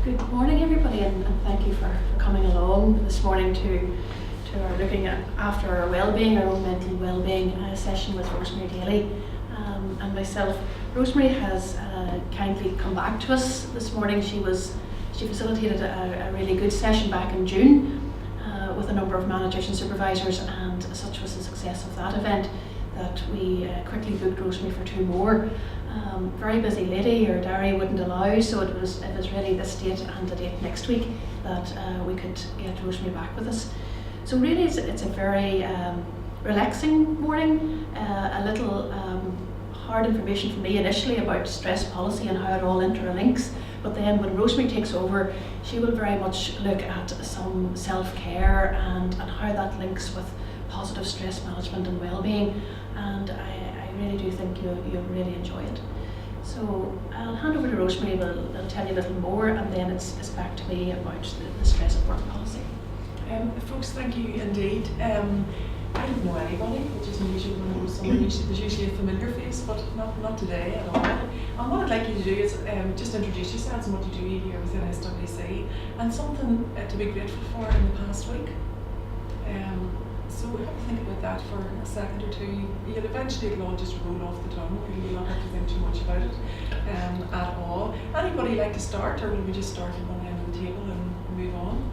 Good morning, everybody, and thank you for coming along this morning to our looking at after our wellbeing, our own mental wellbeing session with Rosemary Daly and myself. Rosemary has kindly come back to us this morning. She facilitated a really good session back in June with a number of managers and supervisors, and such was the success of that event that we quickly booked Rosemary for 2 more. Very busy lady, her diary wouldn't allow, so it was really this date and the date next week that we could get Rosemary back with us. So really it's a very relaxing morning, a little hard information for me initially about stress policy and how it all interlinks, but then when Rosemary takes over, she will very much look at some self-care and how that links with positive stress management and well-being, and I really do think you'll really enjoy it. So I'll hand over to Rosemary, I'll tell you a little more, and then it's back to me about the stress at work policy. Folks, thank you indeed. I don't know anybody, which is unusual when I know someone. There's usually a familiar face, but not today at all. And what I'd like you to do is just introduce yourselves and what you do here within SWC, and something to be grateful for in the past week. So have a think about that for a second or two. Eventually it'll all just roll off the tongue. You'll not have to think too much about it at all. Anybody like to start, or will we just start at one end of the table and move on?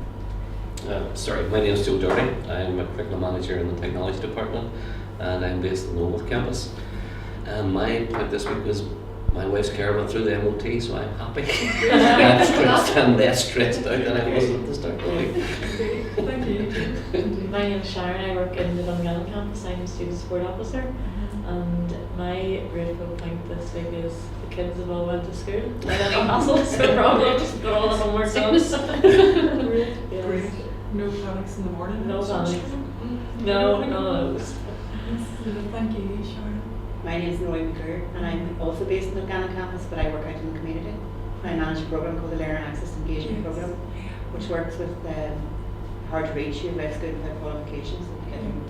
Sorry, my name is Joe Doherty. I'm a curriculum manager in the technology department, and I'm based in the North campus. And my point this week was my wife's car went through the MOT, so I'm happy. I'm less stressed out than I was at the start of the week. Thank you. My name is Sharon. I work in the Dungannon campus. I'm a student support officer, and my grateful point this week is the kids have all went to school. I had no hassles, no problems, got all the homework done. Great. No panics in the morning? No panics. No, none of those. Thank you, Sharon. My name is Roy McClure, and I'm also based in the Dungannon campus, but I work out in the community. I manage a programme called the Learner Access Engagement Programme, which works with hard to reach who left school without qualifications and getting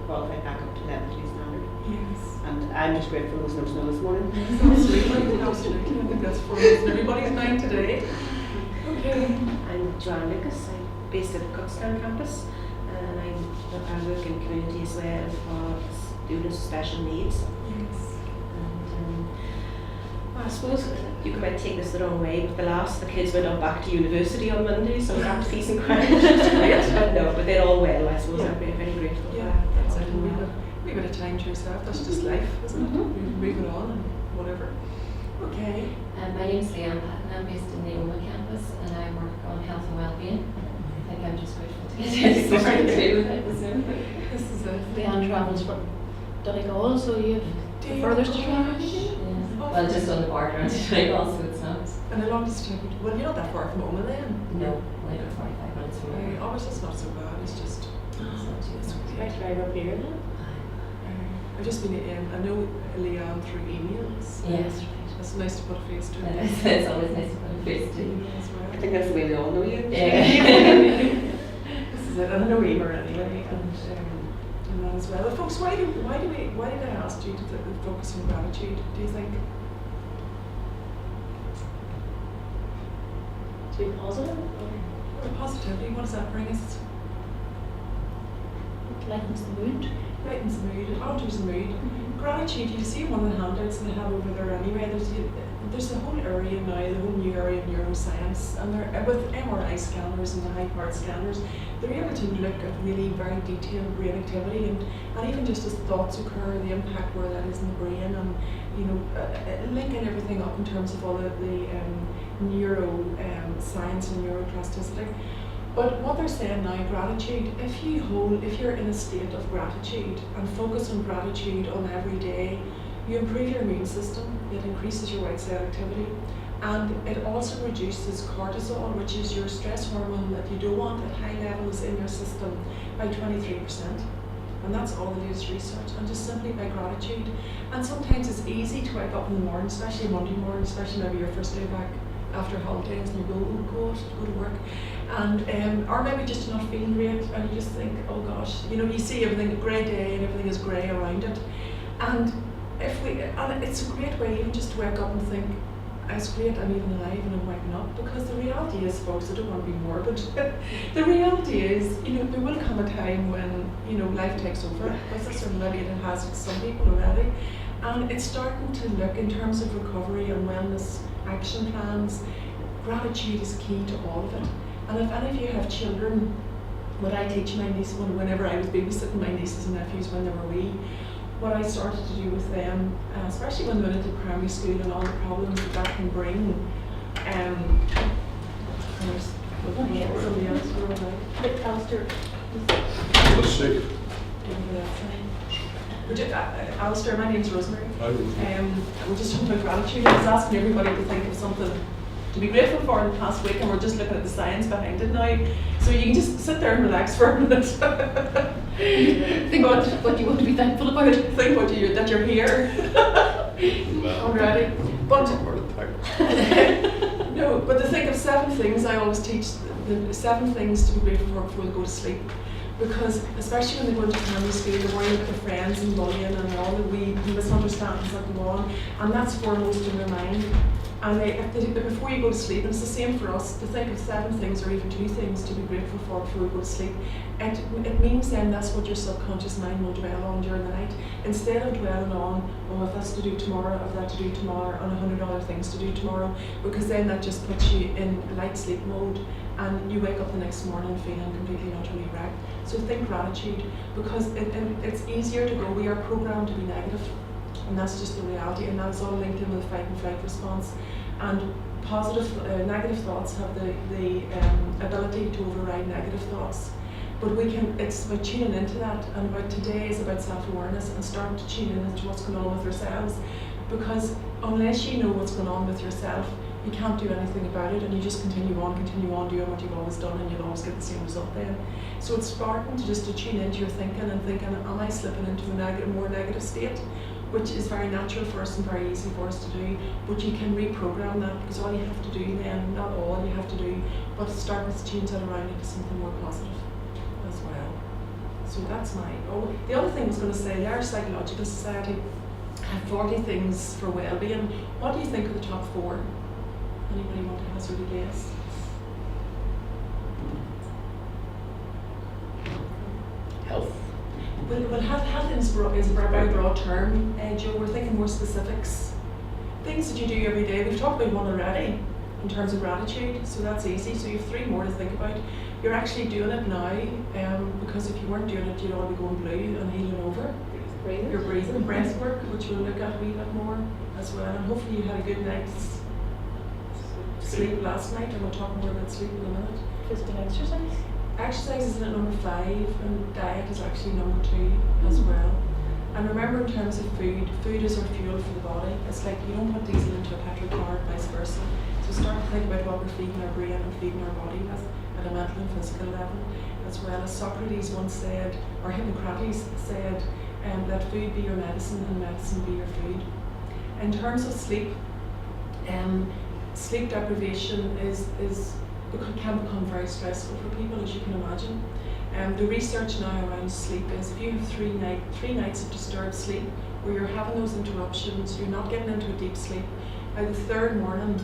qualified back up to level 3 standard. Yes. And I'm just grateful those notes know this morning. Absolutely, absolutely. I think that's for everybody's mind today. Okay. I'm Joanne Lucas. I'm based at the Cookstown campus, and I work in community as well for students with special needs. Yes. And I suppose you might take this the wrong way, but the kids went on back to university on Monday, so that's peace and quiet, which is great. No, but they're all well, I suppose. I'm very grateful for Yeah, that's it. that. We have a bit of time to yourself. That's just life, isn't it? We move it on and whatever. Okay. My name is Leanne Patton. I'm based in the OMA campus, and I work on health and wellbeing. I think I'm just grateful to get here this morning too. This is it. Leanne travels from Donegal, so you have the furthest to travel. Well, just on the border on Donegal, so it's not. And how long does it take you? Well, you're not that far from Oma then. No, only about 45 minutes from here. Obviously, it's not so bad. It's just. It's not too bad. Right drive up here then? I've just been I know Leanne through emails. Yes, It's nice to put a face to it. it's always nice to put a face to. As well. I think that's the way we all know you. This is it. And I know Emer anyway, and that as well. But folks, why did I ask you to focus on gratitude? Do you think? To be positive? Or positivity? What does that bring us? It lightens the mood. Lightens the mood. It alters the mood. Gratitude. You see one of the handouts they have over there anyway. There's a whole area now, the whole new area of neuroscience, and they're with MRI scanners and the high powered scanners, they're able to look at really very detailed brain activity and even just as thoughts occur, the impact where that is in the brain, and linking everything up in terms of all of the neuroscience and neuroplasticity. But what they're saying now, gratitude, if you're in a state of gratitude and focus on gratitude on every day, you improve your immune system, it increases your white cell activity, and it also reduces cortisol, which is your stress hormone that you don't want at high levels in your system, by 23%. And that's all the latest research, and just simply by gratitude. And sometimes it's easy to wake up in the morning, especially Monday morning, especially maybe your first day back after holidays, and you go to work, and or maybe just you're not feeling great, and you just think, oh gosh, you see everything a grey day and everything is grey around it, and it's a great way even just to wake up and think, it's great I'm even alive and I'm waking up, because the reality is, folks, I don't want to be morbid, the reality is, you know, there will come a time when, you know, life takes over with us, or maybe it has with some people already, and it's starting to look, in terms of recovery and wellness action plans, gratitude is key to all of it. And if any of you have children, what I teach my niece, whenever I was babysitting my nieces and nephews when they were wee, what I started to do with them, especially when they went into primary school and all the problems that can bring, there's somebody else, you're all right. Alistair, Let's see. Alistair, my name's Rosemary. Hi, Rosemary. We're just talking about gratitude. I was asking everybody to think of something to be grateful for in the past week, and we're just looking at the science behind it now. So you can just sit there and relax for a minute. think what you want to be thankful about. Think that you're here already. But no, but to think of 7 things, I always teach the 7 things to be grateful for before they go to sleep. Because especially when they go into primary school, they're worrying about their friends and bullying and all the wee misunderstandings that go on, and that's foremost in their mind. And before you go to sleep, and it's the same for us, to think of 7 things or even 2 things to be grateful for before we go to sleep, it means then that's what your subconscious mind will dwell on during the night. Instead of dwelling on, oh, if that's to do tomorrow, if that to do tomorrow, and 100 other things to do tomorrow, because then that just puts you in light sleep mode, and you wake up the next morning feeling completely and utterly wrecked. So think gratitude, because it's easier to go, we are programmed to be negative, and that's just the reality, and that's all linked in with the fight and flight response. And positive, negative thoughts have the ability to override negative thoughts. But it's about tuning into that, and about today is about self-awareness and starting to tune in into what's going on with yourselves. Because unless you know what's going on with yourself, you can't do anything about it, and you just continue on doing what you've always done, and you'll always get the same result then. So it's starting to tune into your thinking and thinking, am I slipping into a more negative state? Which is very natural for us and very easy for us to do, but you can reprogram that, because all you have to do then, not all you have to do, but start to change that around into something more positive as well. So that's the other thing I was going to say, the Irish Psychological Society have 40 things for well-being. What do you think are the top 4? Anybody want to hazard a guess? Health. Well, health is a very broad term, Joe. We're thinking more specifics. Things that you do every day. We've talked about one already in terms of gratitude, so that's easy. So you have 3 more to think about. You're actually doing it now, because if you weren't doing it, you'd all be going blue and healing over. Breathing. Your breathing, breath work, which we'll look at a wee bit more as well. And hopefully you had a good night's sleep last night, and we'll talk more about sleep in a minute. Physical exercise. Exercise is at number 5, and diet is actually number 2 as well. And remember, in terms of food is our fuel for the body. It's like you don't put diesel into a petrol car, vice versa. So start to think about what we're feeding our brain and feeding our body with at a mental and physical level, as well. As Socrates once said, or Hippocrates said, let food be your medicine and medicine be your food. In terms of sleep, sleep deprivation can become very stressful for people, as you can imagine. The research now around sleep is if you have 3 nights of disturbed sleep where you're having those interruptions, you're not getting into a deep sleep, by the 3rd morning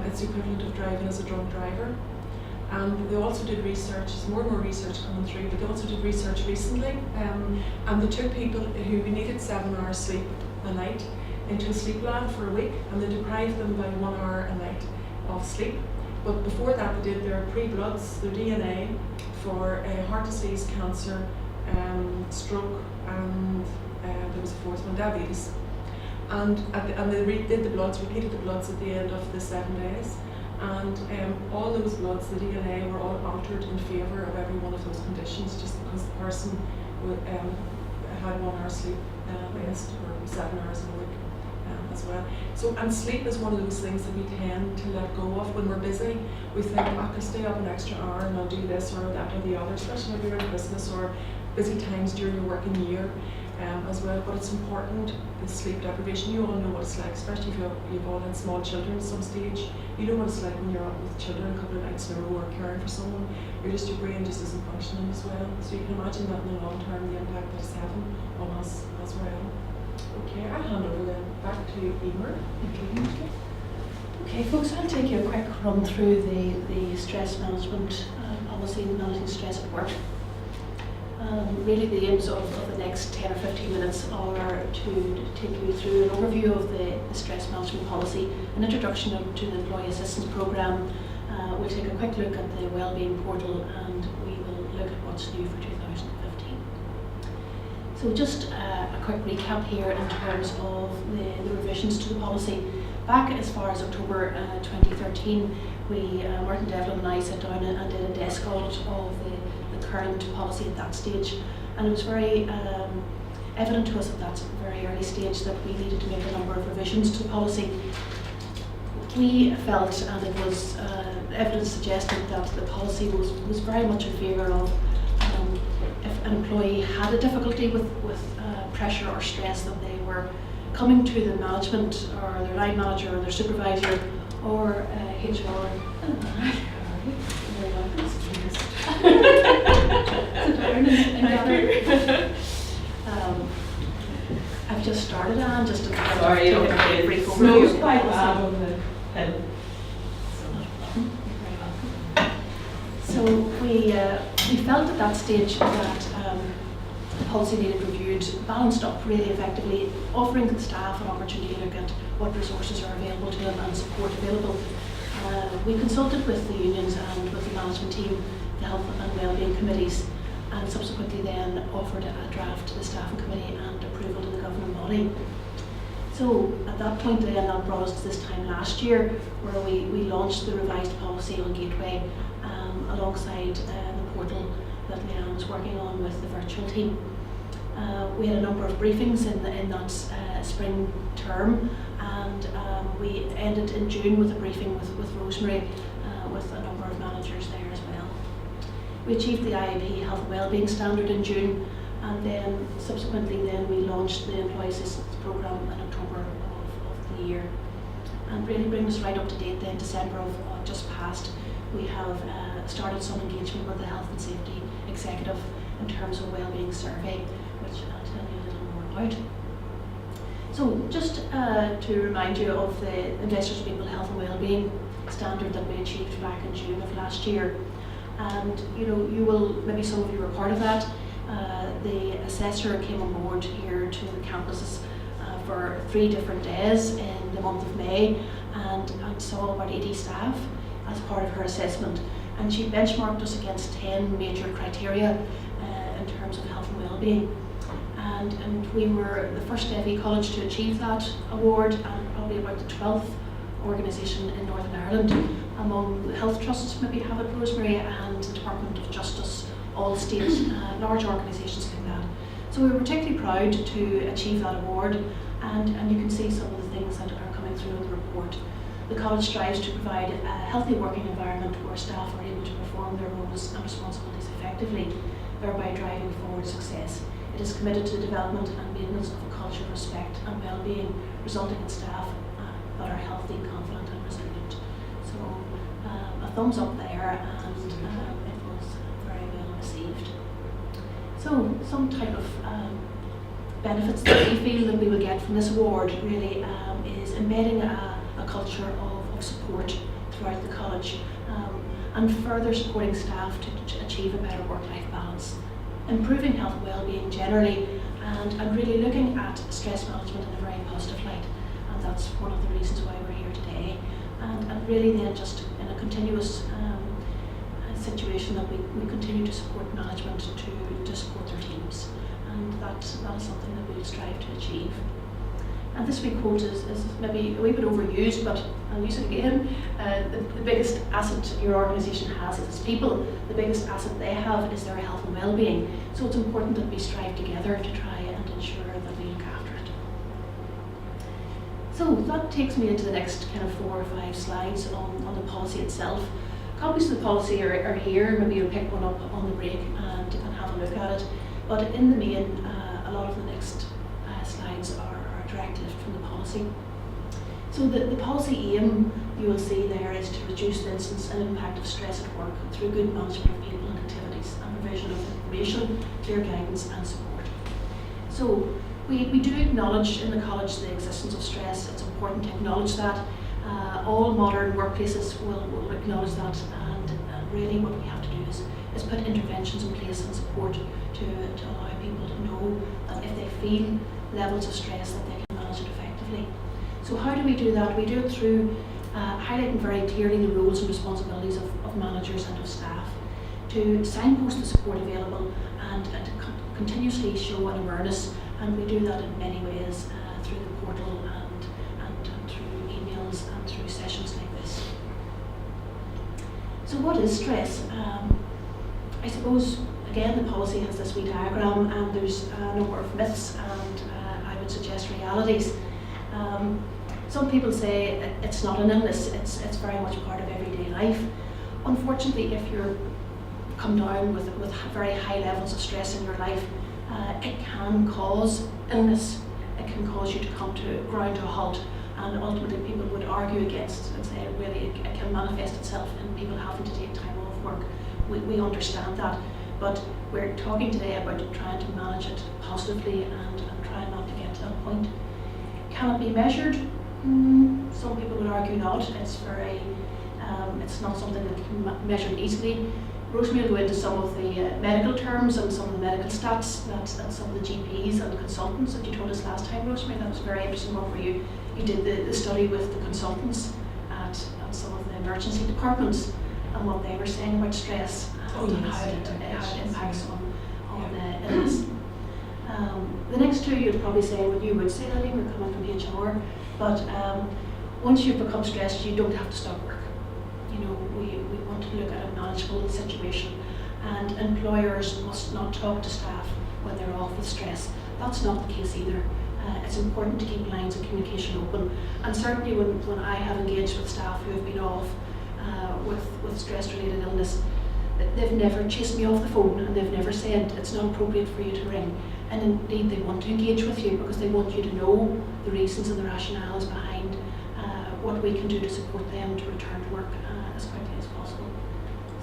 it's the equivalent of driving as a drunk driver. And they also did research, there's more and more research coming through, but they also did research recently, and they took people who needed 7 hours sleep a night into a sleep lab for a week, and they deprived them by 1 hour a night of sleep. But before that, they did their pre-bloods, their DNA for heart disease, cancer, stroke, and there was a 4th one, diabetes. And they did the bloods, repeated the bloods at the end of the 7 days. And all those bloods, the DNA, were all altered in favour of every one of those conditions, just because the person had 1 hour sleep rest, or 7 hours in a week as well. So, and sleep is one of those things that we tend to let go of when we're busy. We think, I can stay up an extra hour and I'll do this or that or the other, especially if you're in Christmas or busy times during your working year as well. But it's important, the sleep deprivation. You all know what it's like, especially if you've all had small children at some stage. You know what it's like when you're up with children a couple of nights in a row or caring for someone. Your brain just isn't functioning as well. So you can imagine that in the long term, the impact that it's having on us as well. Okay, I'll hand over then back to Emer. Okay, folks, I'll take you a quick run through the stress management policy, managing stress at work. Really the aims of the next 10 or 15 minutes are to take you through an overview of the stress management policy, an introduction to the Employee Assistance Programme. We'll take a quick look at the Wellbeing portal, and we will look at what's new for 2015. So just a quick recap here in terms of the revisions to the policy. Back as far as October 2013, Martin Devlin and I sat down and did a desk audit of the current policy at that stage, and it was very evident to us at that very early stage that we needed to make a number of revisions to the policy. We felt, and it was evidence suggested, that the policy was very much in favour of if an employee had a difficulty with pressure or stress, that they were coming to the management or their line manager or their supervisor or HR. I've just started, Anne, just to Sorry, take a brief overview. Smells quite bad on the pen. So we felt at that stage that the policy needed reviewed, balanced up really effectively, offering the staff an opportunity to look at what resources are available to them and support available. We consulted with the unions and with the management team, the health and wellbeing committees, and subsequently then offered a draft to the staffing committee and approval to the governing body. So at that point then, that brought us to this time last year, where we launched the revised policy on Gateway alongside the portal that Leanne was working on with the virtual team. We had a number of briefings in that spring term, and we ended in June with a briefing with Rosemary, with a number of managers there as well. We achieved the IAP Health and Wellbeing standard in June, and then subsequently then we launched the Employee Assistance Programme in October of the year. And really bring us right up to date then, December of just past, we have started some engagement with the Health and Safety Executive in terms of wellbeing survey, which I'll tell you a little more about. So just to remind you of the Investors People Health and Wellbeing standard that we achieved back in June of last year. And you will, maybe some of you were part of that. The assessor came on board here to the campuses for 3 different days in the month of May, and saw about 80 staff as part of her assessment. And she benchmarked us against 10 major criteria in terms of health and wellbeing. And we were the first FE college to achieve that award, and probably about the 12th organisation in Northern Ireland. Among the health trusts maybe have it, Rosemary, and the Department of Justice, all state, large organisations like that. So we were particularly proud to achieve that award, and you can see some of the things that are coming through in the report. The college strives to provide a healthy working environment where staff are able to perform their roles and responsibilities effectively, thereby driving forward success. It is committed to the development and maintenance of a culture of respect and well-being, resulting in staff that are healthy, confident and resilient. So a thumbs up there, and it was very well received. So some type of benefits that we feel that we will get from this award really is embedding a culture of support throughout the college, and further supporting staff to achieve a better work-life balance, improving health and well-being generally, and really looking at stress management in a very positive light. And that's one of the reasons why we're here today. And really then just in a continuous situation that we continue to support management to support their teams. And that is something that we'll strive to achieve. And this week's quote is maybe a wee bit overused, but I'll use it again. The biggest asset your organisation has is its people. The biggest asset they have is their health and well-being. So it's important that we strive together to try and ensure that we look after it. So that takes me into the next kind of 4 or 5 slides on the policy itself. Copies of the policy are here. Maybe you'll pick one up on the break and have a look at it. But in the main, a lot of the next slides are direct lift from the policy. So the policy aim, you will see there, is to reduce the incidence and impact of stress at work through good management of people and activities and provision of information, clear guidance and support. So we do acknowledge in the college the existence of stress. It's important to acknowledge that, All modern workplaces will acknowledge that, and really what we have to do is put interventions in place and support to allow people to know that if they feel levels of stress that they can manage it effectively. So how do we do that? We do it through highlighting very clearly the roles and responsibilities of managers and of staff, to signpost the support available and to continuously show an awareness, and we do that in many ways through the portal and through emails and through sessions like this. So what is stress? I suppose again the policy has this wee diagram, and there's a number of myths and I would suggest realities. Some people say it's not an illness, it's very much part of everyday life. Unfortunately, if you're come down with very high levels of stress in your life, it can cause illness. It can cause you to come to ground to a halt, and ultimately people would argue against and say really it can manifest itself in people having to take time off work. We understand that, but we're talking today about trying to manage it positively and trying not to get to that point. Can it be measured? Some people would argue not. It's not something that can be measured easily. Rosemary will go into some of the medical terms and some of the medical stats that some of the GPs and consultants that you told us last time, Rosemary. That was a very interesting one where you did the study with the consultants at some of the emergency departments and what they were saying about stress and how it impacts on illness. The next two you'd probably say, well, you would say, Lily, we're coming from HR, but once you've become stressed, you don't have to stop work. You know, we want to look at a manageable situation, and employers must not talk to staff when they're off with stress. That's not the case either. It's important to keep lines of communication open, and certainly when I have engaged with staff who have been off with stress-related illness, they've never chased me off the phone, and they've never said it's not appropriate for you to ring. And indeed, they want to engage with you because they want you to know the reasons and the rationales behind what we can do to support them to return to work as quickly as possible.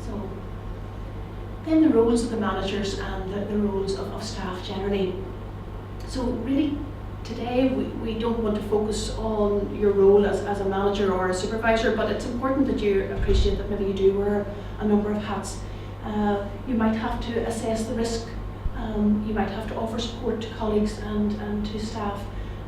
So then the roles of the managers and the roles of staff generally. So really today we don't want to focus on your role as a manager or a supervisor, but it's important that you appreciate that maybe you do wear a number of hats. You might have to assess the risk. You might have to offer support to colleagues and to staff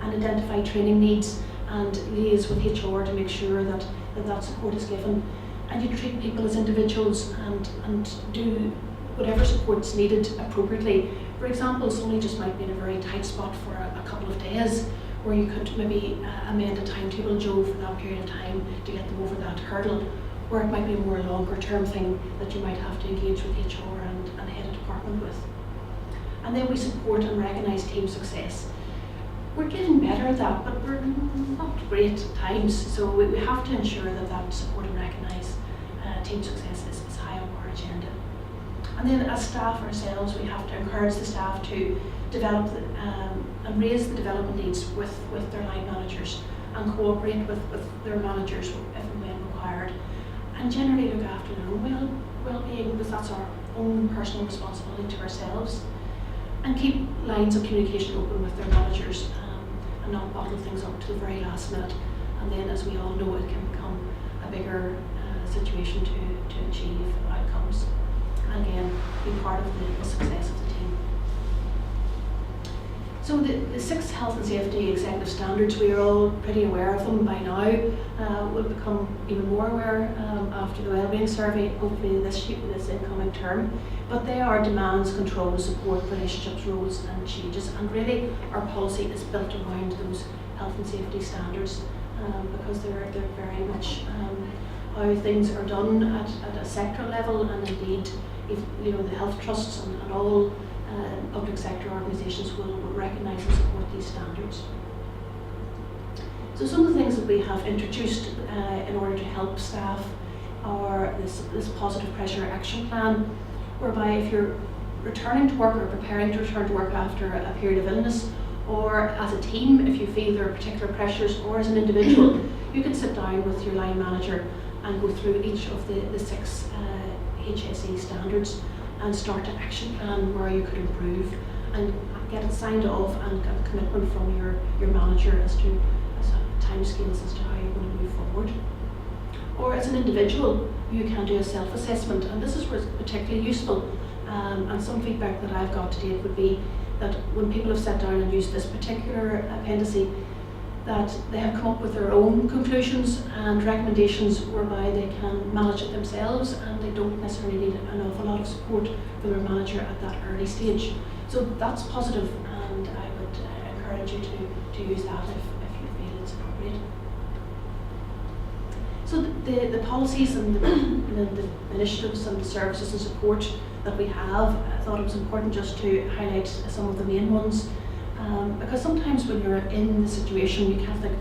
and identify training needs and liaise with HR to make sure that support is given. And you treat people as individuals and do whatever support is needed appropriately. For example, somebody just might be in a very tight spot for a couple of days, where you could maybe amend a timetable, Joe, for that period of time to get them over that hurdle. Or it might be a more longer term thing that you might have to engage with HR and head of department with. And then we support and recognise team success. We're getting better at that, but we're not great at times, so we have to ensure that support and recognise team success is high on our agenda. And then as staff ourselves, we have to encourage the staff to develop and raise the development needs with their line managers and cooperate with their managers if and when required, and generally look after their own well-being, because that's our own personal responsibility to ourselves, and keep lines of communication open with their managers and not bottle things up to the very last minute. And then, as we all know, it can become a bigger situation to achieve outcomes. And again, be part of the success of the team. So the 6 health and safety executive standards, we are all pretty aware of them by now. We'll become even more aware after the Wellbeing survey, hopefully this incoming term. But they are demands, controls, support, relationships, roles and changes. And really our policy is built around those health and safety standards because they're very much how things are done at a sectoral level, and indeed if the health trusts and all public sector organisations will recognise and support these standards. So some of the things that we have introduced in order to help staff are this positive pressure action plan, whereby if you're returning to work or preparing to return to work after a period of illness, or as a team if you feel there are particular pressures, or as an individual, you can sit down with your line manager and go through each of the 6 HSE standards and start an action plan where you could improve and get it signed off and get a commitment from your manager as to timescales as to how you're going to move forward. Or as an individual, you can do a self-assessment, and this is where it's particularly useful. And some feedback that I've got to date would be that when people have sat down and used this particular appendice, that they have come up with their own conclusions and recommendations whereby they can manage it themselves, and they don't necessarily need an awful lot of support from their manager at that early stage. So that's positive, and I would encourage you to use that if you feel it's appropriate. So the policies and the initiatives and the services and support that we have, I thought it was important just to highlight some of the main ones. Because sometimes when you're in the situation, you can't think,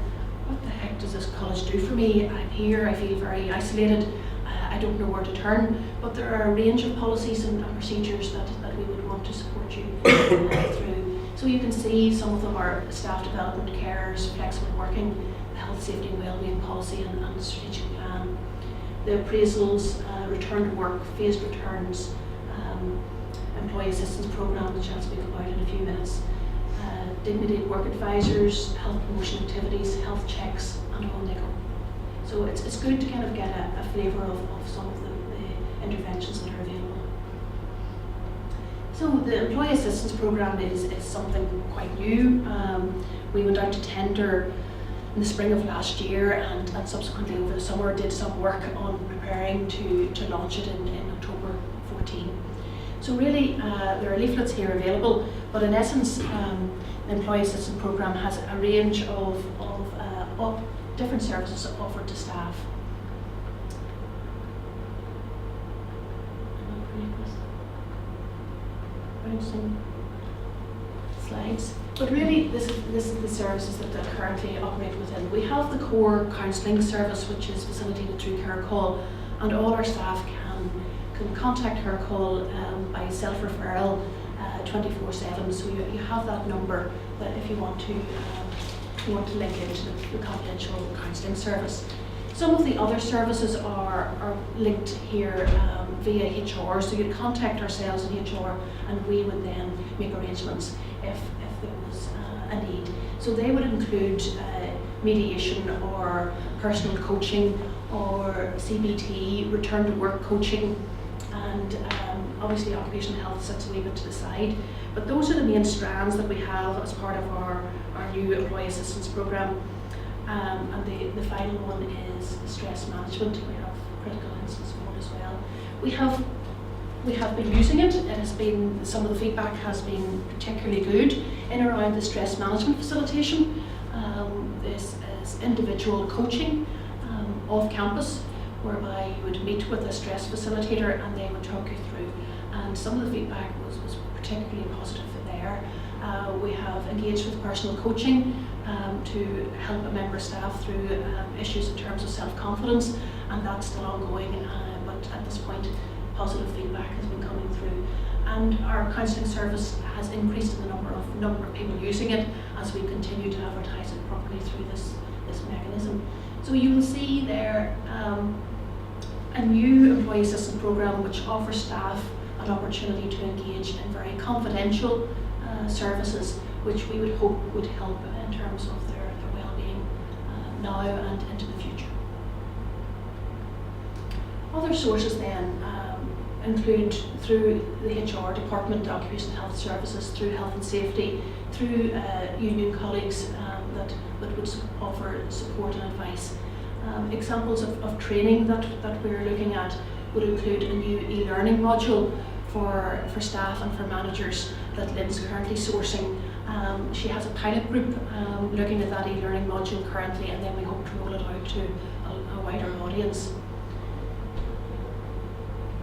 what the heck does this college do for me? I'm here, I feel very isolated, I don't know where to turn. But there are a range of policies and procedures that we would want to support you through. So you can see some of them are staff development, carers, flexible working, the health, safety and wellbeing policy and strategic plan, the appraisals, return to work, phased returns, employee assistance programme, which I'll speak about in a few minutes, dignity at work advisors, health promotion activities, health checks, and on they go. So it's good to kind of get a flavour of some of the interventions that are available. So the employee assistance programme is something quite new. We went out to tender in the spring of last year, and subsequently over the summer did some work on preparing to launch it in October 14. So really, there are leaflets here available, but in essence, the Employee Assistance Programme has a range of different services offered to staff. Some slides. But really, this is the services that currently operate within. We have the core counselling service, which is facilitated through Care Call, and all our staff can contact Care Call by self-referral 24/7. So you have that number that if you want to link into the confidential counselling service. Some of the other services are linked here via HR, so you'd contact ourselves in HR and we would then make arrangements if there was a need. So they would include mediation or personal coaching or CBT, return to work coaching, and obviously occupational health sits a wee bit to the side. But those are the main strands that we have as part of our new employee assistance programme. And the final one is stress management. We have critical incident support as well. We have been using it. It has been, some of the feedback has been particularly good in and around the stress management facilitation. This is individual coaching off campus, whereby you would meet with a stress facilitator and they would talk you through. And some of the feedback was particularly positive there. We have engaged with personal coaching to help a member of staff through issues in terms of self-confidence, and that's still ongoing, but at this point positive feedback has been coming through. And our counselling service has increased in the number of people using it as we continue to advertise it properly through this mechanism. So you will see there a new employee assistance programme which offers staff an opportunity to engage in very confidential services, which we would hope would help in terms of their well-being now and into the future. Other sources then include through the HR department, occupational health services, through health and safety, through union colleagues that would offer support and advice. Examples of training that we're looking at would include a new e-learning module for staff and for managers that Lynn's currently sourcing. She has a pilot group looking at that e-learning module currently, and then we hope to roll it out to a wider audience.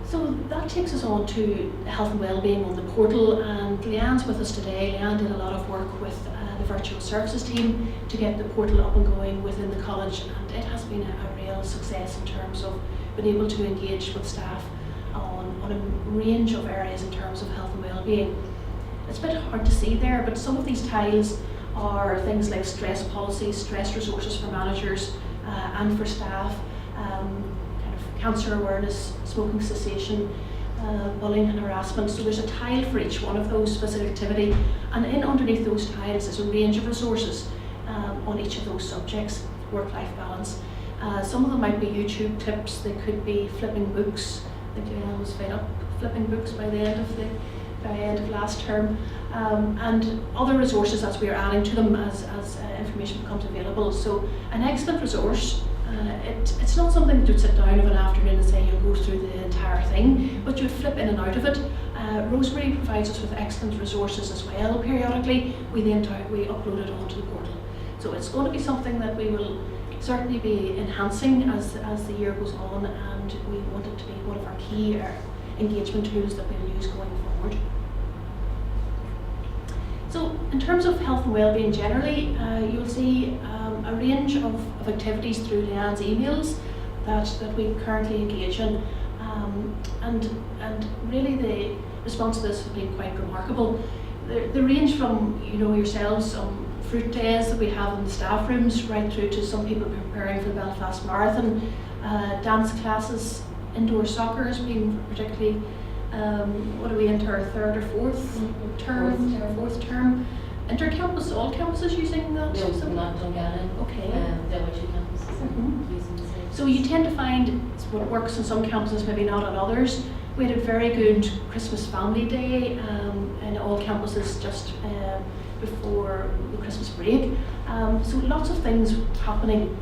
So that takes us on to health and wellbeing on the portal, and Leanne's with us today. Leanne did a lot of work with the virtual services team to get the portal up and going within the college, and it has been a real success in terms of being able to engage with staff on a range of areas in terms of health and wellbeing. It's a bit hard to see there, but some of these tiles are things like stress policies, stress resources for managers and for staff, cancer awareness, smoking cessation, bullying and harassment. So there's a tile for each one of those specific activity, and underneath those tiles is a range of resources on each of those subjects. work-life balance. Some of them might be YouTube clips, they could be flipping books. I think Leanne was fed up flipping books by the end of last term, and other resources as we are adding to them as information becomes available. So an excellent resource. It's not something that you'd sit down of an afternoon and say you'll go through the entire thing, but you'd flip in and out of it. Rosemary provides us with excellent resources as well. Periodically, we upload it onto the portal. So it's going to be something that we will certainly be enhancing as the year goes on, and we want it to be one of our key engagement tools that we'll use going forward. So in terms of health and wellbeing generally, you'll see a range of activities through Leanne's emails that we currently engage in, and really the response to this has been quite remarkable. The range from yourselves, some fruit days that we have in the staff rooms, right through to some people preparing for the Belfast Marathon, dance classes, indoor soccer has been particularly. What are we into our third or fourth term? Fourth term. Inter-campus, all campuses using that? No, not Dungannon. Okay. The other two campuses are using the same. So you tend to find what works on some campuses, maybe not on others. We had a very good Christmas family day in all campuses just before the Christmas break. So lots of things happening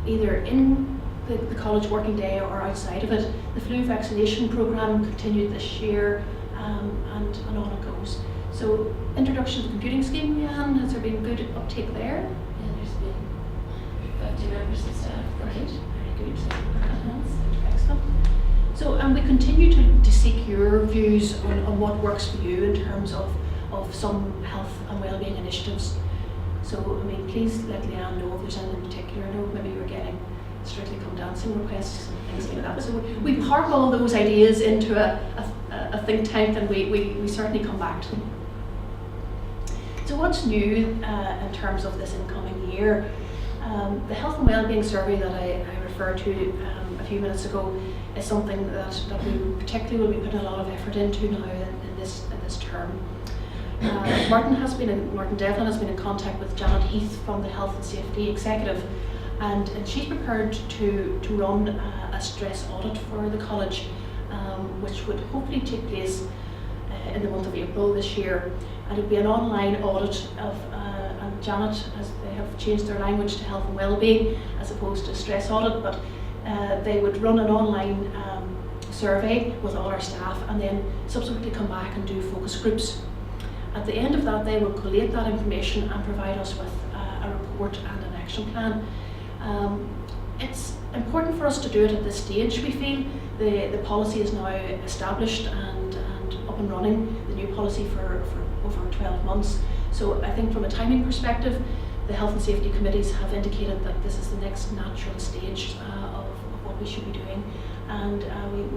either in the college working day or outside of it. The flu vaccination programme continued this year, and on it goes. So introduction to the computing scheme, Leanne, has there been good uptake there? Yeah, there's been 50 members of staff. Right, very good. Excellent. So, and we continue to seek your views on what works for you in terms of some health and wellbeing initiatives. So, I mean, please let Leanne know if there's anything in particular. I know maybe you're getting Strictly Come Dancing requests and things like that. So we park all those ideas into a think tank, and we certainly come back to them. So what's new in terms of this incoming year? The health and wellbeing survey that I referred to a few minutes ago is something that we particularly will be putting a lot of effort into now in this term. Martin Devlin has been in contact with Janet Heath from the Health and Safety Executive, and she's prepared to run a stress audit for the college, which would hopefully take place in the month of April this year. And it would be an online audit of, and Janet, as they have changed their language to health and wellbeing as opposed to stress audit, but they would run an online survey with all our staff and then subsequently come back and do focus groups. At the end of that, they will collate that information and provide us with a report and an action plan. It's important for us to do it at this stage. We feel the policy is now established and up and running, the new policy for over 12 months. So I think from a timing perspective, the health and safety committees have indicated that this is the next natural stage of what we should be doing, and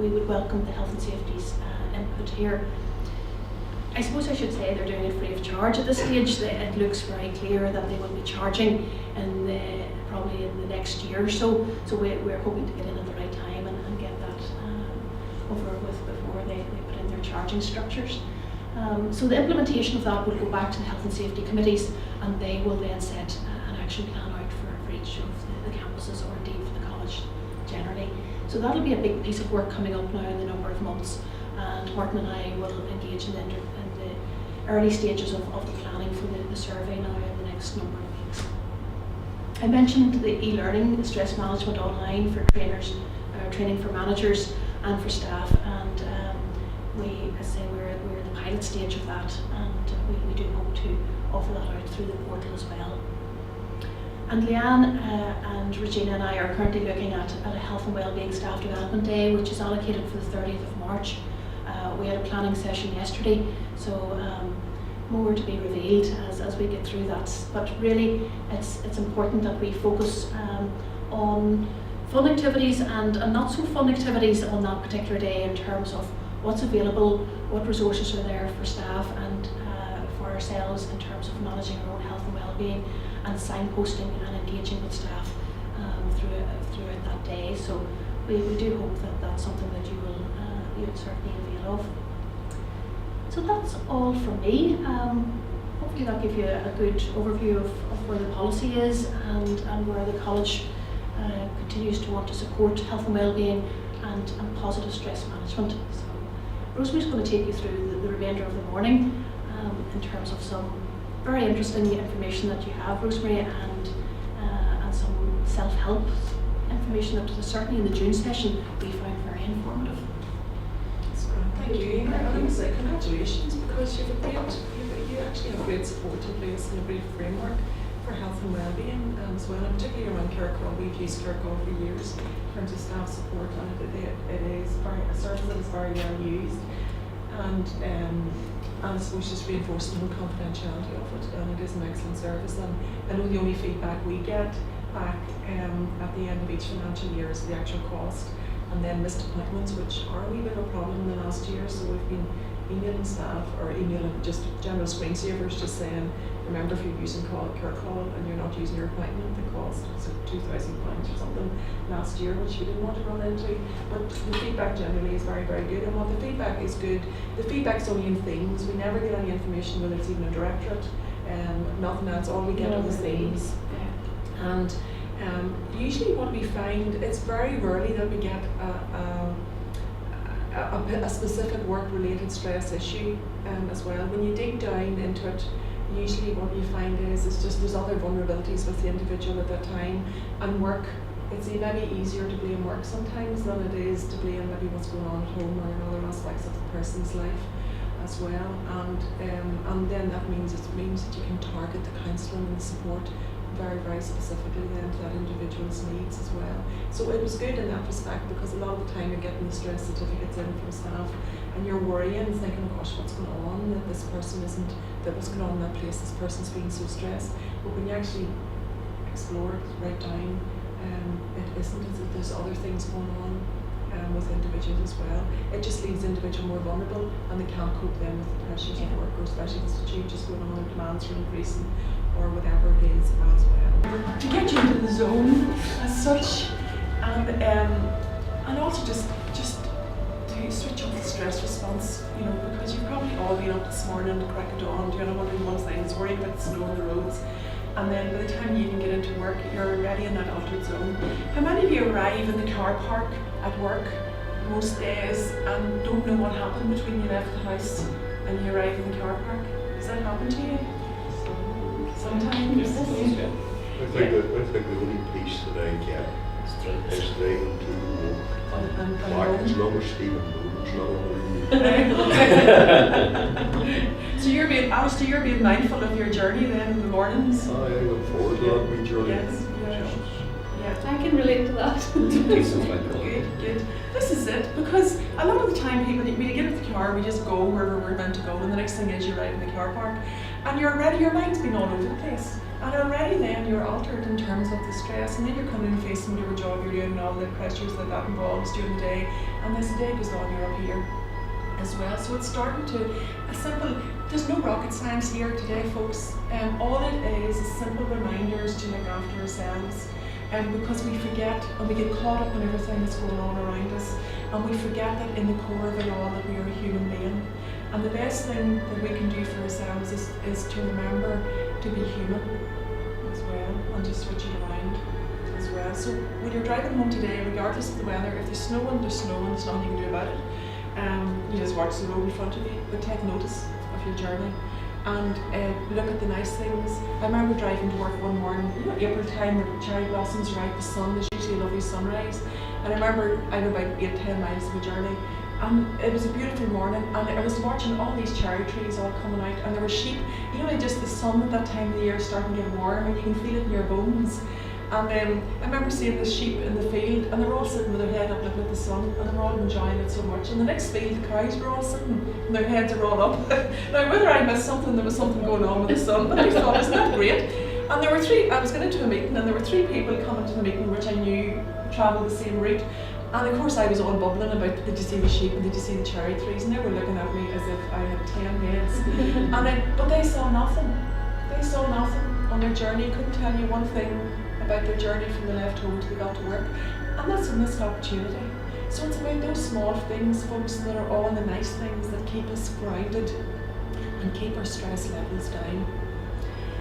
we would welcome the health and safety's input here. I suppose I should say they're doing it free of charge at this stage. It looks very clear that they will be charging probably in the next year or so. So we're hoping to get in at the right time and get that over with before they put in their charging structures. So the implementation of that will go back to the health and safety committees, and they will then set an action plan out for each of the campuses, or indeed for the college generally. So that'll be a big piece of work coming up now in the number of months, and Martin and I will engage in the early stages of the planning for the survey now in the next number of weeks. I mentioned the e-learning, the stress management online for trainers, training for managers and for staff, and we're in the pilot stage of that, and we do hope to offer that out through the portal as well. And Leanne and Regina and I are currently looking at a health and wellbeing staff development day, which is allocated for the 30th of March. We had a planning session yesterday, so more to be revealed as we get through that. But really, it's important that we focus on fun activities and not so fun activities on that particular day, in terms of what's available, what resources are there for staff and for ourselves in terms of managing our own health and wellbeing, and signposting and engaging with staff throughout that day. So we do hope that that's something that you would certainly avail of. So that's all from me. hopefully that give you a good overview of where the policy is and where the college continues to want to support health and wellbeing and positive stress management. So Rosemary's going to take you through the remainder of the morning in terms of some very interesting information that you have, Rosemary, and some self-help information that certainly in the June session we found very informative. That's grand. Thank you. And I want to say congratulations, because you actually have great support in place and a great framework for health and wellbeing as well, and particularly around care call. We've used care call for years in terms of staff support, and it is a service that is very well used, and I suppose just reinforcing the confidentiality of it, and it is an excellent service. And I know the only feedback we get back at the end of each financial year is the actual cost, and then missed appointments, which are a wee bit of a problem in the last year. So we've been emailing staff, or emailing just general screensavers, just saying, remember, if you're using care call and you're not using your appointment, the cost was £2,000 or something last year, which we didn't want to run into. But the feedback generally is very, very good. And while the feedback is good, the feedback's only in themes. We never get any information whether it's even a directorate, nothing else. All we get are the themes. And usually what we find, it's very rarely that we get a specific work-related stress issue as well. When you dig down into it, usually what you find is it's just there's other vulnerabilities with the individual at that time, and work, it's maybe easier to blame work sometimes than it is to blame maybe what's going on at home or in other aspects of the person's life as well. And then that means that you can target the counselling and the support very, very specifically then to that individual's needs as well. So it was good in that respect, because a lot of the time you're getting the stress certificates in from staff and you're worrying, thinking, oh gosh, what's going on, that this person isn't, that what's going on in that place, this person's being so stressed. But when you actually explore it right down, it isn't as if there's other things going on with individuals as well. It just leaves the individual more vulnerable, and they can't cope then with the pressures of work, or especially if there's changes going on and demands are increasing, or whatever it is as well. To get you into the zone as such, and also just to switch off the stress response, because you've probably all been up this morning at crack of dawn, wondering one thing, worrying about the snow on the roads, and then by the time you even get into work, you're already in that altered zone. How many of you arrive in the car park at work most days and don't know what happened between you left the house and you arrive in the car park? Does that happen to you? Sometimes. Yeah. I think the only piece that I get is driving to the work. Back as long as Stephen Bowen's not on So you're being mindful of your journey then in the mornings? I look forward to that wee journey. Yes, yeah. I can relate to that. Good. This is it, because a lot of the time we get in the car, we just go wherever we're meant to go, and the next thing is you arrive in the car park, and your mind's been all over the place. And already then you're altered in terms of the stress, and then you're coming and facing whatever job you're doing and all the pressures that involves during the day, and as the day goes on, you're up here as well. So it's starting to, there's no rocket science here today, folks. All it is simple reminders to look after ourselves. Because we forget and we get caught up in everything that's going on around us, and we forget that in the core of it all that we are a human being. And the best thing that we can do for ourselves is to remember to be human as well, and to switch it around as well. So when you're driving home today, regardless of the weather, if there's snowing, there's nothing you can do about it. You just watch the road in front of you, but take notice of your journey. And look at the nice things. I remember driving to work one morning, April time, where cherry blossoms are out, the sun, there's usually a lovely sunrise. And I remember I had about 8-10 miles of a journey, and it was a beautiful morning, and I was watching all these cherry trees all coming out, and there were sheep, just the sun at that time of the year starting to get warm, and you can feel it in your bones. And I remember seeing the sheep in the field, and they were all sitting with their head up looking at the sun, and they were all enjoying it so much. And the next field, the cows were all sitting, and their heads are all up. Now, whether I missed something, there was something going on with the sun, but I thought, isn't that great? And there were I was going into a meeting, and there were 3 people coming to the meeting, which I knew travelled the same route. And of course I was all bubbling about, did you see the sheep and did you see the cherry trees? And they were looking at me as if I had 10 heads. But they saw nothing. They saw nothing on their journey, couldn't tell you one thing about their journey from the left home till they got to work. And that's a missed opportunity. So it's about those small things, folks, that are all the nice things that keep us grounded and keep our stress levels down.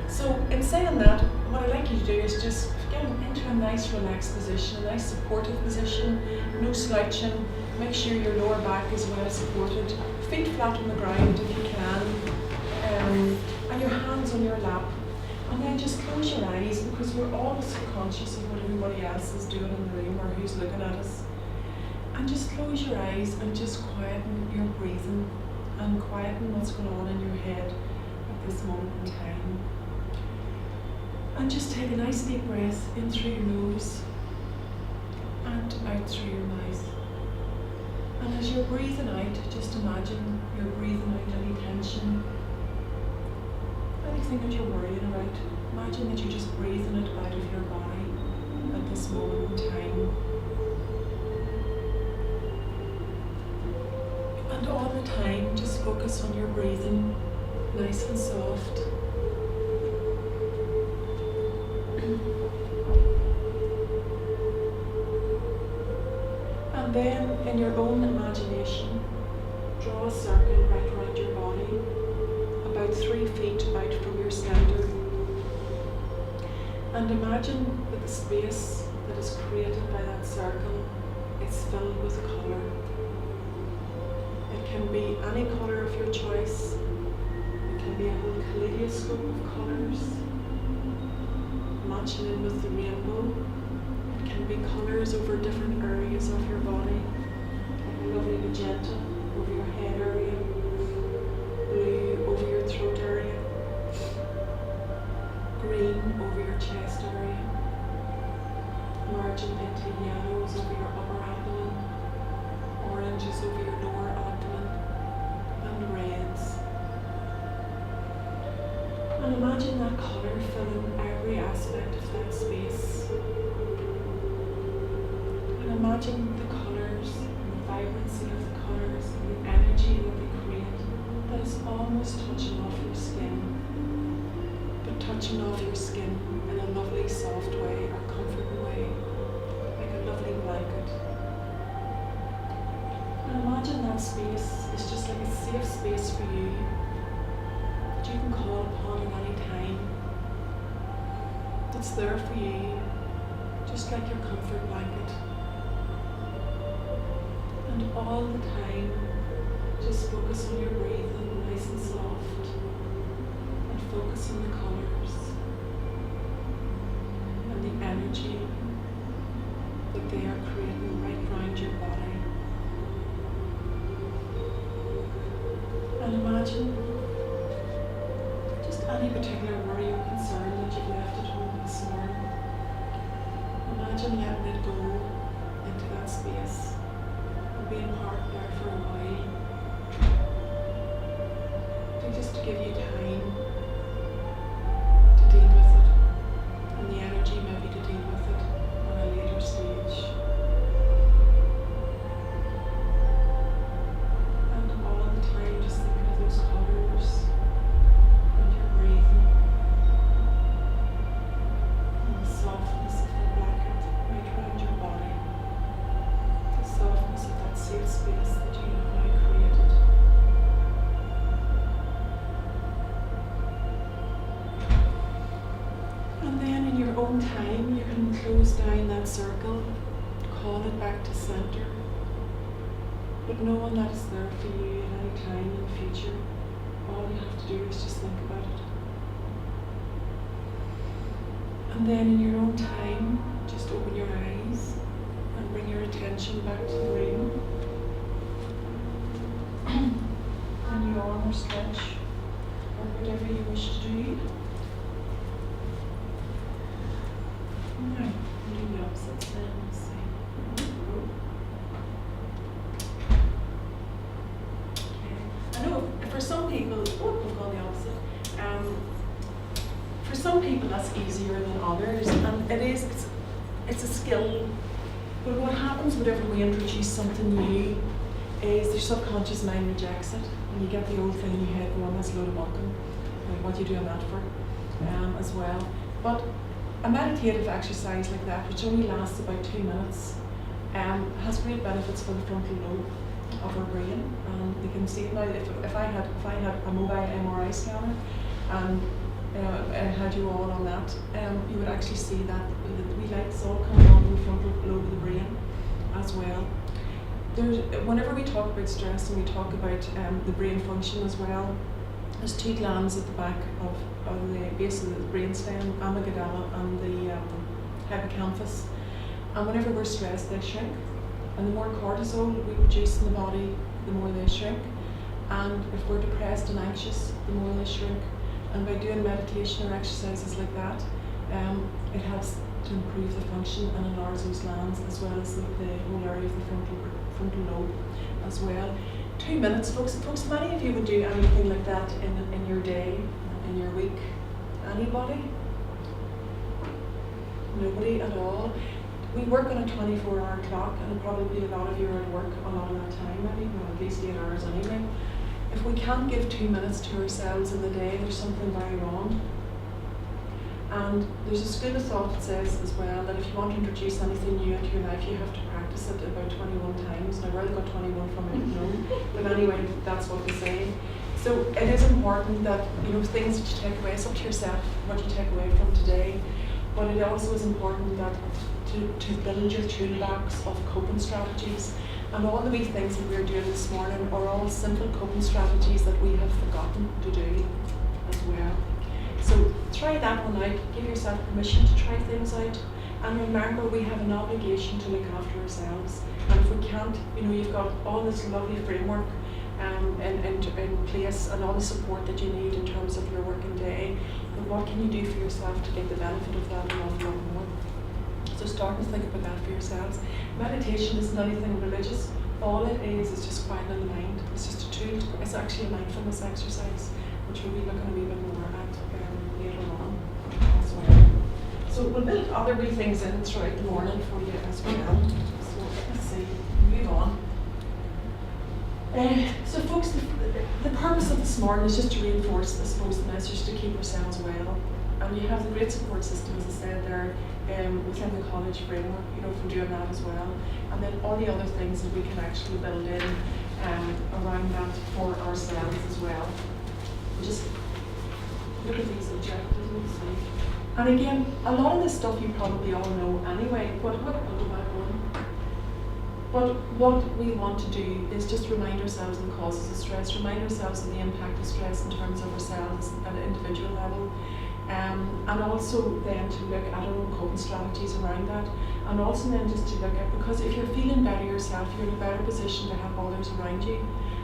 So in saying that, what I'd like you to do is just get into a nice relaxed position, a nice supportive position, no slouching. Make sure your lower back is well supported, feet flat on the ground if you can, and your hands on your lap. And then just close your eyes, because we're all subconscious of what everybody else is doing in the room or who's looking at us. And just close your eyes and just quieten your breathing and quieten what's going on in your head at this moment in time. And just take a nice deep breath in through your nose and out through your mouth. And as you're breathing out, just imagine you're breathing out any tension, anything that you're worrying about. Imagine that you're just breathing it out of your body at this moment in time. And all the time, just focus on your breathing, nice and soft. And then, in your own imagination, draw a circle right around your body, about 3 feet out from your centre. And imagine that the space that is created by that circle is filled with colour. It can be any colour of your choice. It can be a whole kaleidoscope of colours, matching in with the rainbow. It can be colours over different areas of your body, like a lovely magenta over your head area, blue over your throat area, green over your chest area, merging into yellows over your upper abdomen, oranges over your lower abdomen, and reds. And imagine that colour filling every aspect of that space. And imagine the colours, and the vibrancy of the colours, and the energy that they create, that is almost touching off your skin, but touching off your skin in a lovely soft way, or comforting way, like a lovely blanket. And imagine that space is just like a safe space for you, that you can call upon at any time. It's there for you, just like your comfort blanket. And all the time, just focus on your breathing, nice and soft, and focus on the colours and the energy that they are creating right around your body. And imagine just any particular worry or concern that you've left at home this morning. Imagine letting it go into that space and being parked there for a while. Just to give you time to deal with it, and the energy maybe to deal with it on a later stage. And all the time just thinking of those colours and your breathing and the softness of the blanket right around your body, the softness of that safe space that you have now created. And then in your own time, you can close down that circle, call it back to centre, but knowing that it's there for you at any time in the future. All you have to do is just think about it. And then in your own time, just open your eyes and bring your attention back to the room. And yawn or stretch, or whatever you wish to do. Now, we'll do the opposites then, let's see. Okay. I know for some people, we've gone the opposite. For some people that's easier than others, and it's a skill. But what happens whenever we introduce something new is your subconscious mind rejects it, and you get the old thing in your head going, that's a load of bunkum, like what are you doing that for, as well. But a meditative exercise like that, which only lasts about 2 minutes, has great benefits for the frontal lobe. of our brain, and we can see it now. If I had a mobile MRI scanner and had you all on that, you would actually see that the wee lights all coming on in the frontal lobe of the brain as well. Whenever we talk about stress and we talk about the brain function as well, there's two glands at the back of the base of the brainstem, amygdala and the hippocampus. And whenever we're stressed, they shrink. And the more cortisol we produce in the body, the more they shrink. And if we're depressed and anxious, the more they shrink. And by doing meditation or exercises like that, it helps to improve the function and enlarge those glands, as well as the whole area of the frontal lobe as well. 2 minutes, folks. If any of you would do anything like that in your day, in your week, anybody? Nobody at all. We work on a 24-hour clock, and probably a lot of you are at work a lot of that time, maybe, well, at least 8 hours anyway. If we can't give 2 minutes to ourselves in the day, there's something very wrong. And there's a school of thought that says as well that if you want to introduce anything new into your life, you have to practice it about 21 times. Now, where they got 21 from, I don't know. But anyway, that's what they say. So it is important that, things that you take away, it's up to yourself what you take away from today. But it also is important that to build your toolbox of coping strategies. And all the wee things that we're doing this morning are all simple coping strategies that we have forgotten to do as well. So try that one out, give yourself permission to try things out, and remember we have an obligation to look after ourselves. And if we can't, you've got all this lovely framework in place and all the support that you need in terms of your working day, but what can you do for yourself to get the benefit of that and a lot more? So start to think about that for yourselves. Meditation isn't anything religious. All it is just quieting the mind. It's just a tool. It's actually a mindfulness exercise, which we'll be looking a wee bit more at later on as well. So we'll build other wee things in throughout the morning for you as well. So let's see, move on. So folks, the purpose of this morning is just to reinforce, I suppose, the message to keep ourselves well. And you have the great support system, as I said there, within the college framework, for doing that as well. And then all the other things that we can actually build in around that for ourselves as well. Just look at these objectives and see. And again, a lot of this stuff you probably all know anyway, but what we want to do is just remind ourselves of the causes of stress, remind ourselves of the impact of stress in terms of ourselves at an individual level. And also then to look at our own coping strategies around that, and also then just to look at, because if you're feeling better yourself, you're in a better position to help others around you,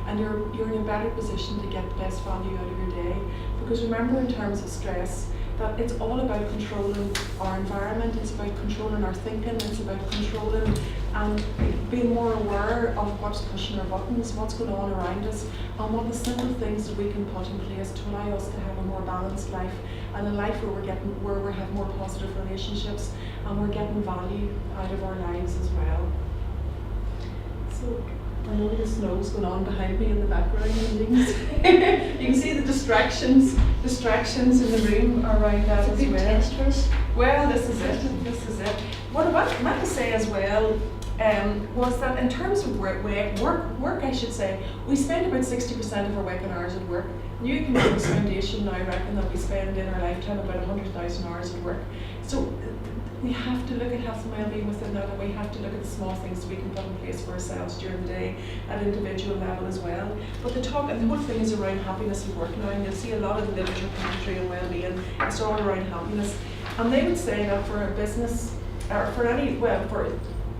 and you're in a better position to get the best value out of your day. Because remember, in terms of stress, that it's all about controlling our environment, it's about controlling our thinking, it's about controlling and being more aware of what's pushing our buttons, what's going on around us, and what the simple things that we can put in place to allow us to have a more balanced life, and a life where we have more positive relationships and we're getting value out of our lives as well. So I know the snow's going on behind me in the background, and you can see the distractions in the room around that as well. Test for us. Well, this is it. What I meant to say as well was that in terms of work, I should say, we spend about 60% of our waking hours at work. New Economics Foundation now reckon that we spend in our lifetime about 100,000 hours at work. So we have to look at health and well-being within that, and we have to look at the small things we can put in place for ourselves during the day at individual level as well. But the whole thing is around happiness at work now, and you'll see a lot of the literature commentary on well-being. It's all around happiness, and they would say that for a business, or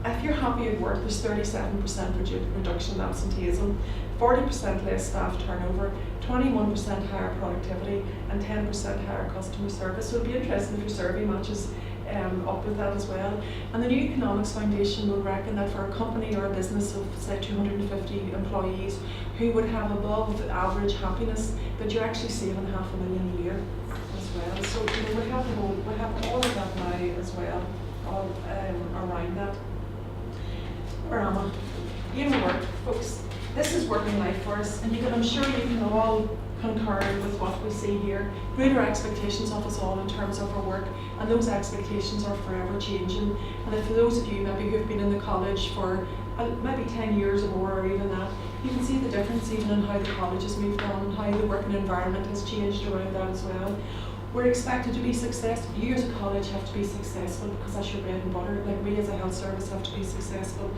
if you're happy at work, there's 37% reduction in absenteeism, 40% less staff turnover, 21% higher productivity, and 10% higher customer service. So it'd be interesting if your survey matches up with that as well. And the New Economics Foundation will reckon that for a company or a business of say 250 employees who would have above average happiness, that you're actually saving $500,000 a year as well. So we have all of that now as well, all around that. Where am I? Work, folks. This is working life for us, and I'm sure you can all concur with what we see here. Greater expectations of us all in terms of our work, and those expectations are forever changing. And for those of you maybe who've been in the college for maybe 10 years or more, or even that, you can see the difference even in how the college has moved on and how the working environment has changed around that as well. We're expected to be successful. You as a college have to be successful because that's your bread and butter. Like we as a health service have to be successful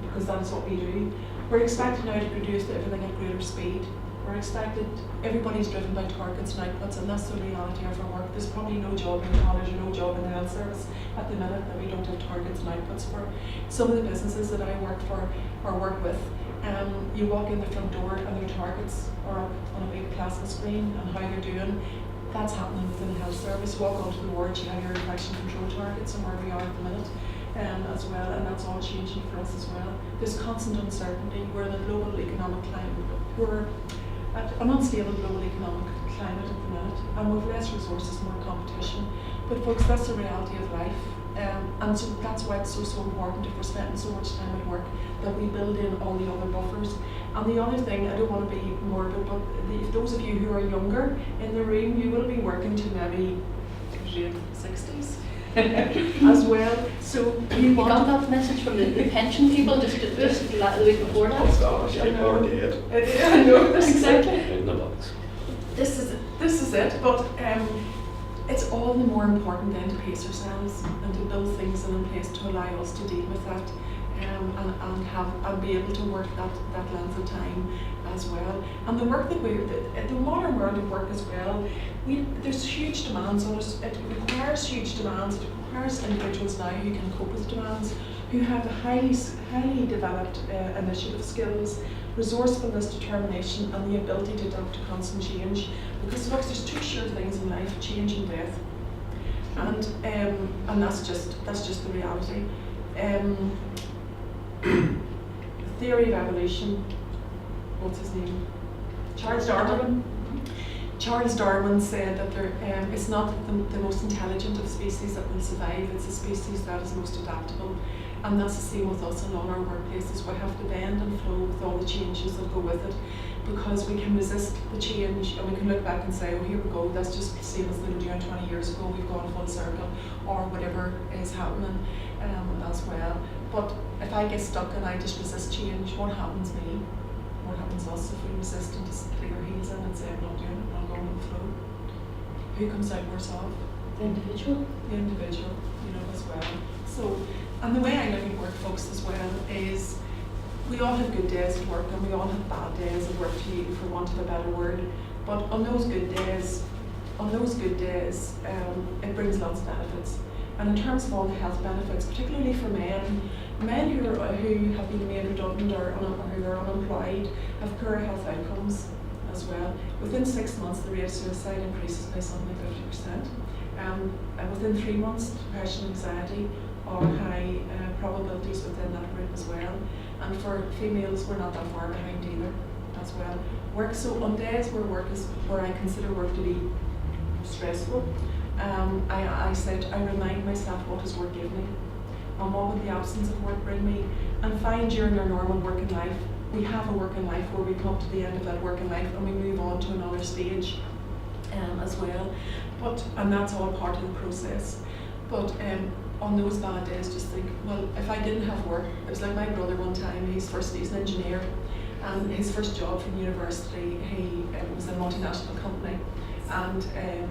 because that is what we do. We're expected now to produce everything at greater speed. We're expected, everybody's driven by targets and outputs, and that's the reality of our work. There's probably no job in the college or no job in the health service at the minute that we don't have targets and outputs for. Some of the businesses that I work for or work with, you walk in the front door and their targets are up on a big plasma screen and how they're doing. That's happening within the health service. Walk onto the ward, you have your infection control targets and where we are at the minute as well, and that's all changing for us as well. There's constant uncertainty. We're in a global economic climate. We're at an unstable global economic climate at the minute, and with less resources, more competition. But folks, that's the reality of life. And so that's why it's so important if we're spending so much time at work that we build in all the other buffers. And the other thing, I don't want to be morbid, but if those of you who are younger in the room, you will be working to maybe late 60s as well. So you want got that message from the pension people just the week before that. Oh gosh, I'm already dead. I know, exactly. In the box. This is it, but it's all the more important then to pace ourselves and to build things in place to allow us to deal with that and be able to work that length of time as well. And the work that the modern world of work as well, there's huge demands on us. It requires huge demands. It requires individuals now who can cope with demands, who have highly developed initiative skills, resourcefulness, determination, and the ability to adapt to constant change. Because folks, there's two sure things in life: change and death. And that's just the reality. Theory of evolution. What's his name? Charles Darwin. Charles Darwin said that it's not the most intelligent of species that will survive, it's the species that is most adaptable. And that's the same with us in all our workplaces. We have to bend and flow with all the changes that go with it, because we can resist the change and we can look back and say, oh, here we go, that's just the same as they were doing 20 years ago, we've gone full circle, or whatever is happening as well. But if I get stuck and I just resist change, what happens me? What happens us if we resist and just dig our heels in and say, I'm not doing it, I'm going with the flow? Who comes out worse off? The individual. The individual, as well. So, and the way I look at work, folks, as well, is we all have good days at work and we all have bad days at work, for want of a better word. But on those good days, it brings lots of benefits. And in terms of all the health benefits, particularly for men who have been made redundant or who are unemployed have poor health outcomes as well. Within 6 months, the rate of suicide increases by something like 50%. And within 3 months, depression and anxiety are high probabilities within that group as well. And for females, we're not that far behind either as well. So on days where I consider work to be stressful, I remind myself, what does work give me? And what would the absence of work bring me? And find during our normal working life, we have a working life where we come up to the end of that working life and we move on to another stage as well. And that's all part of the process. But on those bad days, just think, well, if I didn't have work, it was like my brother one time, he's an engineer, and his first job from university, he was in a multinational company. And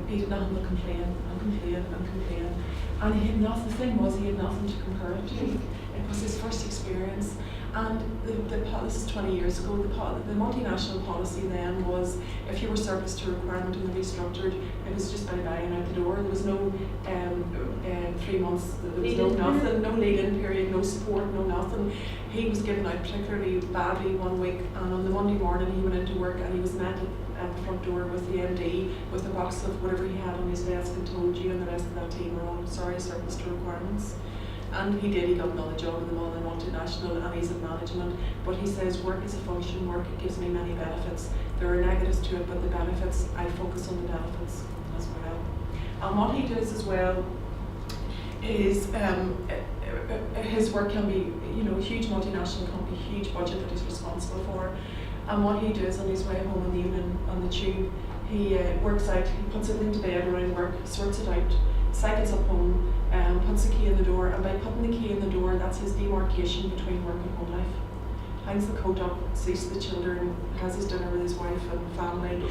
he did nothing but complain. And he had nothing, the thing was, he had nothing to compare it to. It was his first experience. And this is 20 years ago, the multinational policy then was, if you were service to requirement and they restructured, it was just bye-bye and out the door. There was no 3 months, there was no nothing, no lead-in period, no support, no nothing. He was given out particularly badly one week, and on the Monday morning he went into work and he was met at the front door with the MD with a box of whatever he had on his desk and told you and the rest of that team are all service to requirements. And he got another job in the multinational and he's in management. But he says work is a function, work, it gives me many benefits. There are negatives to it, but the benefits, I focus on the benefits as well. And what he does as well is his work can be, a huge multinational company, huge budget that he's responsible for. And what he does on his way home in the evening on the tube, he works out, he puts it into bed around work, sorts it out, cycles up home, puts the key in the door, and by putting the key in the door, that's his demarcation between work and home life. Hangs the coat up, sees the children, has his dinner with his wife and family.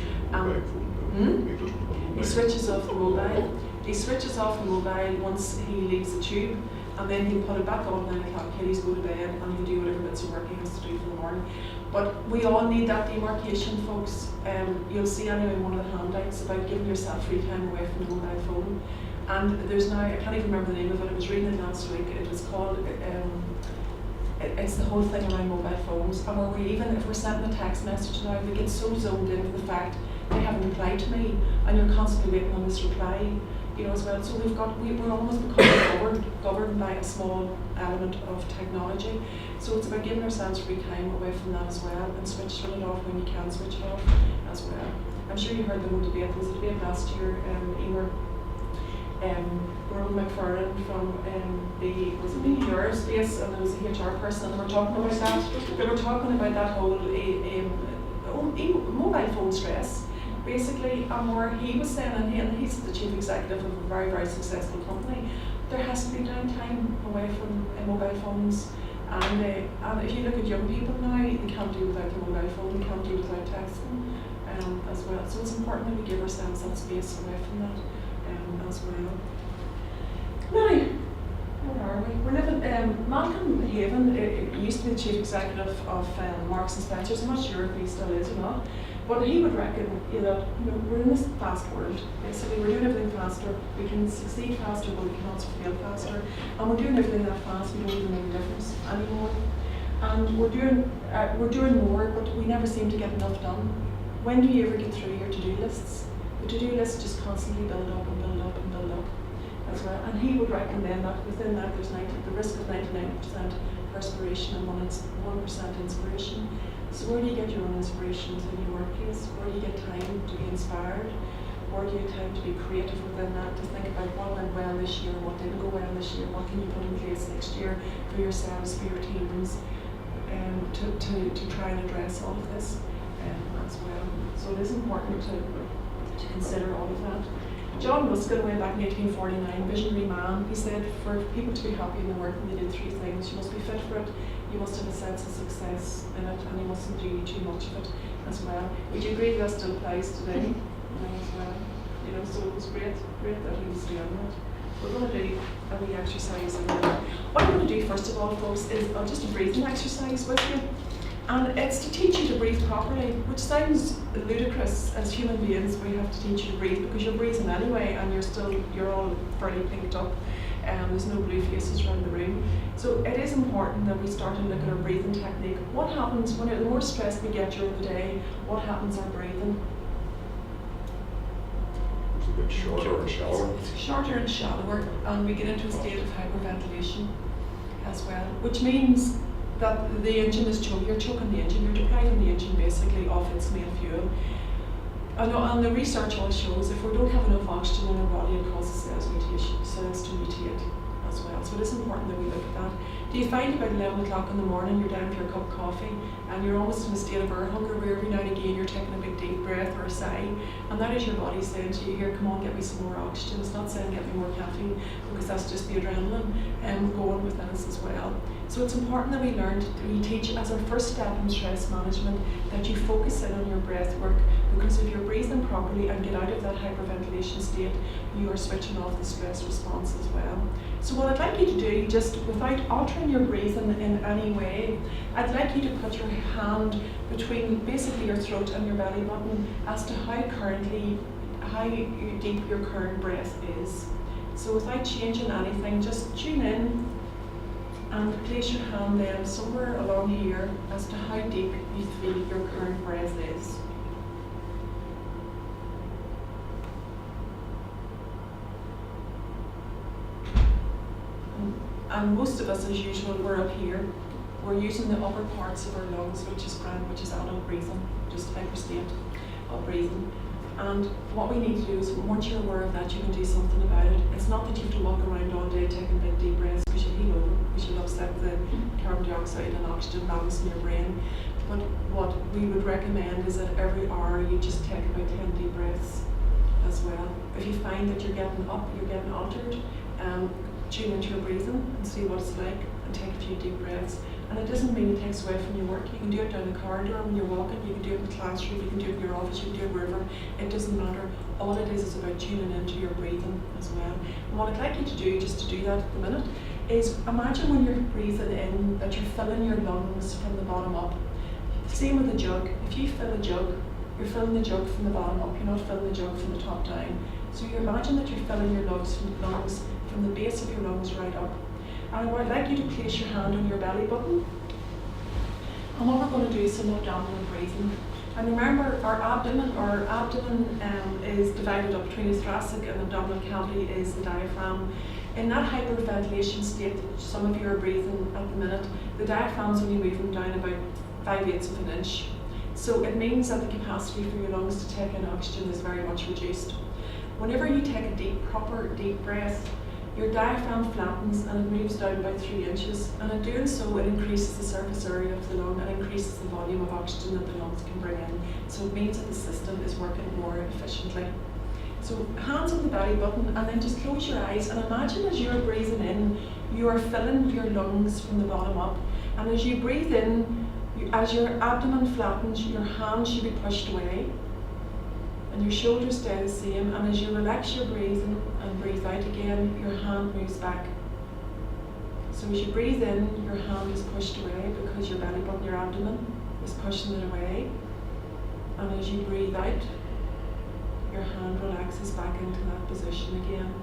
He switches off the mobile. He switches off the mobile once he leaves the tube, and then he'll put it back on at 9 o'clock, kiddies go to bed, and he'll do whatever bits of work he has to do for the morning. But we all need that demarcation, folks. You'll see anyway in one of the handouts about giving yourself free time away from the mobile phone. And there's now, I can't even remember the name of it, I was reading it last week, it was called, it's the whole thing around mobile phones. And where we, even if we're sending a text message now, we get so zoned into the fact they haven't replied to me, and you're constantly waiting on this reply, you know, as well. So we're almost becoming governed by a small element of technology. So it's about giving ourselves free time away from that as well, and switching it off when you can switch it off as well. I'm sure you heard the whole debate. There was a debate last year, Emer Gordon McFerrin from the HR space, and there was a HR person, and they were talking about that. They were talking about that whole mobile phone stress, basically, and where he was saying, and he's the chief executive of a very, very successful company, there has to be downtime away from mobile phones. And if you look at young people now, they can't do without the mobile phone, they can't do without texting as well. So it's important that we give ourselves that space away from that as well. Now, where are we? We're living, Malcolm Haven used to be the chief executive of Marks and Spencer's. I'm not sure if he still is or not, but he would reckon that we're in this fast world. Basically, we're doing everything faster. We can succeed faster, but we can also fail faster. And we're doing everything that fast, we don't even make a difference anymore. And we're doing more, but we never seem to get enough done. When do you ever get through your to-do lists? The to-do lists just constantly build up and build up and build up as well. And he would reckon then that within that there's the risk of 99% perspiration and 1% inspiration. So where do you get your own inspiration within your workplace? Where do you get time to be inspired? Where do you get time to be creative within that, to think about what went well this year, what didn't go well this year, what can you put in place next year for yourselves, for your teams, to try and address all of this as well. So it is important to consider all of that. John Ruskin, way back in 1849, visionary man, he said for people to be happy in the work, they did three things. You must be fit for it, you must have a sense of success in it, and you mustn't do too much of it as well. Would you agree that still applies today as well? You know, so it was great that he was doing that. We're going to do a wee exercise in a minute. What I'm going to do first of all, folks, is just a breathing exercise with you. And it's to teach you to breathe properly, which sounds ludicrous. As human beings, we have to teach you to breathe because you're breathing anyway, and you're all fairly pinked up, and there's no blue faces around the room. So it is important that we start to look at our breathing technique. What happens when the more stressed we get during the day? What happens in our breathing? It's a bit shorter and shallower. It's shorter and shallower, and we get into a state of hyperventilation as well, which means that the engine is choking, you're choking the engine, you're depriving the engine basically of its main fuel. And the research all shows if we don't have enough oxygen in our body, it causes cells to mutate as well. So it is important that we look at that. Do you find about 11 o'clock in the morning you're down for your cup of coffee and you're almost in a state of air hunger where every now and again you're taking a big deep breath or a sigh, and that is your body saying to you, here, come on, get me some more oxygen. It's not saying get me more caffeine, because that's just the adrenaline going within us as well. So it's important that we teach as our first step in stress management that you focus in on your breath work, because if you're breathing properly and get out of that hyperventilation state, you are switching off the stress response as well. So what I'd like you to do, just without altering your breathing in any way, I'd like you to put your hand between basically your throat and your belly button as to how deep your current breath is. So without changing anything, just tune in and place your hand then somewhere along here as to how deep you feel your current breath is. And most of us, as usual, we're up here. We're using the upper parts of our lungs, which is grand, which is adult breathing, just hyper state of breathing. And what we need to do is, once you're aware of that, you can do something about it. It's not that you have to walk around all day taking big deep breaths, because you'll heal over, because you'll upset the carbon dioxide and oxygen balance in your brain. But what we would recommend is that every hour you just take about 10 deep breaths as well. If you find that you're getting up, you're getting altered, tune into your breathing and see what it's like and take a few deep breaths. And it doesn't mean it takes away from your work. You can do it down the corridor when you're walking, you can do it in the classroom, you can do it in your office, you can do it wherever. It doesn't matter. All it is about tuning into your breathing as well. And what I'd like you to do, just to do that at the minute, is imagine when you're breathing in that you're filling your lungs from the bottom up. Same with a jug. If you fill a jug, you're filling the jug from the bottom up, you're not filling the jug from the top down. So you imagine that you're filling your lungs from the base of your lungs right up. And I'd like you to place your hand on your belly button. And what we're going to do is some abdominal breathing. And remember, our abdomen is divided up between the thoracic and abdominal cavity is the diaphragm. In that hyperventilation state that some of you are breathing at the minute, the diaphragm is only moving down about 5/8 of an inch. So it means that the capacity for your lungs to take in oxygen is very much reduced. Whenever you take a proper deep breath, your diaphragm flattens and it moves down about 3 inches. And in doing so, it increases the surface area of the lung and increases the volume of oxygen that the lungs can bring in. So it means that the system is working more efficiently. So hands on the belly button and then just close your eyes and imagine as you're breathing in, you are filling your lungs from the bottom up. And as you breathe in, as your abdomen flattens, your hands should be pushed away. And your shoulders stay the same, and as you relax your breathing and breathe out again, your hand moves back. So as you breathe in, your hand is pushed away because your belly button, your abdomen is pushing it away. And as you breathe out, your hand relaxes back into that position again.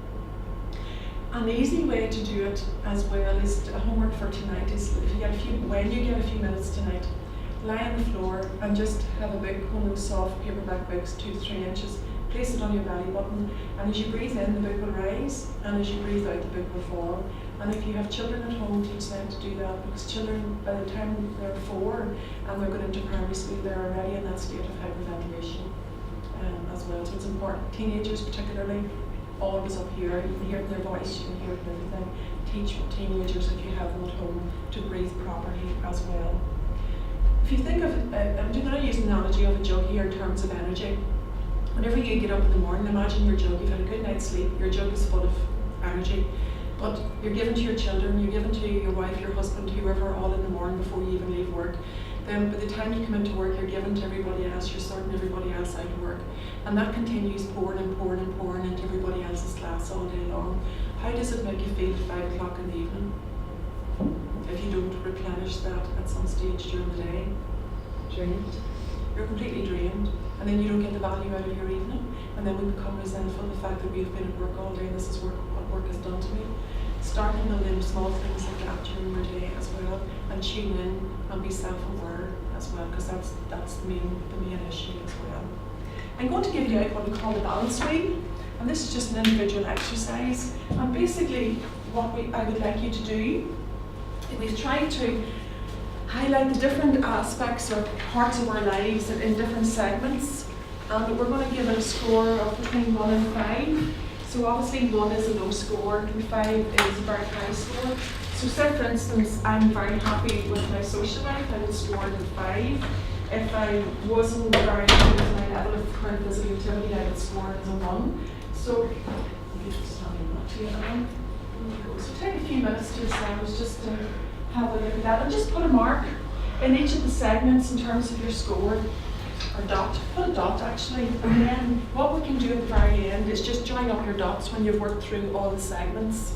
An easy way to do it as well is homework for tonight is when you get a few minutes tonight, lie on the floor and just have a book, one of those soft paperback books, 2 to 3 inches, place it on your belly button, and as you breathe in, the book will rise, and as you breathe out, the book will fall. And if you have children at home, teach them to do that, because children, by the time they're 4 and they're going into primary school, they're already in that state of hyperventilation as well. So it's important. Teenagers particularly, always up here, you can hear it in their voice, you can hear it in everything. Teach teenagers, if you have them at home, to breathe properly as well. If you think of, I'm going to use an analogy of a jug here in terms of energy. Whenever you get up in the morning, imagine your jug, you've had a good night's sleep, your jug is full of energy, but you're given to your children, you're given to your wife, your husband, whoever, all in the morning before you even leave work. Then by the time you come into work, you're given to everybody else, you're sorting everybody else out of work. And that continues pouring and pouring and pouring into everybody else's glass all day long. How does it make you feel at 5 o'clock in the evening? If you don't replenish that at some stage during the day? Drained. You're completely drained, and then you don't get the value out of your evening, and then we become resentful of the fact that we've been at work all day and this is what work has done to me. Start to build in small things like that during your day as well, and tune in and be self-aware as well, because that's the main issue as well. I'm going to give you out what we call the balance wheel, and this is just an individual exercise, and basically what I would like you to do, we've tried to highlight the different aspects or parts of our lives in different segments, and we're going to give it a score of between 1 and 5. So obviously 1 is a low score and 5 is a very high score. So say for instance, I'm very happy with my social life, I would score it at 5. If I wasn't very happy with my level of current physical activity, I would score it as a 1. So you just tell me not to. So take a few minutes to yourselves just to have a look at that and just put a mark in each of the segments in terms of your score. Or dot, put a dot actually, and then what we can do at the very end is just join up your dots when you've worked through all the segments.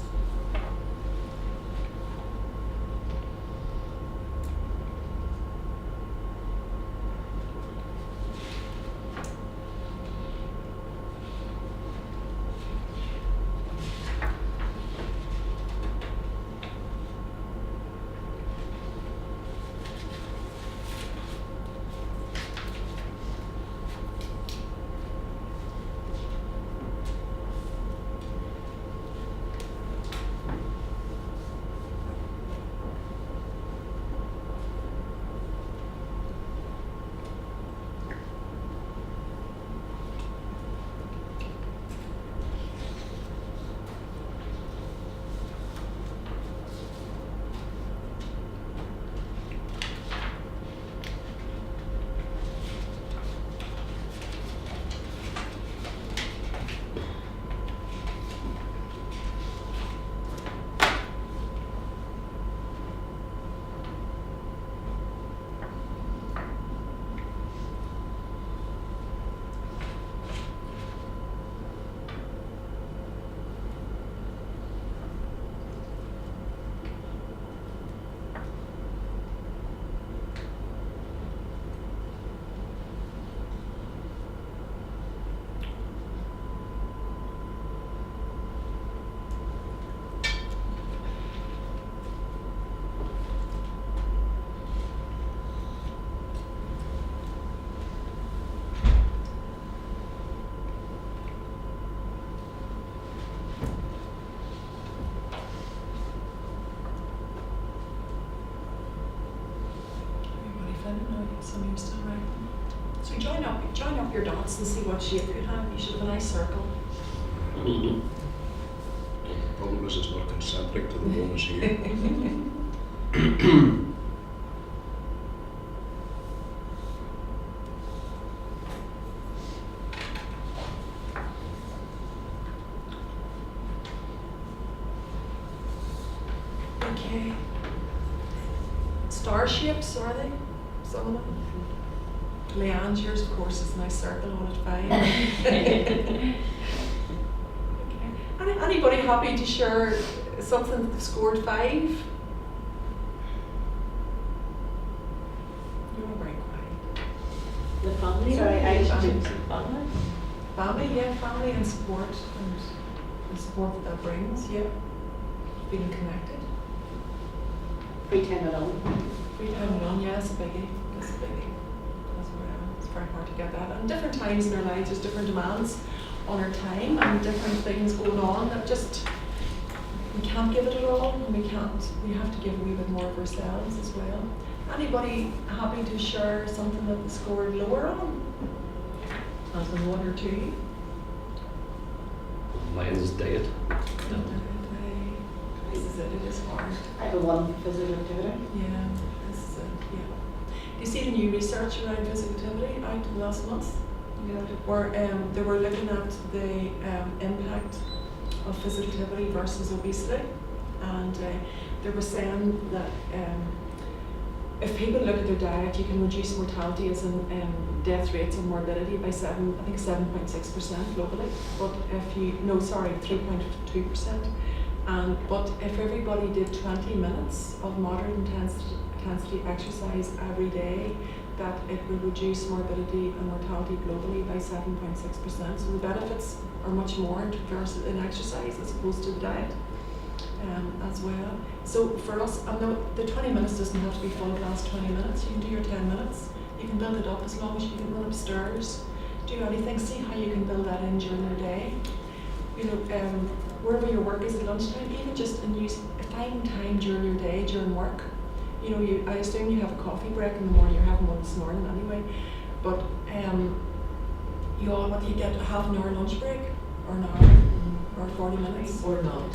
up your dots and see what shape you have. You should have a nice circle. The problem is it's not concentric to the bonus here. Okay. Star shapes, are they? Some of them? Leanne's, yours of course is a nice circle on it, fine. Okay. Anybody happy to share something that scored 5? You're all very quiet. The family. Sorry, I family. Family, yeah, family and support and the support that brings, yeah. Being connected. Free time alone. Free time alone, yeah, it's a biggie. It's a biggie. That's where it's very hard to get that. And different times in our lives, there's different demands on our time and different things going on that just, we can't give it all and we have to give a wee bit more of ourselves as well. Anybody happy to share something that they scored lower on? As in 1 or 2? Mine is diet. This is it is hard. I have a 1 physical activity. Yeah, this is it, yeah. Do you see the new research around physical activity out in the last month? Yeah. Where they were looking at the impact of physical activity versus obesity, and they were saying that if people look at their diet, you can reduce mortality as in death rates and morbidity by 7.6% globally. But if you 3.2%. But if everybody did 20 minutes of moderate intensity exercise every day, that it will reduce morbidity and mortality globally by 7.6%. So the benefits are much more in exercise as opposed to the diet as well. So for us, the 20 minutes doesn't have to be full class 20 minutes. You can do your 10 minutes. You can build it up as long as you can run upstairs, do anything, see how you can build that in during your day. You know, wherever your work is at lunchtime, even just finding time during your day, during work. You know, I assume you have a coffee break in the morning. You're having one this morning anyway. But what do you get? A half an hour lunch break, or an hour, or 40 minutes, Or not,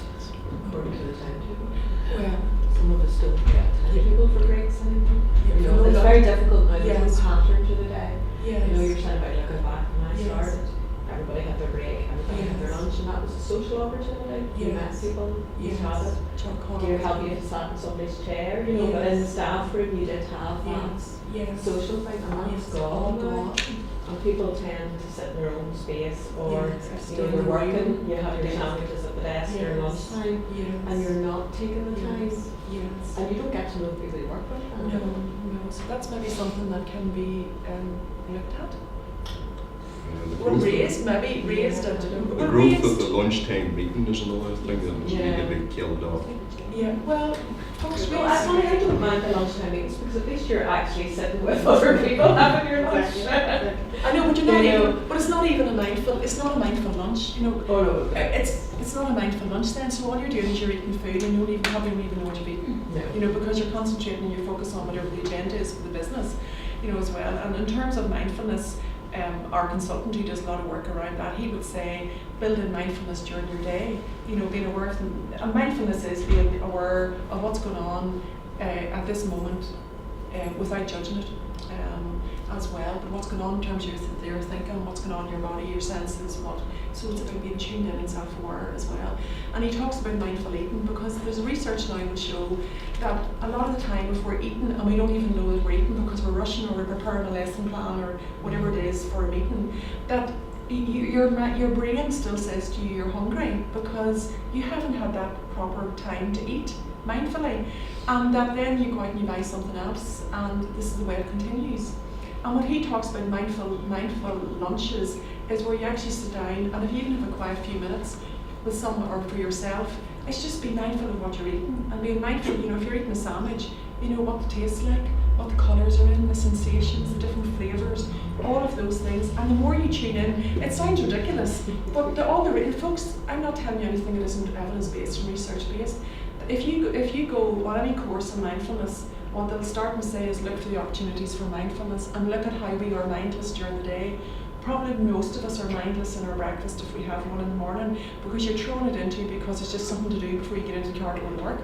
according to the timetable. Well, Some of us don't get timetable for breaks anymore. Yeah, You know, no, it's that- very difficult now, there's Yes. no pattern to the day. yes. You know, you're saying about looking back when I Yes. started, everybody had their break, everybody had their Yes. lunch, and that was a social opportunity. You met Yes. people, you Yes. had it. Chuck Do you have you sat in somebody's chair, you know, but in the Yes. staff room you did have that Yes. social thing, and that's gone now. And people tend to sit in their own space, or Yes. you know, you're working, you have your Yes. sandwiches at the desk during Yes. lunchtime, Yes. and you're not taking the time, Yes. and you don't get to know the people you work with. No, no. So that's maybe something that can be looked at. The Well, growth raised, maybe raised Yeah, at I don't know. the growth of the lunchtime meeting is another thing that must Yeah. need to be killed off. Yeah, well, folks, Well, I don't mind the lunchtime meetings because at least you're actually sitting with other people having your lunch. I know, but you're not You know. even. But it's not even a mindful. It's not a mindful lunch. You know, Oh no. it's not a mindful lunch then. So all you're doing is you're eating food and you probably don't even know what you've eaten. No. You know, because you're concentrating and you're focused on whatever the agenda is for the business. You know, as well. And in terms of mindfulness, our consultant who does a lot of work around that, he would say build in mindfulness during your day. You know, being aware of them. And mindfulness is being aware of what's going on at this moment without judging it. As well, but what's going on in terms of your thinking, what's going on in your body, your senses, so it's about being tuned in and self-aware as well. And he talks about mindful eating because there's research now would show that a lot of the time if we're eating and we don't even know that we're eating because we're rushing or we're preparing a lesson plan or whatever it is for a meeting, that your brain still says to you you're hungry because you haven't had that proper time to eat mindfully, and that then you go out and you buy something else, and this is the way it continues. And what he talks about mindful lunches is where you actually sit down and if you even have a quiet few minutes with someone or for yourself, it's just be mindful of what you're eating and being mindful, you know, if you're eating a sandwich, you know what it tastes like, what the colours are in, the sensations, the different flavours, all of those things. And the more you tune in, it sounds ridiculous, but folks, I'm not telling you anything that isn't evidence-based and research-based. If you go on any course in mindfulness, what they'll start and say is look for the opportunities for mindfulness and look at how we are mindless during the day probably most of us are mindless in our breakfast if we have one in the morning, because you're throwing it into because it's just something to do before you get into the car to go to work.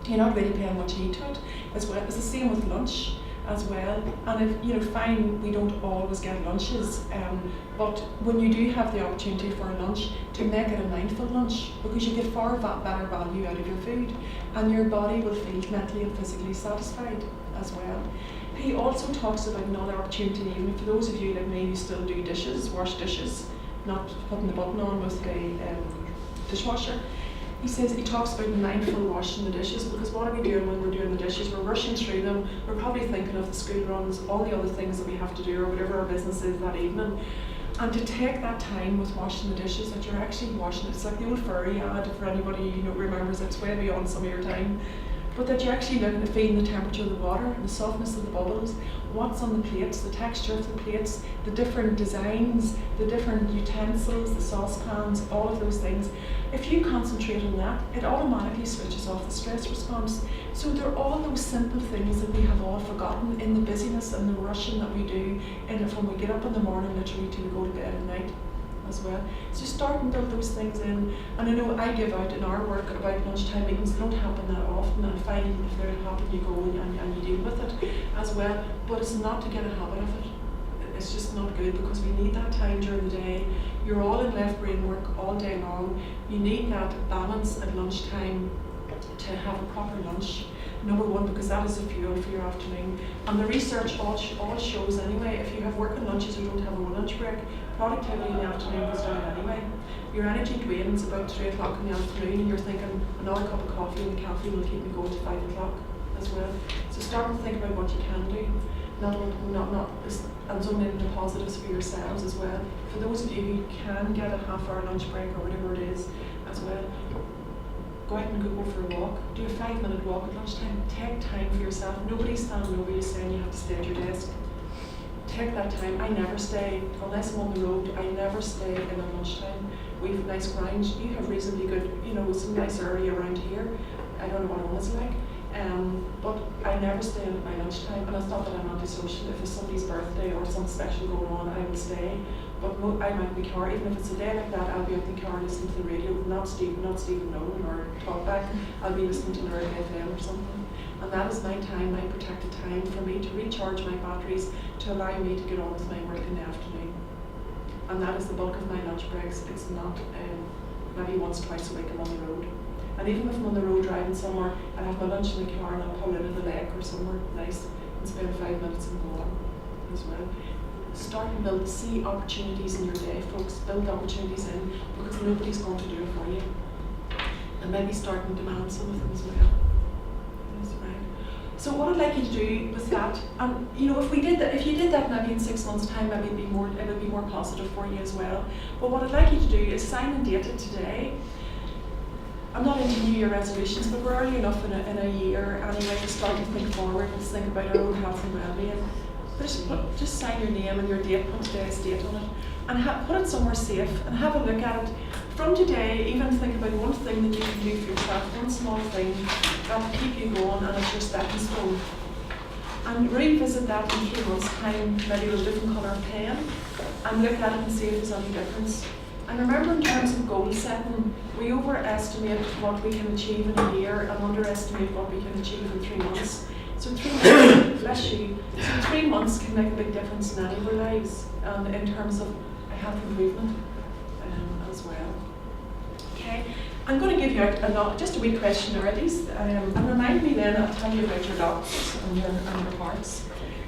You're not really paying much heed to it as well. It's the same with lunch as well. And if, you know, fine, we don't always get lunches, but when you do have the opportunity for a lunch, to make it a mindful lunch, because you get far better value out of your food, and your body will feel mentally and physically satisfied as well. He also talks about another opportunity, even for those of you like me who still do dishes, wash dishes, not putting the button on with the dishwasher. He talks about mindful washing the dishes, because what are we doing when we're doing the dishes? We're rushing through them, we're probably thinking of the school runs, all the other things that we have to do, or whatever our business is that evening. And to take that time with washing the dishes, that you're actually washing it. It's like the old furry ad, for anybody remembers, it's way beyond some of your time. But that you're actually looking at feeling the temperature of the water, the softness of the bubbles, what's on the plates, the texture of the plates, the different designs, the different utensils, the saucepans, all of those things. If you concentrate on that, it automatically switches off the stress response. So there are all those simple things that we have all forgotten in the busyness and the rushing that we do from we get up in the morning literally till we go to bed at night as well. So start and build those things in. And I know I give out in our work about lunchtime meetings. They don't happen that often, and finally if they happen you go and you deal with it as well. But it's not to get a habit of it. It's just not good, because we need that time during the day. You're all in left brain work all day long. You need that balance at lunchtime to have a proper lunch. Number one, because that is the fuel for your afternoon. And the research all shows anyway, if you have working lunches or don't have a lunch break, productivity in the afternoon goes down anyway. Your energy drains about 3 o'clock in the afternoon, and you're thinking another cup of coffee, and the caffeine will keep me going to 5 o'clock as well. So start to think about what you can do. And zone in the positives for yourselves as well. For those of you who can get a half-hour lunch break or whatever it is as well, go out and go for a walk. Do a 5-minute walk at lunchtime. Take time for yourself. Nobody's standing over you saying you have to stay at your desk. Take that time. I never stay, unless I'm on the road, I never stay in at lunchtime. We have nice grounds. You have reasonably good, some nice area around here. I don't know what home is like. But I never stay in at my lunchtime, and it's not that I'm antisocial. If it's somebody's birthday or something special going on, I will stay. But I might be car, even if it's a day like that, I'll be up in the car listening to the radio, not Stephen Nolan or Talkback. I'll be listening to Nerd FM or something. And that is my time, my protected time for me to recharge my batteries, to allow me to get on with my work in the afternoon. And that is the bulk of my lunch breaks. It's not maybe once, twice a week I'm on the road. And even if I'm on the road driving somewhere, I'll have my lunch in the car and I'll pull into the lake or somewhere nice and spend 5 minutes and go on as well. Start and build, see opportunities in your day, folks. Build opportunities in, because nobody's going to do it for you. And maybe start and demand some of them as well. That's right. So what I'd like you to do with that, and if you did that maybe in 6 months' time, maybe it would be more positive for you as well. But what I'd like you to do is sign and date it today. I'm not into New Year resolutions, but we're early enough in a year anyway to start to think forward and think about our own health and well-being. Just sign your name and your date, put today's date on it, and put it somewhere safe and have a look at it. From today, even think about one thing that you can do for yourself, one small thing that will keep you going, and it's your stepping stone. And revisit that in 3 months' time, maybe with a different colour pen, and look at it and see if there's any difference. And remember, in terms of goal setting, we overestimate what we can achieve in a year and underestimate what we can achieve in 3 months. So 3 months, bless you, so 3 months can make a big difference in any of our lives in terms of health improvement as well. Okay, I'm going to give you just a wee questionnaire, and remind me then, I'll tell you about your docs and your hearts.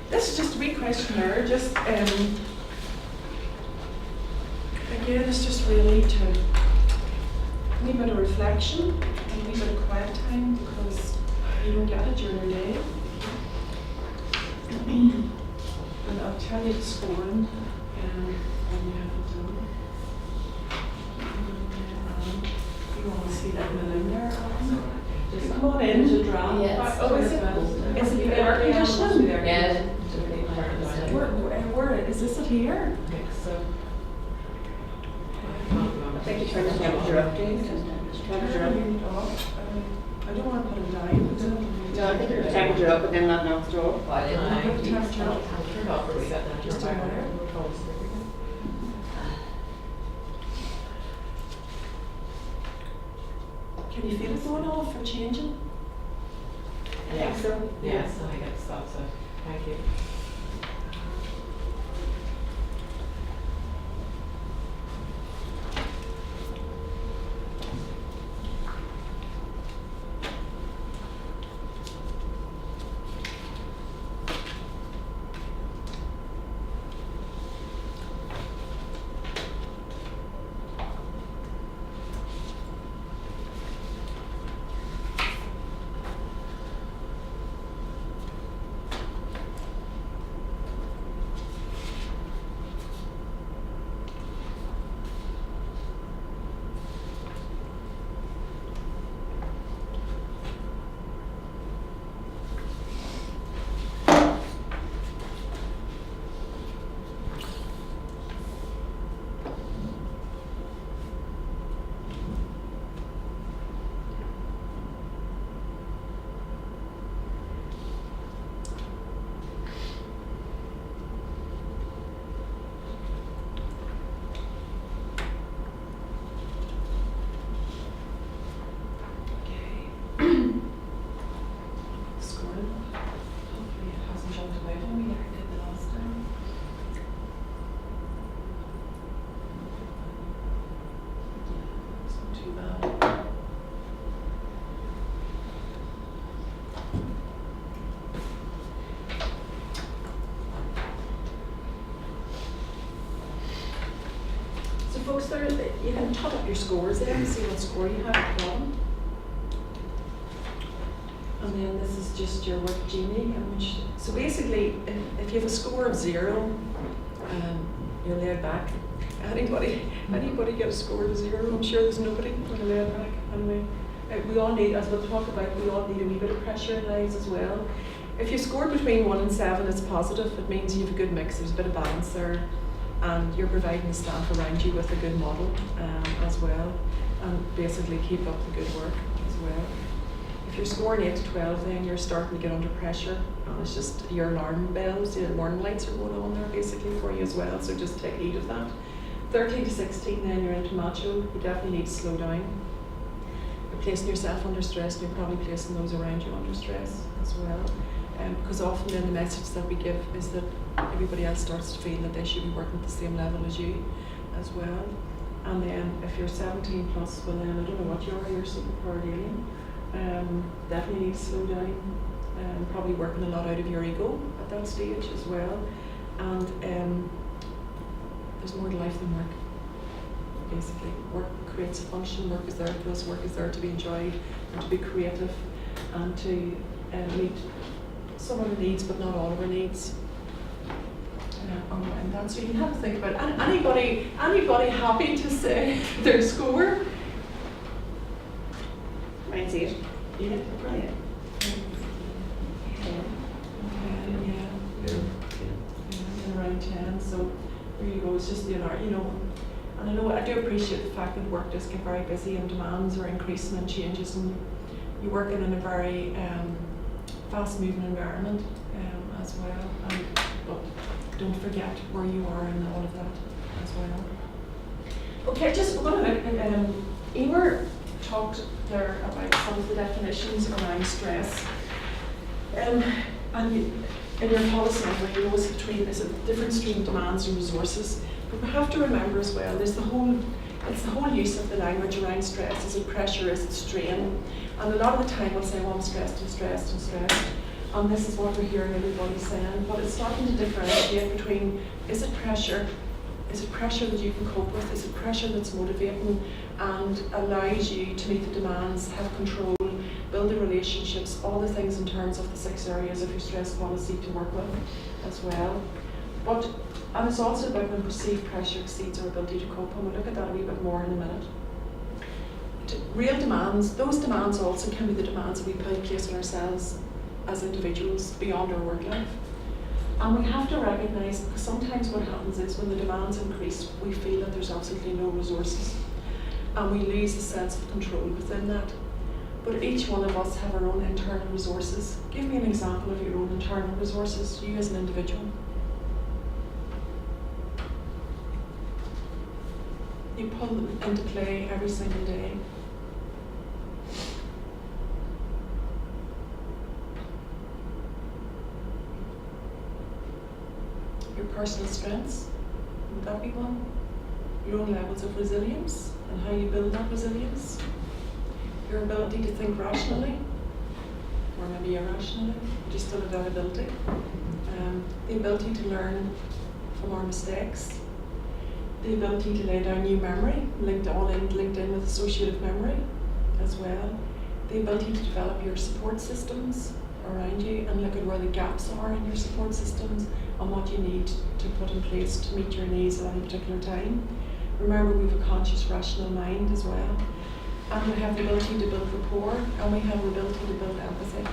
This is just a wee questionnaire, again, it's just really to a wee bit of reflection and a wee bit of quiet time, because you don't get it during your day. And I'll tell you the scoring when you have it done. You want to see that in there? Come on in. There's a draft. Yes. Oh, is it the air conditioning? Yeah. Where is this it here? I think so. I think you turn the temperature up, please. I don't want to put it down. No, I think the temperature up, but then not stop. Well, I didn't Put the temperature up. turn off, or we got that. Just a minute. Can you feel it going off or changing? I think so. Yes, I think it's that's it. Thank you. Scoring. Hopefully it hasn't jumped away from me like it did the last time. It's not too bad. So folks, there you can top up your scores there and see what score you have at the bottom. And then this is just your work genie. So basically, if you have a score of 0, you're laid back. Anybody get a score of 0? I'm sure there's nobody with a laid back. Anyway, we all need, as we'll talk about, we all need a wee bit of pressure in lives as well. If you score between 1 and 7, it's positive. It means you have a good mix. There's a bit of balance there, and you're providing the staff around you with a good model as well, and basically keep up the good work as well. If you're scoring 8 to 12, then you're starting to get under pressure, and it's just your alarm bells, your warning lights are going on there basically for you as well, so just take heed of that. 13 to 16, then you're into macho. You definitely need to slow down. You're placing yourself under stress, and you're probably placing those around you under stress as well. Because often then the message that we give is that everybody else starts to feel that they should be working at the same level as you as well. And then if you're 17 plus, well then I don't know what you are, you're super paralelian. Definitely need to slow down. Probably working a lot out of your ego at that stage as well. And there's more to life than work. Basically, work creates a function. Work is there for us. Work is there to be enjoyed and to be creative and to meet some of our needs, but not all of our needs. And that's what you can have to think about. Anybody happy to say their score? Mine's 8. Yeah, Brilliant. Around 10. So there you go. It's just the alarm, you know. And I know I do appreciate the fact that work does get very busy and demands are increasing and changes, and you work in a very fast-moving environment as well. But don't forget where you are and all of that as well. Okay, we're going to look. Emer talked there about some of the definitions around stress. And in your policy, you know, it's between different stream demands and resources. But we have to remember as well, it's the whole use of the language around stress. Is it pressure? Is it strain? And a lot of the time we'll say, well, I'm stressed and stressed and stressed. And this is what we're hearing everybody saying. But it's starting to differentiate between, is it pressure? Is it pressure that you can cope with? Is it pressure that's motivating and allows you to meet the demands, have control, build the relationships, all the things in terms of the 6 areas of your stress policy to work with as well. And it's also about when perceived pressure exceeds our ability to cope, and we'll look at that a wee bit more in a minute. Real demands, those demands also can be the demands that we place on ourselves as individuals beyond our work life. And we have to recognise, because sometimes what happens is when the demands increase, we feel that there's absolutely no resources, and we lose the sense of control within that. But each one of us have our own internal resources. Give me an example of your own internal resources, you as an individual. You pull them into play every single day. your personal strengths, would that be one? Your own levels of resilience and how you build that resilience. Your ability to think rationally, or maybe irrationally, but you still have that ability. The ability to learn from our mistakes. The ability to lay down new memory, linked in with associative memory as well. The ability to develop your support systems around you and look at where the gaps are in your support systems and what you need to put in place to meet your needs at any particular time. Remember, we have a conscious, rational mind as well. And we have the ability to build rapport, and we have the ability to build empathy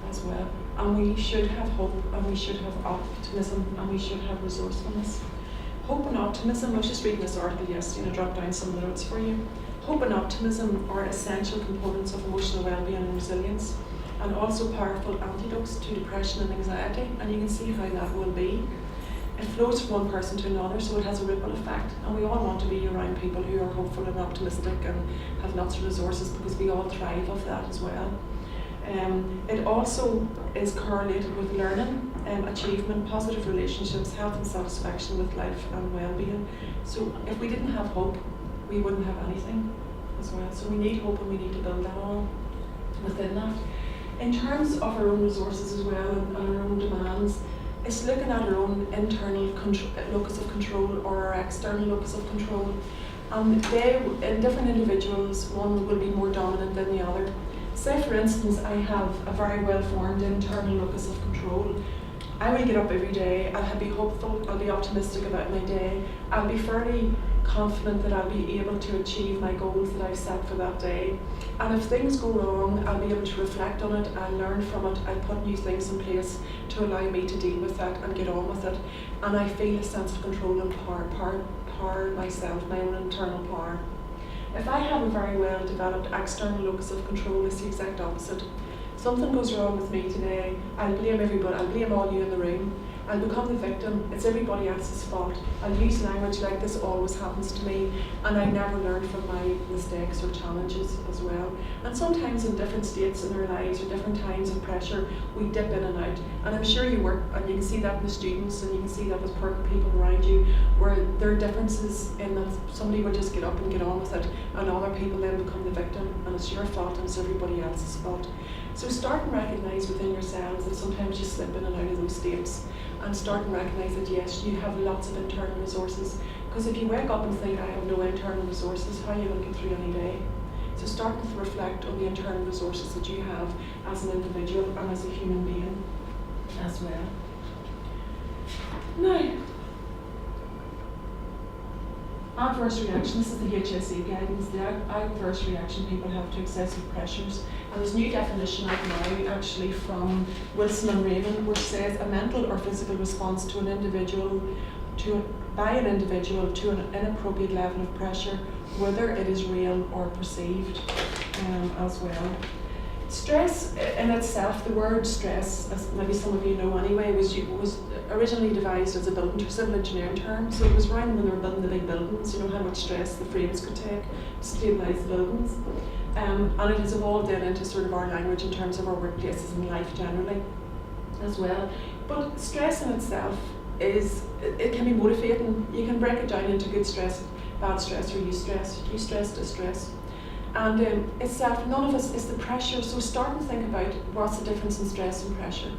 as well. And we should have hope, and we should have optimism, and we should have resourcefulness. Hope and optimism, I was just reading this article yesterday and I dropped down some of the notes for you. Hope and optimism are essential components of emotional well-being and resilience, and also powerful antidotes to depression and anxiety, and you can see how that will be. It flows from one person to another, so it has a ripple effect, and we all want to be around people who are hopeful and optimistic and have lots of resources, because we all thrive off that as well. It also is correlated with learning, achievement, positive relationships, health and satisfaction with life and well-being. So if we didn't have hope, we wouldn't have anything as well. So we need hope, and we need to build that on within that. In terms of our own resources as well, and our own demands, it's looking at our own internal locus of control or our external locus of control. And they, in different individuals, one will be more dominant than the other. Say for instance, I have a very well formed internal locus of control. I will get up every day, I'll be hopeful, I'll be optimistic about my day, I'll be fairly confident that I'll be able to achieve my goals that I've set for that day. And if things go wrong, I'll be able to reflect on it, I'll learn from it, I'll put new things in place to allow me to deal with that and get on with it. And I feel a sense of control and power myself, my own internal power. If I have a very well developed external locus of control, it's the exact opposite. Something goes wrong with me today, I'll blame everybody, I'll blame all you in the room. I'll become the victim, it's everybody else's fault. I'll use language like this always happens to me, and I never learn from my mistakes or challenges as well. And sometimes in different states in our lives or different times of pressure, we dip in and out. And I'm sure you work, and you can see that in the students, and you can see that with people around you, where there are differences in that somebody will just get up and get on with it, and other people then become the victim, and it's your fault and it's everybody else's fault. So start and recognise within yourselves that sometimes you slip in and out of those states, and start and recognise that yes, you have lots of internal resources. Because if you wake up and think, I have no internal resources, how are you going to get through any day? So start to reflect on the internal resources that you have as an individual and as a human being as well. Now, adverse reaction, this is the HSE guidance, the adverse reaction people have to excessive pressures. And there's a new definition out now actually from Wilson and Raven, which says a mental or physical response to an individual, by an individual to an inappropriate level of pressure, whether it is real or perceived as well. Stress in itself, the word stress, as maybe some of you know anyway, was originally devised as a civil engineering term. So it was around when they were building the big buildings, you know how much stress the frames could take to stabilise the buildings. And it has evolved then into sort of our language in terms of our workplaces and life generally as well. But stress in itself it can be motivating. You can break it down into good stress, bad stress, or eustress, distress. And itself, none of us is the pressure, so start and think about what's the difference in stress and pressure.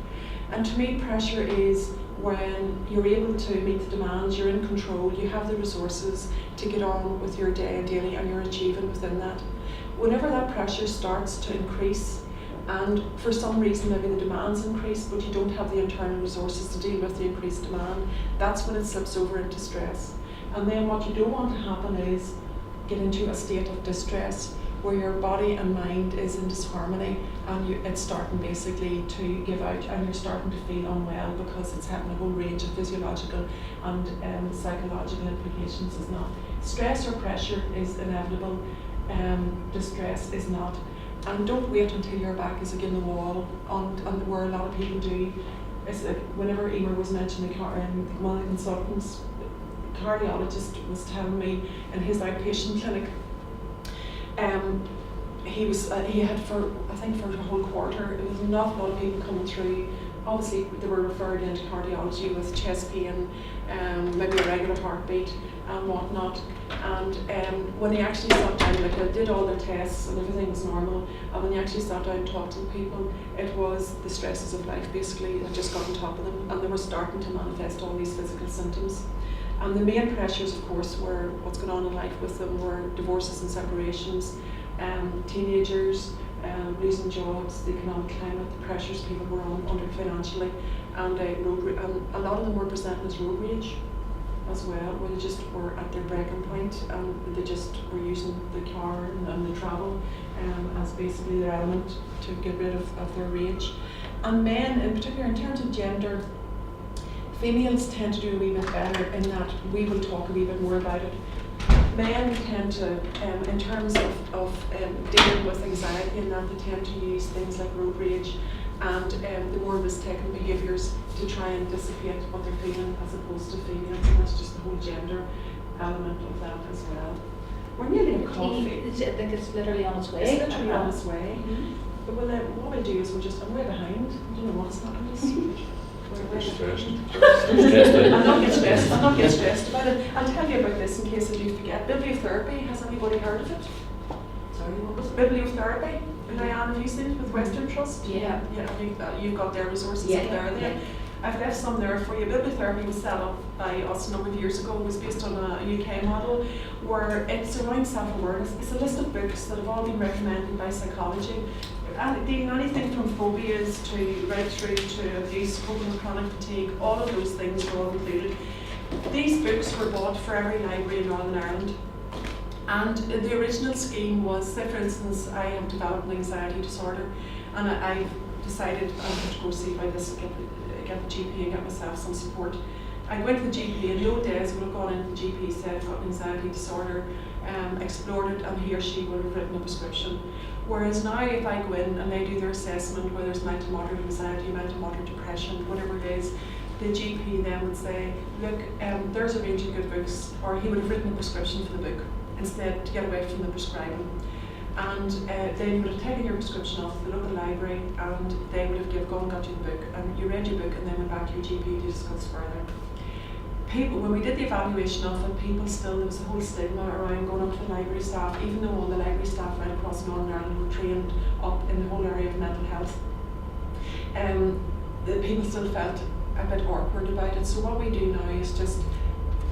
And to me, pressure is when you're able to meet the demands, you're in control, you have the resources to get on with your day and daily, and you're achieving within that. Whenever that pressure starts to increase, and for some reason maybe the demands increase, but you don't have the internal resources to deal with the increased demand, that's when it slips over into stress. And then what you don't want to happen is get into a state of distress, where your body and mind is in disharmony, and it's starting basically to give out, and you're starting to feel unwell because it's having a whole range of physiological and psychological implications. Is not. Stress or pressure is inevitable, distress is not. And don't wait until your back is against the wall, and where a lot of people do. It's like whenever Emer was mentioning one of the consultants, the cardiologist was telling me in his outpatient clinic, he had for the whole quarter, there was not a lot of people coming through obviously they were referred into cardiology with chest pain, maybe a regular heartbeat and whatnot. And when they actually sat down, like they did all their tests and everything was normal, and when they actually sat down and talked to the people, it was the stresses of life basically that just got on top of them, and they were starting to manifest all these physical symptoms. And the main pressures, of course, were what's going on in life with them were divorces and separations, teenagers, losing jobs, the economic climate, the pressures people were under financially, and a lot of them were presenting as road rage as well, where they just were at their breaking point and they just were using the car and the travel as basically their element to get rid of their rage. And men, in particular, in terms of gender, females tend to do a wee bit better in that we will talk a wee bit more about it. Men tend to, in terms of dealing with anxiety and that, they tend to use things like road rage and the more mistaken behaviours to try and dissipate what they're feeling as opposed to females, and that's just the whole gender element of that as well. We're nearly at coffee. I think it's literally on its way. It's literally on its way. But what we'll do is I'm way behind. I don't know what's happening. We're stressed. I'm not getting stressed about it. I'll tell you about this in case I do forget. Bibliotherapy, has anybody heard of it? Sorry, what was it? Bibliotherapy? Diane, have you seen it with Western Trust? Yeah. You've got their resources up there. Yeah. I've left some there for you. Bibliotherapy was set up by us a number of years ago. It was based on a UK model where it's around self-awareness. It's a list of books that have all been recommended by psychology. Dealing anything from phobias to right through to abuse, coping with chronic fatigue, all of those things were all included. These books were bought for every library in Northern Ireland. And the original scheme was, say for instance, I have developed an anxiety disorder and I've decided I'm going to go see about this and get the GP and get myself some support. I went to the GP, and the old days would have gone into the GP, said I've got an anxiety disorder, explored it, and he or she would have written a prescription. Whereas now if I go in and they do their assessment, whether it's mild to moderate anxiety, mild to moderate depression, whatever it is, the GP then would say, look, there's a range of good books, or he would have written a prescription for the book instead to get away from the prescribing. And then you would have taken your prescription off the local library and they would have gone and got you the book, and you read your book and then went back to your GP to discuss further. People, when we did the evaluation of it, there was a whole stigma around going up to the library staff, even though all the library staff right across Northern Ireland were trained up in the whole area of mental health. The people still felt a bit awkward about it. So what we do now is just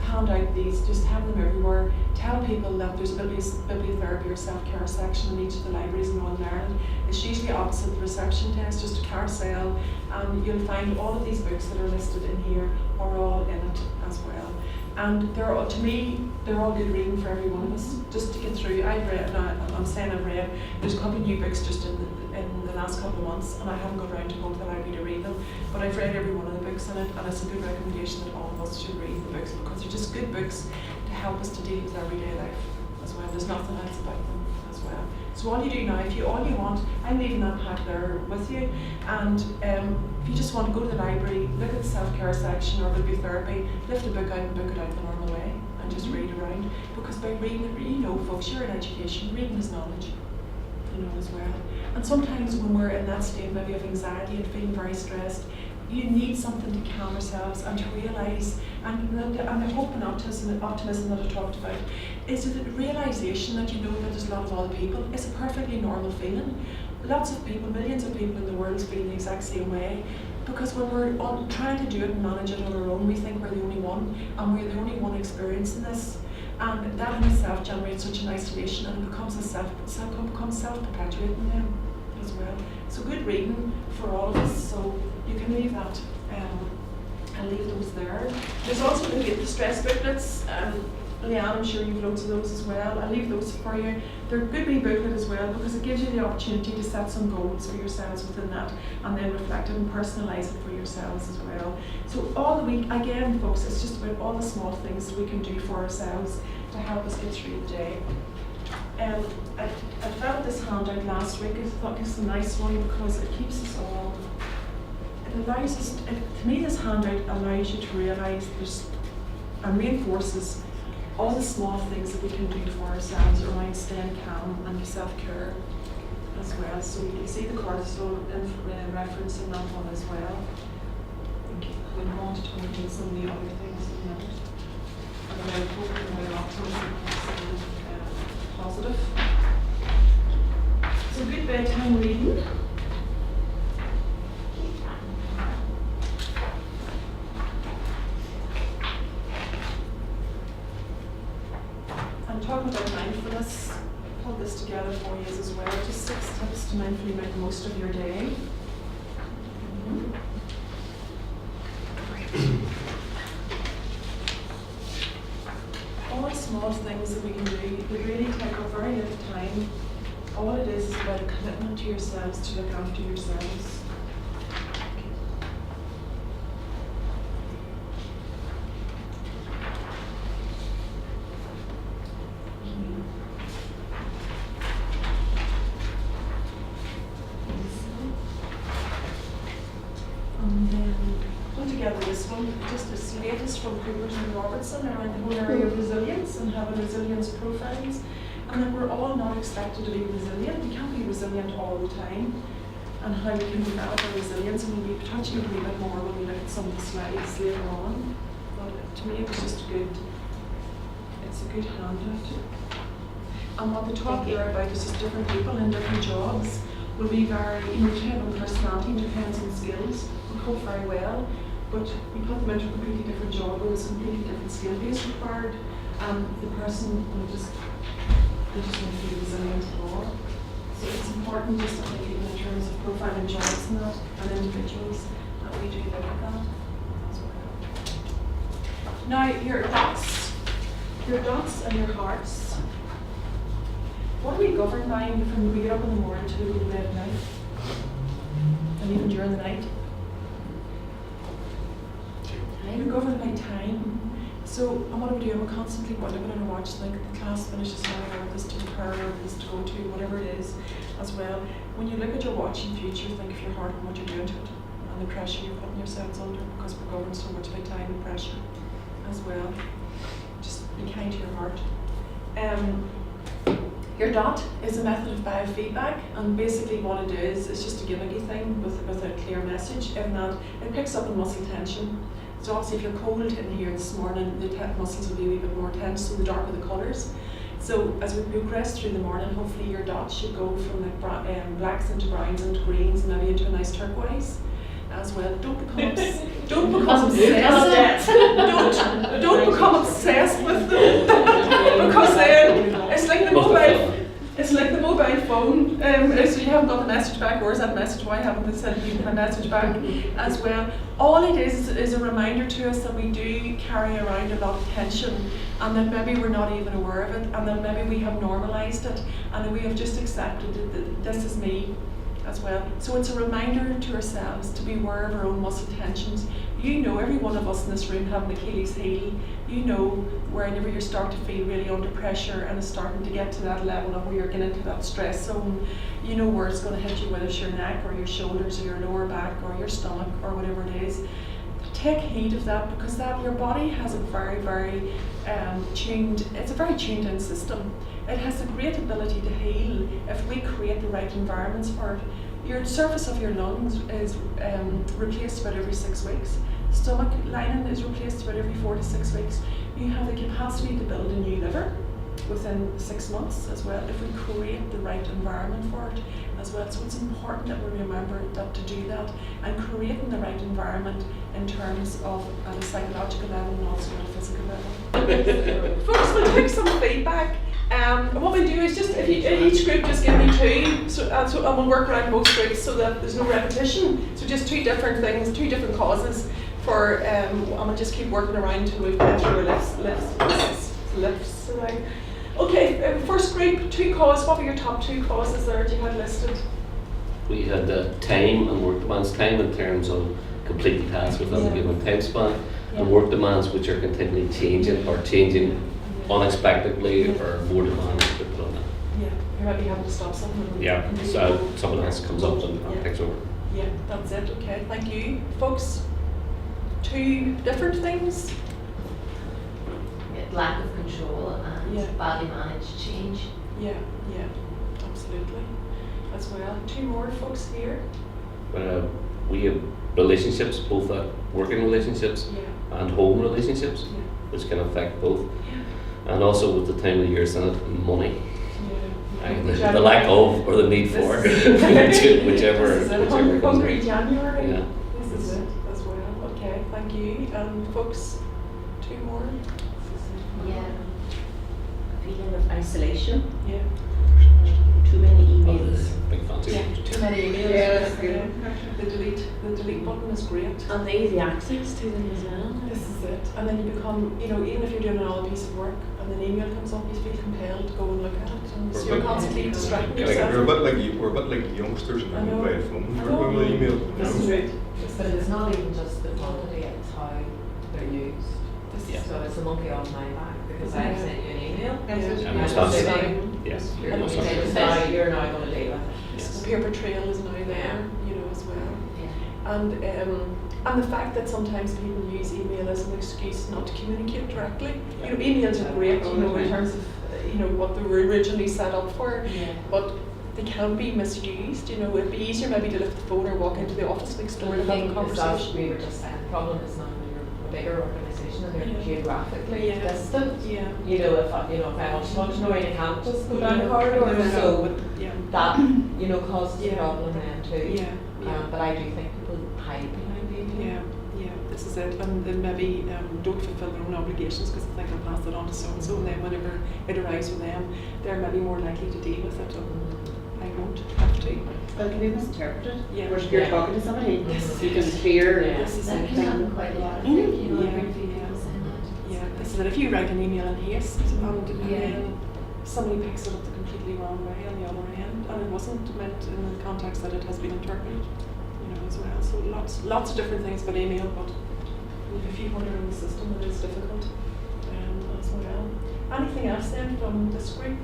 hand out these, just have them everywhere, tell people that there's a bibliotherapy or self-care section in each of the libraries in Northern Ireland. It's usually opposite the reception desk, just a carousel, and you'll find all of these books that are listed in here are all in it as well. And to me, they're all good reading for every one of us, just to get through. I've read, there's a couple of new books just in the last couple of months, and I haven't got around to going to the library to read them, but I've read every one of the books in it, and it's a good recommendation that all of us should read the books, because they're just good books to help us to deal with everyday life as well. There's nothing else about them as well. So all you do now, all you want, I'm leaving that pack there with you, and if you just want to go to the library, look at the self-care section or bibliotherapy, lift a book out and book it out the normal way, and just read around, because by reading it, folks, you're in education, reading is knowledge, as well. And sometimes when we're in that state maybe of anxiety and feeling very stressed, you need something to calm ourselves and to realise, and the hope and optimism that I talked about, is the realisation that you know that there's a lot of other people. It's a perfectly normal feeling. Lots of people, millions of people in the world feel the exact same way, because when we're trying to do it and manage it on our own, we think we're the only one, and we're the only one experiencing this. And that in itself generates such an isolation, and it becomes self-perpetuating then as well. So good reading for all of us, so you can leave that and leave those there. There's also the stress booklets. Leanne, I'm sure you've loads of those as well. I'll leave those for you. They're a good wee booklet as well, because it gives you the opportunity to set some goals for yourselves within that, and then reflect it and personalise it for yourselves as well. So all the week, again folks, it's just about all the small things that we can do for ourselves to help us get through the day. I developed this handout last week. I thought it's a nice one because it keeps us all, it allows us, to me this handout allows you to realise and reinforces all the small things that we can do for ourselves around staying calm and self-care as well. So you can see the cortisol reference in that one as well. We'll go on to talk about some of the other things in a minute. And about hope and about optimism and positive. So good bedtime reading. And talking about mindfulness, I'll pull this together for you as well. Just 6 tips to mindfully make the most of your day. All small things that we can do, they really take up very little time. All it is about a commitment to yourselves to look after yourselves. And then pull together this one, just this latest from Coopers and Robertson around the whole area of resilience and having resilience profiles. And that we're all not expected to be resilient. We can't be resilient all the time. And how we can develop our resilience, and we'll be touching a little bit more when we look at some of the slides later on. But to me it was just it's a good handout. And what they talk there about is just different people in different jobs will be very, depending on personality, depends on skills, will cope very well. But you put them into a completely different job where there's a completely different skill base required, and the person will just won't feel resilient at all. So it's important just to think even in terms of profiling jobs and that, and individuals, that we do look at that as well. Now, your dots and your hearts. What are we governed by from we get up in the morning till we go to bed at night? And even during the night? We're governed by time. So, and what I'm doing, I'm constantly looking at a watch, like the class finishes now, or this to prepare, or this to go to, whatever it is, as well. When you look at your watch in future, think of your heart and what you're doing to it, and the pressure you're putting yourselves under, because we're governed so much by time and pressure, as well. Just be kind to your heart. Your dot is a method of biofeedback, and basically what it is just a gimmicky thing with a clear message. In that, it picks up on muscle tension. So obviously if you're cold in here this morning, the muscles will be a wee bit more tense, so the darker the colours. So as we progress through the morning, hopefully your dots should go from like blacks into browns into greens, and maybe into a nice turquoise as well. Don't become obsessed with them because then it's like the mobile. It's like the mobile phone. So you haven't got the message back. Where's that message? Why haven't they sent you my message back as well? All it is a reminder to us that we do carry around a lot of tension, and that maybe we're not even aware of it, and that maybe we have normalised it, and that we have just accepted that this is me as well. So it's a reminder to ourselves to be aware of our own muscle tensions. You know, every one of us in this room have an Achilles heel. You know, whenever you start to feel really under pressure and it's starting to get to that level of where you're getting into that stress zone, you know where it's going to hit you, whether it's your neck or your shoulders or your lower back or your stomach or whatever it is. Take heed of that, because that your body has a very, very it's a very tuned in system. It has a great ability to heal if we create the right environments for it. Your surface of your lungs is replaced about every 6 weeks. Stomach lining is replaced about every 4 to 6 weeks. You have the capacity to build a new liver within 6 months as well, if we create the right environment for it as well. So it's important that we remember that to do that, and creating the right environment in terms of at a psychological level and also at a physical level. Folks, we'll take some feedback. What we do is just, if each group just give me 2, so and we'll work around both groups so that there's no repetition. So just 2 different things, 2 different causes for, and we'll just keep working around until we've gone through our lifts. Right. Okay, first group, 2 causes. What were your top 2 causes there that you had listed? We had the time and work demands. Time in terms of completing tasks within a given time span, and work demands which are continually changing or changing unexpectedly or more demands to put on that. Yeah, you might be having to stop something. Yeah, so someone else comes up and takes over. Yeah, that's it. Okay, thank you. Folks, 2 different things. Lack of control and badly managed change. Yeah, absolutely. as well. 2 more folks here. We have relationships, both working relationships Yeah. and home relationships, Yeah. which can affect both. And also with the time of year, it's not money. Yeah. The lack of or the need for, whichever. This is it. comes Hungry in. January. Yeah. This is it as well. Okay, thank you. Folks, 2 more. Yeah. Feeling of isolation, Yeah. too many Oh, emails. big fancy. Too many emails. Yeah, that's good. The delete button is great. And the easy access to them as well. This is it. And then you become, even if you're doing another piece of work and an email comes up, you feel compelled to go and look at it. And so you're constantly distracting yourself. We're a bit like youngsters in I their know. mobile phones. I We're know. with email. This is it. But it's not even just the quantity, it's how they're used. Yeah. So it's a monkey off my back because I Yeah. sent you an email. Yeah. And I'm responsive. saying, Yes. You're, And you it's say, like- now you're now going to deal with it. Yes. The paper trail is now there, as well. And the fact that sometimes people use email as an excuse not to communicate directly. Emails are great, in terms of what they were originally set up for, but they can be misused. It'd be easier maybe to lift the phone or walk into the office next door The and have a thing is that conversation. we were just saying, the problem is now when you're a bigger organisation and they're Yeah. geographically Yeah. distant. Yeah. If I want to know, you can't just go down the corridor. So yeah. that causes a Yeah. problem then too. Yeah. But I do think people hide behind email. Yeah, this is it. And then maybe don't fulfill their own obligations because they think I'll pass it on to so and so, and then whenever it arrives with them, they're maybe more likely to deal with it. I won't have to. Well, it can be misinterpreted. Yeah. Or if you're Yeah. talking to somebody, Yes. you can fear. Yeah. This is That it. can happen quite a lot, I think, I've heard a few Yeah. people saying that. Yeah, this is it. If you write an email in haste and Yeah. then somebody picks it up the completely wrong way on the other end, and it wasn't meant in the context that it has been interpreted, as well. So lots of different things about email, but with a few hundred in the system, it is difficult as well. Anything else then from this group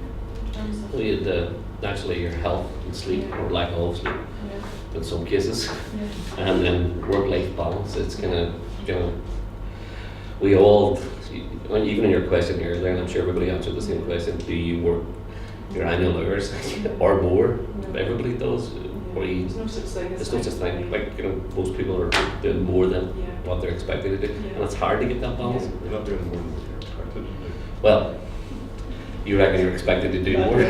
in terms of? We had naturally your health and sleep, or lack of sleep Yeah. in some cases, Yeah. and then work-life balance. It's kind of, we all, even in your question earlier, and I'm sure everybody answered the same question, do you work your annual hours or more? No. Everybody does. Or you, There's no such thing as it's not just time. thing, most people are doing more than Yeah. what they're expected to do, Yeah. and it's hard to get that balance. We're not doing more than we're expected to do. Well, you reckon you're expected to do more? Well,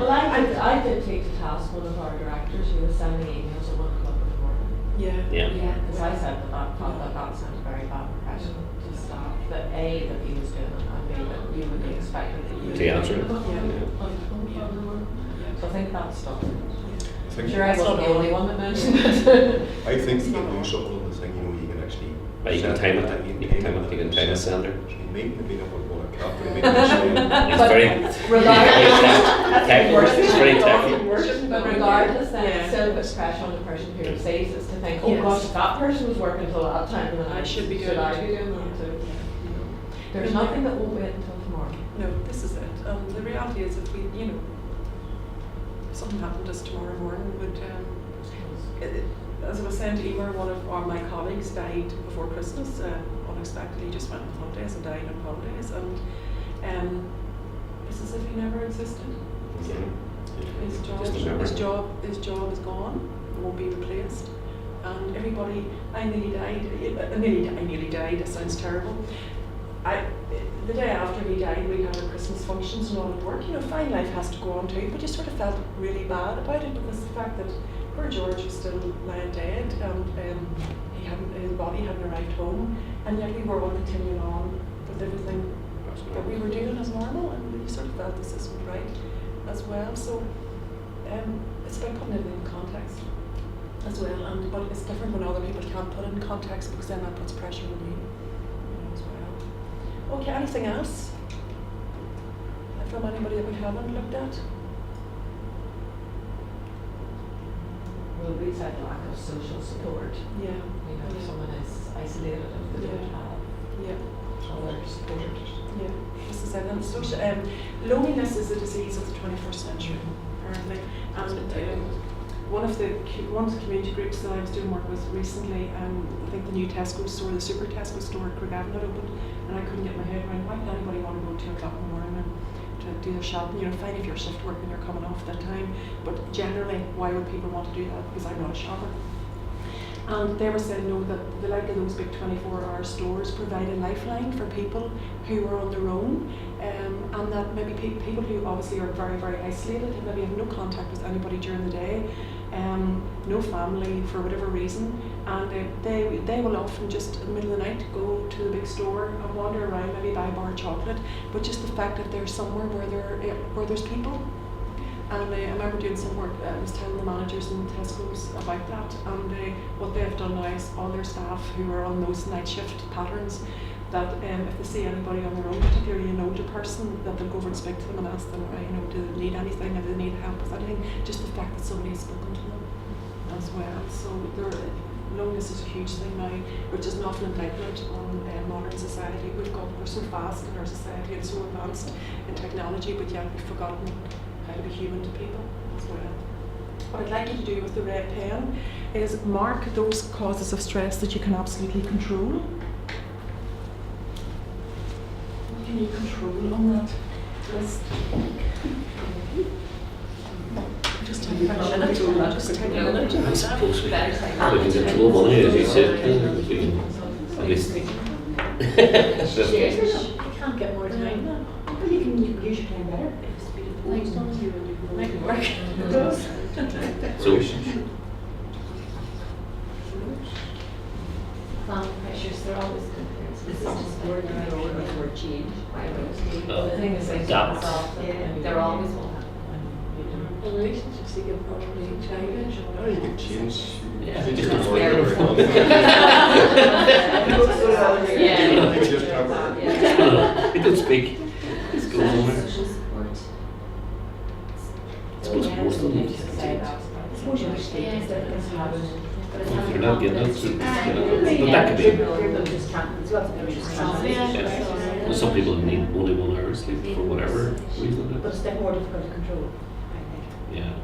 Well, I did take to task one of our directors who was sending emails at 1 o'clock in the morning. Yeah. yeah. Yeah. Because I said that sent a very bad impression to staff, that A, that he was doing it, and B, that you would be expected that you would To answer it. Yeah. So I think that's stuff. I I'm think, sure I wasn't the only one that mentioned it. I think you can do something on the thing, you can actually. Well, you can set time it, that, you can time a sender. So you might be up at 1 o'clock, but maybe it's It's But very, regardless, technical, it's very technical. but regardless, then Yeah. it still puts pressure on the person who receives it to think, oh Yes. gosh, if that person was working until that time, then I should be doing I it. be doing that too? There's nothing that won't wait until tomorrow. No, this is it. The reality is if we, if something happened to us tomorrow morning, as I was saying to Emer, one of my colleagues died before Christmas, unexpectedly, just went on holidays and died on holidays, and it's as if he never existed. Just a memory. His job is gone, won't be replaced. And everybody, I nearly died, it sounds terrible. The day after he died, we had our Christmas functions and all at work. Fine life has to go on too, but you sort of felt really bad about it because the fact that poor George was still lying dead and his body hadn't arrived home, and yet we were all continuing on with everything that we were doing as normal, and we sort of felt this isn't right as well. So it's about putting it in context as well, but it's different when other people can't put it in context because then that puts pressure on you as well. Okay, anything else from anybody that we haven't looked at? Well, we said lack of social support. Yeah. If someone is isolated, if they don't have Yeah. other support. Yeah, this is it. And social, loneliness is a disease of the 21st century, apparently. And one of the community groups that I was doing work with recently, I think the new Tesco store, the super Tesco store at Craigavon had opened, and I couldn't get my head around why did anybody want to go at 2 o'clock in the morning and to do their shopping. You know, fine if you're shift work and you're coming off that time, but generally, why would people want to do that? Because I'm not a shopper. And they were saying no, that the like of those big 24-hour stores provide a lifeline for people who are on their own, and that maybe people who obviously are very, very isolated, who maybe have no contact with anybody during the day, no family for whatever reason, and they will often just in the middle of the night go to the big store and wander around, maybe buy a bar of chocolate, but just the fact that they're somewhere where there's people. And I remember doing some work, I was telling the managers in Tesco's about that, and what they've done now is all their staff who are on those night shift patterns, that if they see anybody on their own, particularly an older person, that they'll go over and speak to them and ask them, do they need anything, do they need help with anything, just the fact that somebody has spoken to them as well. So loneliness is a huge thing now, which is not an indictment on modern society. We're so fast in our society and so advanced in technology, but yet we've forgotten how to be human to people as well. What I'd like you to do with the red pen is mark those causes of stress that you can absolutely control. What can you control on that list? Just take a minute. Just take a minute. I suppose we can control money, as you said, at least. You can't get more time now. But you can use your time better. Make it work. So, Family pressures, they're always good things. This is just word change. The thing is, like, adapt. they're always one. Relationships you can probably change. Oh, you can change. Yeah, You just can don't work worry every about month. Yeah. You just have It don't speak. It's going on there. Social support. I suppose most of them can't change. I suppose you wish they could still have it. But it's If having you're not getting it, confidence. so, but that could be. But Well, some people need only 1 hour sleep for whatever reason. it's then more difficult to control, I think. Yeah. You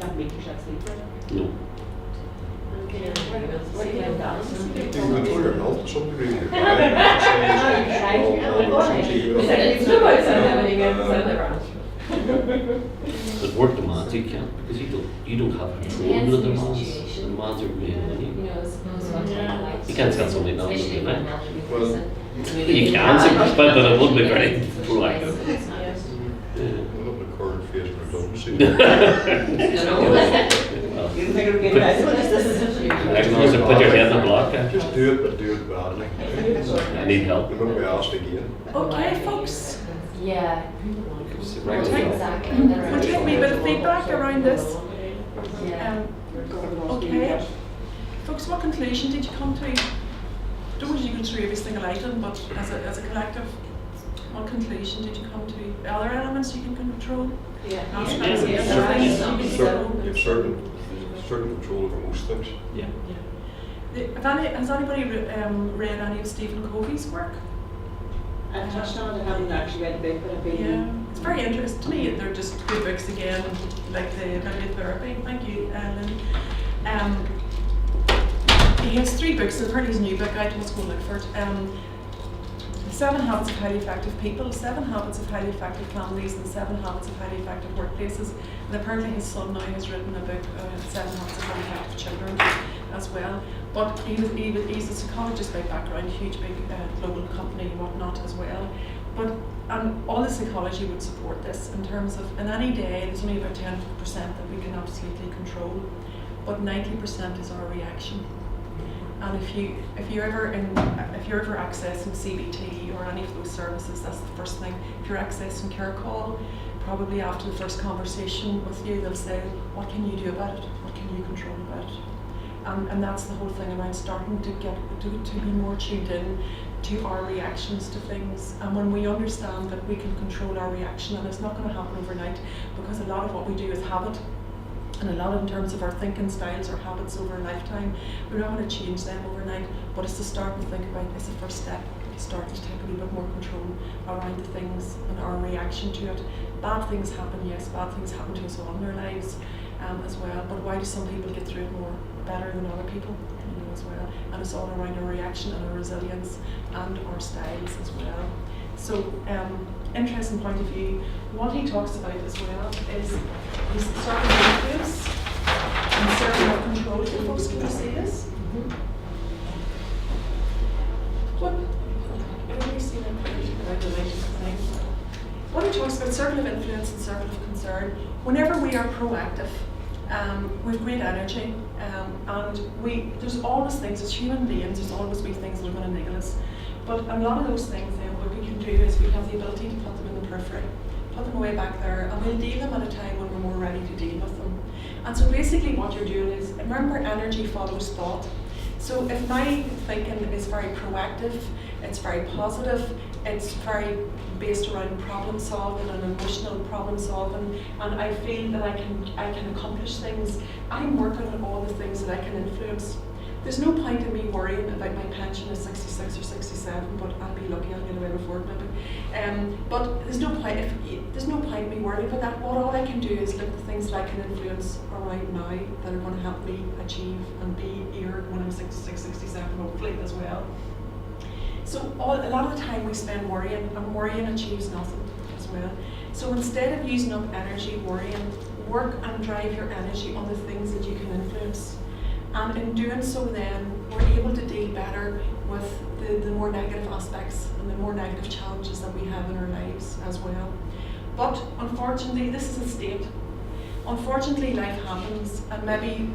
can't make yourself sleep. No. What do you think about You can control your health to some degree. Your diet, exercise, But work demands you can't, because you don't have control over the demands. The demands are made on you. You can't tell somebody not to do that. Well, You can, but it would be very proactive. Yeah. Well, up the current phase of redundancy. Recognize it, put your head in the block. Just do it, but do it badly. I need help. You won't be asked again. Okay, folks. Yeah. Exactly. We'll take a wee bit of feedback around this. Yeah. Okay. Folks, what conclusion did you come to? Don't want you to go through every single item, but as a collective, what conclusion did you come to? Are there elements you can control? Aspects of You've things you can control? certain control over most things. Yeah. Has anybody read any of Stephen Covey's work? I've touched on it, I haven't actually read the book, but I've been... Yeah, it's very interesting to me. They're just good books again, like the ability therapy. Thank you, Ellen. He has 3 books. I've heard his new book out. Let's go look for it. 7 Habits of Highly Effective People, 7 Habits of Highly Effective Families, and 7 Habits of Highly Effective Workplaces. And apparently his son now has written a book, 7 Habits of Highly Effective Children, as well. But he's a psychologist by background, huge big global company and whatnot as well. But all the psychology would support this in terms of, in any day, there's only about 10% that we can absolutely control, but 90% is our reaction. And if you're ever accessing CBT or any of those services, that's the first thing. If you're accessing care call, probably after the first conversation with you, they'll say, what can you do about it? What can you control about it? And that's the whole thing around starting to be more tuned in to our reactions to things. And when we understand that we can control our reaction, and it's not going to happen overnight, because a lot of what we do is habit. And a lot in terms of our thinking styles or habits over a lifetime, we're not going to change them overnight, but it's to start and think about, it's the first step, to start to take a little bit more control around the things and our reaction to it. Bad things happen, yes, bad things happen to us all in our lives as well, but why do some people get through it better than other people, as well? And it's all around our reaction and our resilience and our styles as well. So, interesting point of view. What he talks about as well is circle of influence and circle of control. Can folks can you see this? What? Everybody see that? What he talks about, circle of influence and circle of concern. Whenever we are proactive, we've great energy, and there's always things as human beings. There's always be things that are going to niggle us, but a lot of those things then what we can do is we have the ability to put them in the periphery, put them away back there, and we'll deal them at a time when we're more ready to deal with them. And so basically what you're doing is, remember, energy follows thought. So if my thinking is very proactive, it's very positive, it's very based around problem solving and emotional problem solving, and I feel that I can accomplish things, I'm working on all the things that I can influence. There's no point in me worrying about my pension at 66 or 67, but I'll be lucky, I'll get away before it maybe. But there's no point in me worrying about that. What all I can do is look at the things that I can influence around now that are going to help me achieve and be here when I'm 66, 67, hopefully as well. So a lot of the time we spend worrying, and worrying achieves nothing as well. So instead of using up energy worrying, work and drive your energy on the things that you can influence. And in doing so then, we're able to deal better with the more negative aspects and the more negative challenges that we have in our lives as well. But unfortunately, this is a state. Unfortunately, life happens, and maybe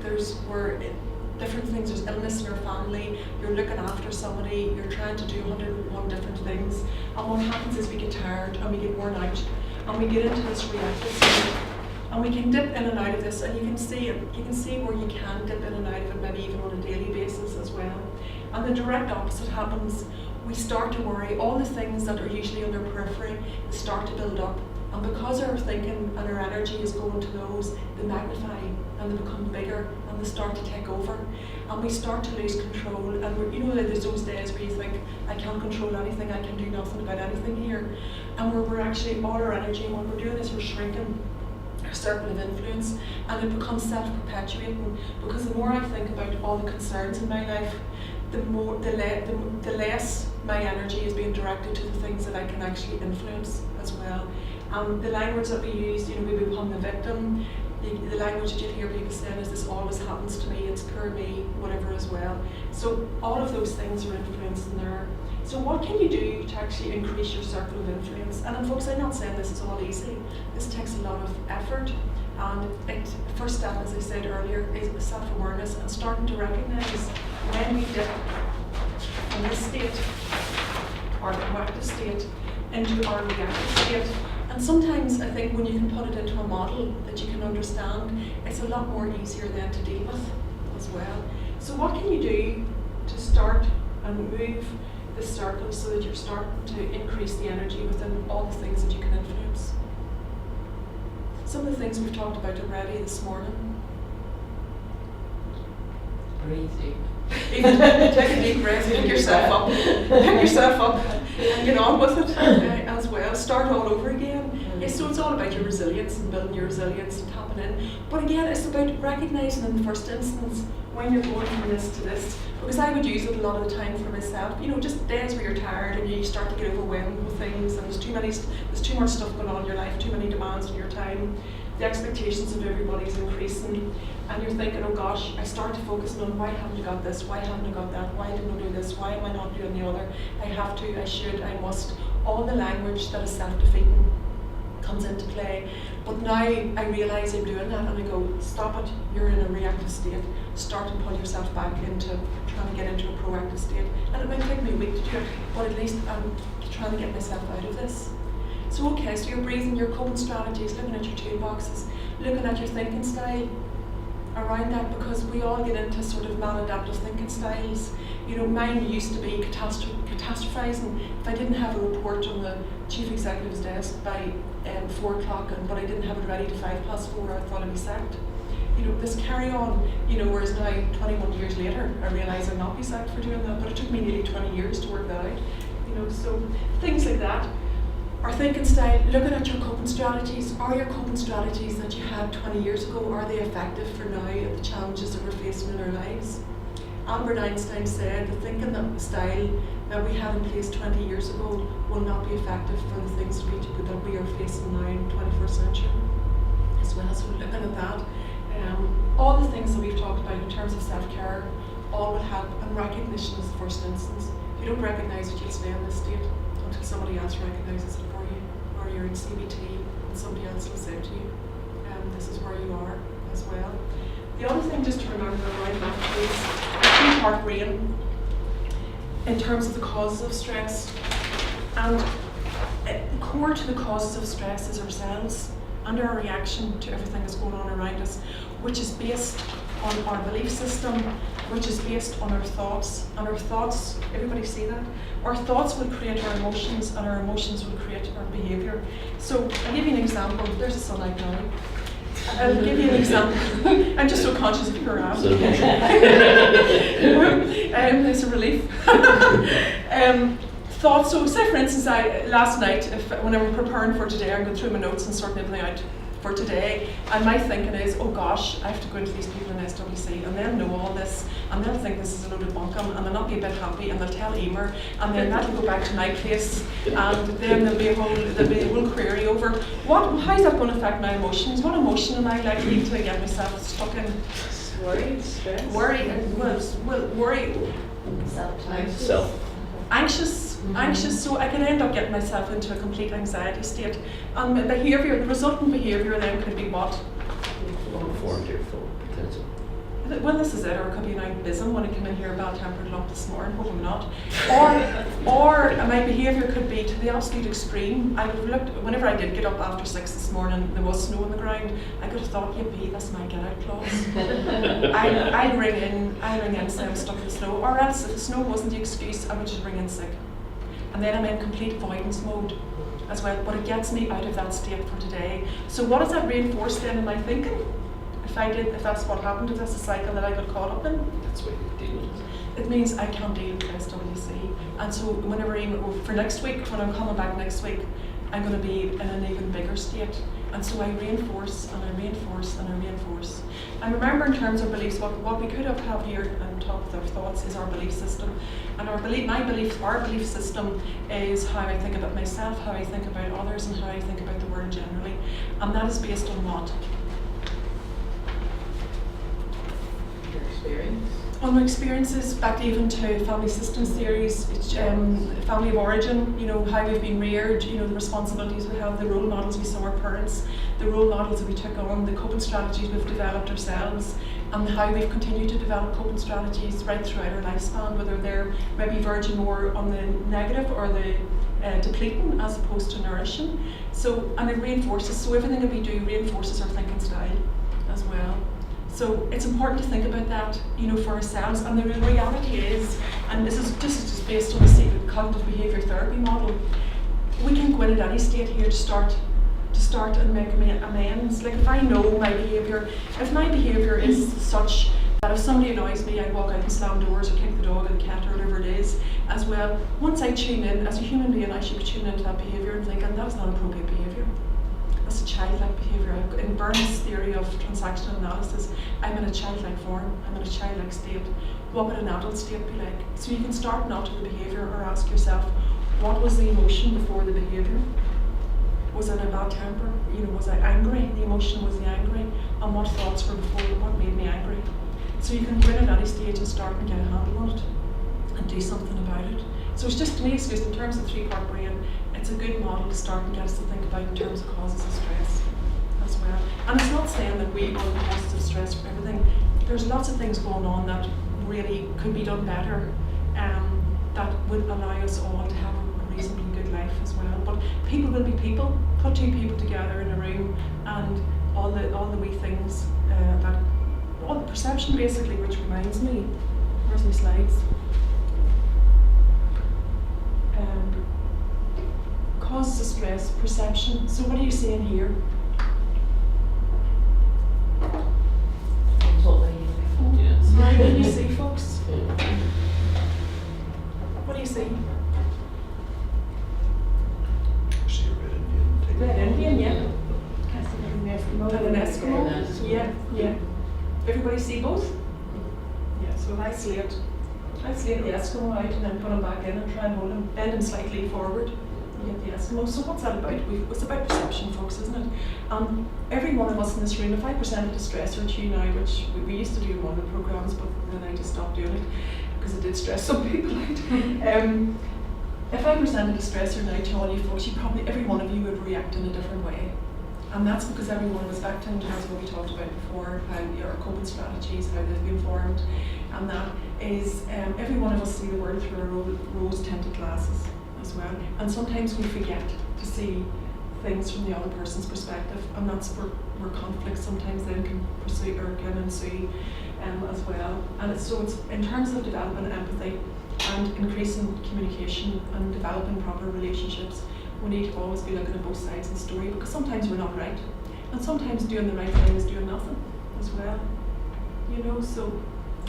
we're different things. There's illness in your family, you're looking after somebody, you're trying to do 101 different things, and what happens is we get tired and we get worn out and we get into this reactive state, and we can dip in and out of this, and you can see where you can dip in and out of it, maybe even on a daily basis as well. And the direct opposite happens. We start to worry. All the things that are usually on their periphery start to build up, and because our thinking and our energy is going to those, they magnify and they become bigger and they start to take over, and we start to lose control. And there's those days where you think, I can't control anything, I can do nothing about anything here, and where we're actually, all our energy, and what we're doing is we're shrinking our circle of influence, and it becomes self-perpetuating, because the more I think about all the concerns in my life, the less my energy is being directed to the things that I can actually influence as well. The language that we use, we become the victim. The language that you hear people saying is, this always happens to me, it's poor me, whatever as well. So all of those things are influenced in there. So what can you do to actually increase your circle of influence? And folks, I'm not saying this is all easy. This takes a lot of effort. And first step, as I said earlier, is self-awareness and starting to recognise when we dip from this state, our proactive state, into our reactive state. And sometimes I think when you can put it into a model that you can understand, it's a lot more easier then to deal with as well. So what can you do to start and move the circle so that you're starting to increase the energy within all the things that you can influence? Some of the things we've talked about already this morning. Breathe deep. Even take a deep breath, pick yourself up and get on with it as well. Start all over again. So it's all about your resilience and building your resilience and tapping in. But again, it's about recognising in the first instance when you're going from this to this. Because I would use it a lot of the time for myself. Just days where you're tired and you start to get overwhelmed with things, and there's too much stuff going on in your life, too many demands on your time. The expectations of everybody's increasing, and you're thinking, oh gosh, I start to focus on, why haven't I got this, why haven't I got that, why didn't I do this, why am I not doing the other, I have to, I should, I must. All the language that is self-defeating comes into play. But now I realise I'm doing that, and I go, stop it, you're in a reactive state. Start and pull yourself back into trying to get into a proactive state. And it might take me a week to do it, but at least I'm trying to get myself out of this. So okay, so you're breathing, your coping strategies, looking at your toolboxes, looking at your thinking style around that, because we all get into sort of maladaptive thinking styles. Mine used to be catastrophizing. If I didn't have a report on the chief executive's desk by 4 o'clock, but I didn't have it ready to 4:05, I thought I'd be sacked. This carry on, whereas now 21 years later, I realise I'll not be sacked for doing that, but it took me nearly 20 years to work that out. So things like that. Our thinking style, looking at your coping strategies. Are your coping strategies that you had 20 years ago, are they effective for now at the challenges that we're facing in our lives? Albert Einstein said the thinking style that we had in place 20 years ago will not be effective for the things that we are facing now in the 21st century as well. So looking at that, all the things that we've talked about in terms of self-care, all will help, and recognition is the first instance. If you don't recognise it, you'll stay in this state until somebody else recognises it for you, or you're in CBT and somebody else will say to you, this is where you are as well. The other thing just to remember around that is the three-part brain in terms of the causes of stress. And core to the causes of stress is ourselves and our reaction to everything that's going on around us, which is based on our belief system, which is based on our thoughts. And our thoughts, everybody see that? Our thoughts will create our emotions, and our emotions will create our behaviour. So I'll give you an example. There's the sunlight now. I'll give you an example. I'm just so conscious of your ass. It's a relief. Thoughts. So, say for instance, last night, when I was preparing for today, I'm going through my notes and sorting everything out for today, and my thinking is, oh gosh, I have to go into these people in SWC, and they'll know all this, and they'll think this is a load of bunkum, and they'll not be a bit happy, and they'll tell Emer, and then that'll go back to my place, and then there'll be a whole query over how's that going to affect my emotions? What emotion am I likely to get myself stuck in? Worry, stress. Worry, worry. Self. Anxious, so I can end up getting myself into a complete anxiety state. And the resultant behaviour then could be what? Formed your full potential. Well, this is it, or it could be an abysm when I came in here a bad-tempered lump this morning, hope I'm not. Or my behaviour could be to the absolute extreme. I would have looked, whenever I did get up after 6 this morning, there was snow on the ground, I could have thought, yippee, that's my get-out clause. I'd ring in, say I'm stuck in the snow, or else if the snow wasn't the excuse, I would just ring in sick. And then I'm in complete avoidance mode as well, but it gets me out of that state for today. So what does that reinforce then in my thinking? If that's what happened, if that's a cycle that I got caught up in? That's what you deal with. It means I can't deal with SWC. And so whenever for next week, when I'm coming back next week, I'm going to be in an even bigger state. And so I reinforce and I reinforce and I reinforce. And remember, in terms of beliefs, what we could have here on top of our thoughts is our belief system. And our belief system is how I think about myself, how I think about others, and how I think about the world generally. And that is based on what? Your experience. On my experiences, back even to family systems theories, family of origin, how we've been reared, the responsibilities we have, the role models we saw our parents, the role models that we took on, the coping strategies we've developed ourselves, and how we've continued to develop coping strategies right throughout our lifespan, whether they're maybe verging more on the negative or the depleting as opposed to nourishing. So, and it reinforces, so everything that we do reinforces our thinking style as well. So it's important to think about that, for ourselves. And the reality is, and this is just based on the cognitive behaviour therapy model, we can go in at any state here to start and make amends. Like if I know my behaviour, if my behaviour is such that if somebody annoys me, I walk out and slam doors or kick the dog or the cat or whatever it is as well. Once I tune in, as a human being, I should be tuning into that behaviour and thinking that's not appropriate behaviour. That's a childlike behaviour. In Burns' theory of transactional analysis, I'm in a childlike form, I'm in a childlike state. What would an adult state be like? So you can start not with the behaviour or ask yourself, what was the emotion before the behaviour? Was it a bad temper? Was I angry? The emotion was the angry. And what thoughts were before, what made me angry? So you can go in at any stage and start and get a handle on it and do something about it. So it's just, to me, it's just in terms of three-part brain, it's a good model to start and get us to think about in terms of causes of stress as well. And it's not saying that we are the causes of stress for everything. There's lots of things going on that really could be done better, that would allow us all to have a reasonably good life as well. But people will be people. Put two people together in a room, and all the wee things all the perception basically, which reminds me, where's my slides? Causes of stress, perception. So what are you seeing here? Yes. Right, what do you see, folks? What do you see? I see a red Indian. Red Indian, yeah. An Eskimo. And an Eskimo. Yeah. Everybody see both? Yeah. So if I slate the Eskimo out and then put him back in and try and hold him, bend him slightly forward, you get the Eskimo. So what's that about? It's about perception, folks, isn't it? Every one of us in this room, if I presented a stressor to you now, which we used to do in one of the programmes, but then I just stopped doing it because it did stress some people out. If I presented a stressor now to all you folks, every one of you would react in a different way. And that's because every one of us, back to in terms of what we talked about before, how your coping strategies, how they've been formed, and that is every one of us see the world through our rose-tinted glasses as well. And sometimes we forget to see things from the other person's perspective, and that's where conflict sometimes then can ensue as well. And it's in terms of developing empathy and increasing communication and developing proper relationships, we need to always be looking at both sides of the story, because sometimes we're not right, and sometimes doing the right thing is doing nothing as well.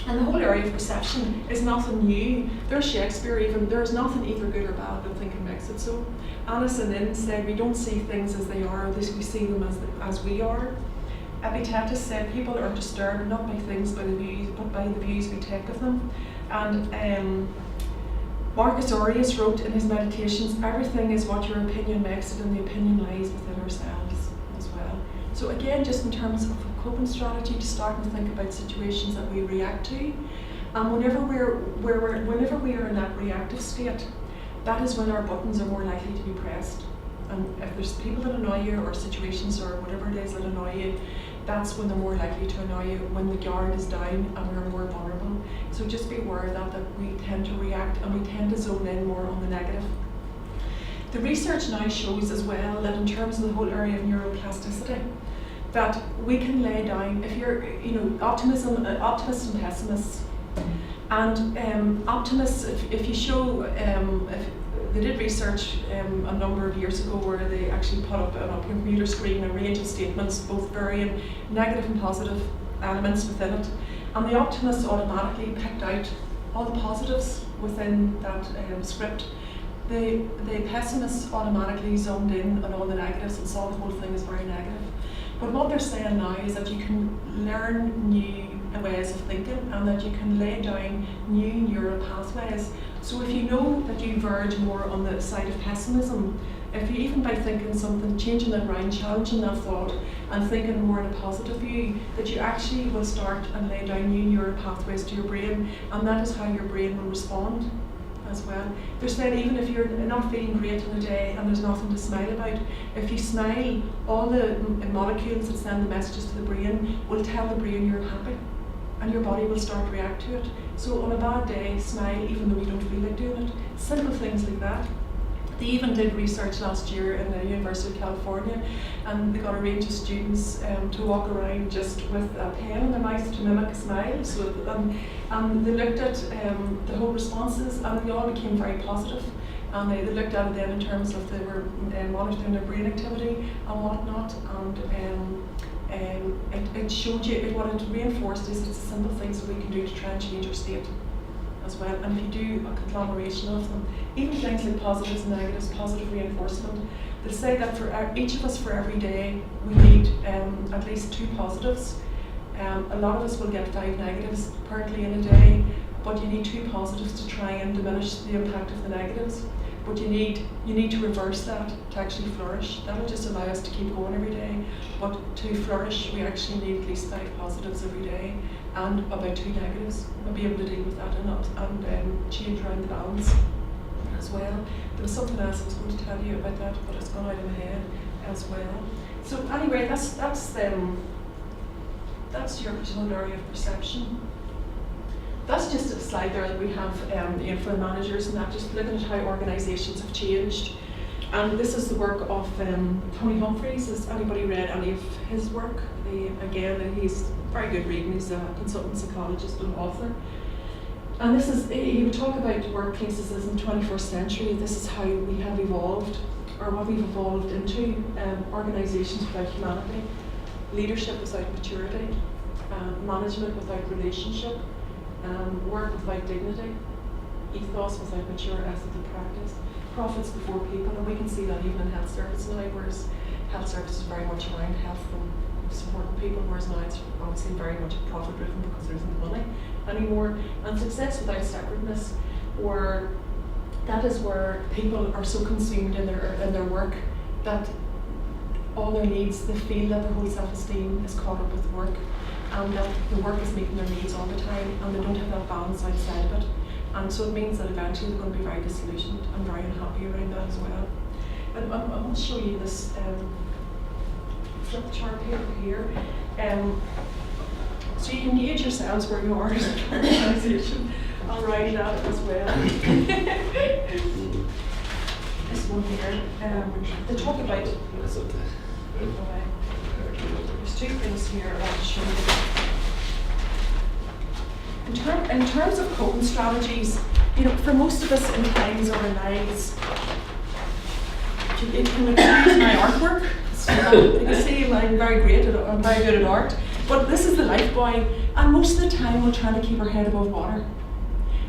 And the whole area of perception is nothing new. There's Shakespeare even, there's nothing either good or bad, but thinking makes it so. Annis and Nin said we don't see things as they are, we see them as we are. Epictetus said people are disturbed not by things but by the views we take of them. And Marcus Aurelius wrote in his Meditations, everything is what your opinion makes it, and the opinion lies within ourselves as well. So again, just in terms of a coping strategy, to start to think about situations that we react to. And whenever we are in that reactive state, that is when our buttons are more likely to be pressed. And if there's people that annoy you, or situations or whatever it is that annoy you, that's when they're more likely to annoy you, when the guard is down and we're more vulnerable. So just be aware of that we tend to react and we tend to zone in more on the negative. The research now shows as well that in terms of the whole area of neuroplasticity, that we can lay down, if you're, optimists and pessimists. And optimists, if you show, if they did research a number of years ago where they actually put up on a computer screen a range of statements, both varying negative and positive elements within it. And the optimists automatically picked out all the positives within that script. The pessimists automatically zoomed in on all the negatives and saw the whole thing as very negative. But what they're saying now is that you can learn new ways of thinking, and that you can lay down new neural pathways. So if you know that you verge more on the side of pessimism, if you even by thinking something, changing it around, challenging that thought, and thinking more in a positive view, that you actually will start and lay down new neural pathways to your brain, and that is how your brain will respond as well. They're saying even if you're not feeling great in a day and there's nothing to smile about, if you smile, all the molecules that send the messages to the brain will tell the brain you're happy, and your body will start to react to it. So on a bad day, smile even though you don't feel like doing it. Simple things like that. They even did research last year in the University of California, and they got a range of students to walk around just with a pen in their mouth to mimic a smile. So they looked at the whole responses, and they all became very positive. And they looked at it then in terms of they were monitoring their brain activity and whatnot, and it showed you, what it reinforced is it's simple things that we can do to try and change our state as well. And if you do a conglomeration of them, even things like positives and negatives, positive reinforcement, they say that for each of us, for every day, we need at least 2 positives. A lot of us will get 5 negatives apparently in a day, but you need 2 positives to try and diminish the impact of the negatives. But you need to reverse that to actually flourish. That'll just allow us to keep going every day. But to flourish, we actually need at least 5 positives every day and about 2 negatives. We'll be able to deal with that and change around the balance as well. There was something else I was going to tell you about that, but it's gone out of my head as well. So anyway, that's your whole area of perception. That's just a slide there that we have for the managers, and that just looking at how organisations have changed. And this is the work of Tony Humphreys. Has anybody read any of his work? Again, he's very good reading. He's a consultant psychologist and author. And he would talk about workplaces as in the 21st century. This is how we have evolved, or what we've evolved into. Organisations without humanity, leadership without maturity, management without relationship, work without dignity, ethos without mature ethical practice, profits before people. And we can see that even in health services now, whereas health services is very much around health and supporting people, whereas now it's obviously very much profit driven because there isn't money. anymore. And success without separateness, where that is where people are so consumed in their work that all their needs, they feel that their whole self-esteem is caught up with work, and that the work is meeting their needs all the time, and they don't have that balance outside of it. And so it means that eventually they're going to be very disillusioned and very unhappy around that as well. And I want to show you this flip chart here. So you can gauge yourselves where you are as an organisation. I'll write that as well. This one here, they talk about, there's two things here I want to show you. In terms of coping strategies, for most of us in times of our lives, it can excuse my artwork. So you can see I'm very good at art, but this is the life buoy, and most of the time we're trying to keep our head above water.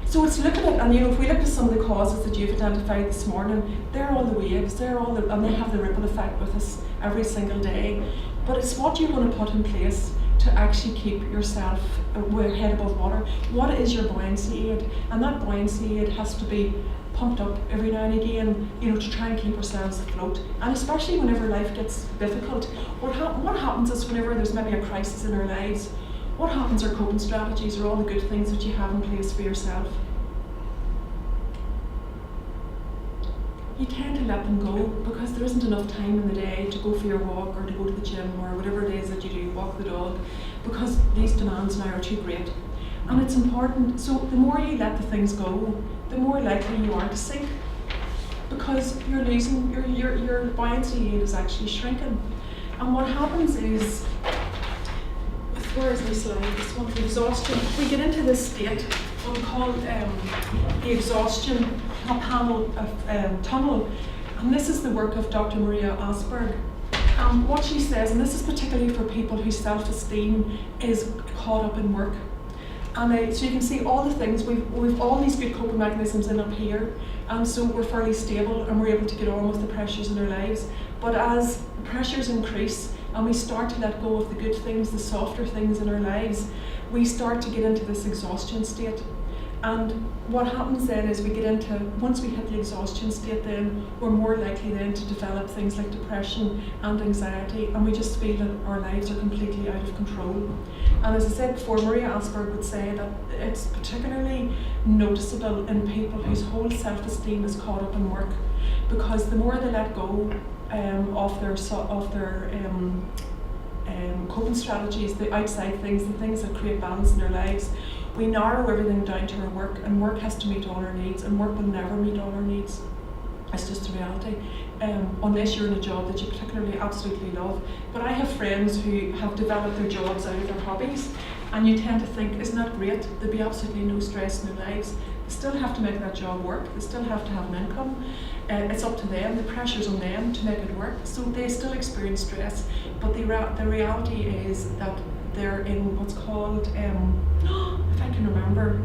So it's looking at, and if we look at some of the causes that you've identified this morning, they're all the waves, and they have the ripple effect with us every single day. But it's what you're going to put in place to actually keep yourself with head above water. What is your buoyancy aid? And that buoyancy aid has to be pumped up every now and again, to try and keep ourselves afloat. And especially whenever life gets difficult, what happens is whenever there's maybe a crisis in our lives, what happens are coping strategies are all the good things that you have in place for yourself. You tend to let them go because there isn't enough time in the day to go for your walk or to go to the gym or whatever it is that you do, walk the dog, because these demands now are too great. And it's important, so the more you let the things go, the more likely you are to sink, because you're losing, your buoyancy aid is actually shrinking. And what happens is, where is my slide? This one, the exhaustion. We get into this state, what we call the exhaustion tunnel, and this is the work of Dr. Maria Asperg. What she says, and this is particularly for people whose self-esteem is caught up in work. And so you can see all the things, we've all these good coping mechanisms in up here, and so we're fairly stable and we're able to get on with the pressures in our lives. But as the pressures increase and we start to let go of the good things, the softer things in our lives, we start to get into this exhaustion state. And what happens then is we get into, once we hit the exhaustion state, then we're more likely then to develop things like depression and anxiety, and we just feel that our lives are completely out of control. And as I said before, Maria Asperg would say that it's particularly noticeable in people whose whole self-esteem is caught up in work, because the more they let go of their coping strategies, the outside things, the things that create balance in their lives, we narrow everything down to our work, and work has to meet all our needs, and work will never meet all our needs. It's just a reality, unless you're in a job that you particularly absolutely love. But I have friends who have developed their jobs out of their hobbies, and you tend to think, isn't that great? There'd be absolutely no stress in their lives. They still have to make that job work, they still have to have an income. It's up to them, the pressure's on them to make it work, so they still experience stress. But the reality is that they're in what's called, if I can remember,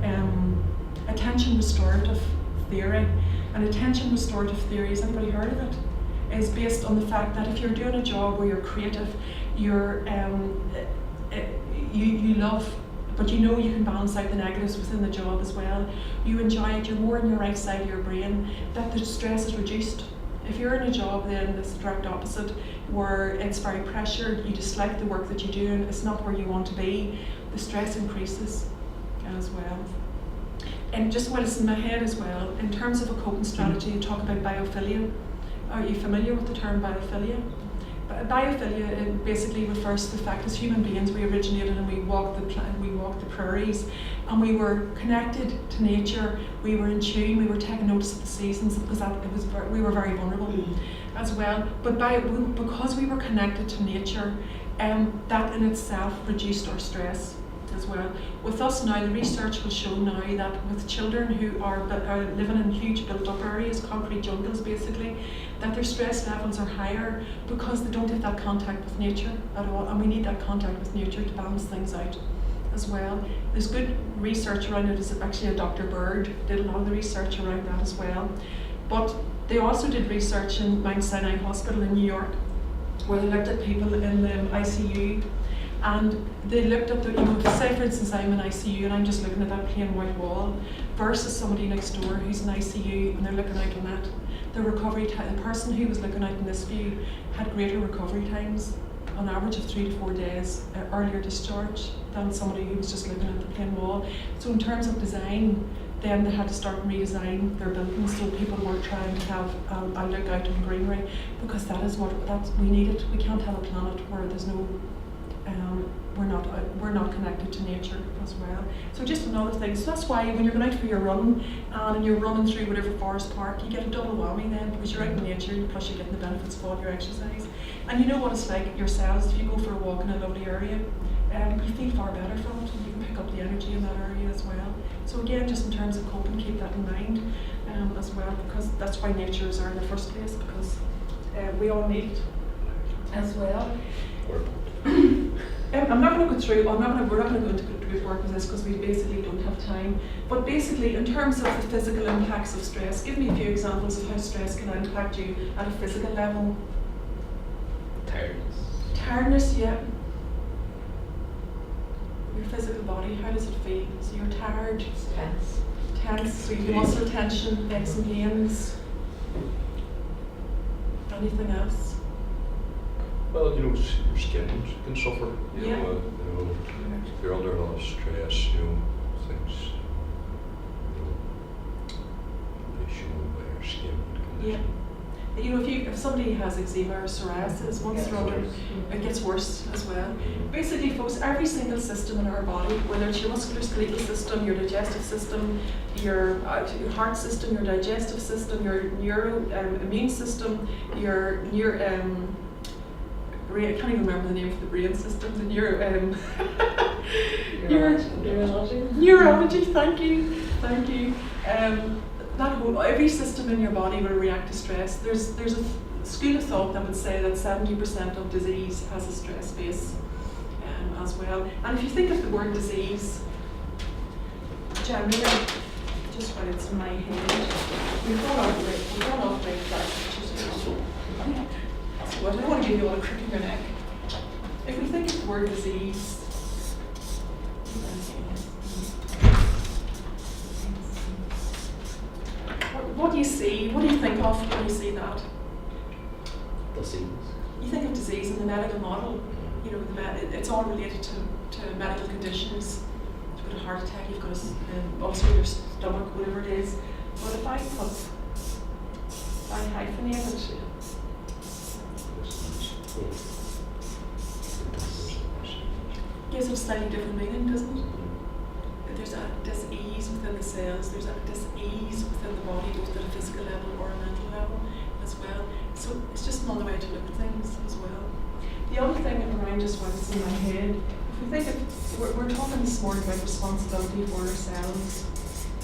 attention restorative theory. And attention restorative theory, has anybody heard of it? Is based on the fact that if you're doing a job where you're creative, you're you love, but you know you can balance out the negatives within the job as well. You enjoy it, you're more in your right side of your brain, that the stress is reduced. If you're in a job then it's the direct opposite, where it's very pressured, you dislike the work that you're doing, it's not where you want to be, the stress increases as well. And just while it's in my head as well, in terms of a coping strategy, you talk about biophilia. Are you familiar with the term biophilia? Biophilia, it basically refers to the fact as human beings we originated and we walked the prairies, and we were connected to nature, we were in tune, we were taking notice of the seasons, because we were very vulnerable as well. But because we were connected to nature, that in itself reduced our stress as well. With us now, the research will show now that with children who are living in huge built-up areas, concrete jungles basically, that their stress levels are higher because they don't have that contact with nature at all, and we need that contact with nature to balance things out as well. There's good research around it. It's actually a Dr. Bird did a lot of the research around that as well. But they also did research in Mount Sinai Hospital in New York, where they looked at people in the ICU, And they looked at the, say for instance I'm in ICU and I'm just looking at that plain white wall versus somebody next door who's in ICU and they're looking out on that. The recovery time, the person who was looking out in this view had greater recovery times, on average of 3 to 4 days earlier discharge than somebody who was just looking at the plain wall. So in terms of design, then they had to start and redesign their buildings so people weren't trying to have a look out on greenery, because that is what we needed. We can't have a planet where there's no, we're not connected to nature as well. So just another thing. So that's why when you're going out for your run and you're running through whatever forest park, you get a double whammy then, because you're out in nature plus you're getting the benefits of all your exercise. And you know what it's like yourselves if you go for a walk in a lovely area. You feel far better from it, and you can pick up the energy in that area as well. So again, just in terms of coping, keep that in mind as well, because that's why nature is there in the first place, because we all need it as well. I'm not going to go through, we're not going to go into group work with this because we basically don't have time. But basically, in terms of the physical impacts of stress, give me a few examples of how stress can impact you at a physical level. Tiredness. Tiredness, yeah. Your physical body, how does it feel? So you're tired, tense, so you have muscle tension, legs and pains. Anything else? Well, your skin can suffer. You know, if you're under a lot of stress, things, they show by your skin. Yeah. If somebody has eczema or psoriasis, once they're under, it gets worse as well. Basically, folks, every single system in our body, whether it's your musculoskeletal system, your digestive system, your heart system, your digestive system, your immune system, your I can't even remember the name of the brain system, the neurology, thank you. That whole, every system in your body will react to stress. There's a school of thought that would say that 70% of disease has a stress base as well. And if you think of the word disease, generally, just when it's in my head, we've gone off like that. So I don't want to give you all a crick in your neck. If we think of the word disease, what do you see? What do you think of when you see that? Disease. You think of disease in the medical model. It's all related to medical conditions. You've got a heart attack, you've got ulcer in your stomach, whatever it is. But if I hyphenate it, gives it a slightly different meaning, doesn't it? There's a dis-ease within the cells, there's a dis-ease within the body, both at a physical level or a mental level as well. So it's just another way to look at things as well. The other thing around just what's in my head, if we think of, we're talking this morning about responsibility for ourselves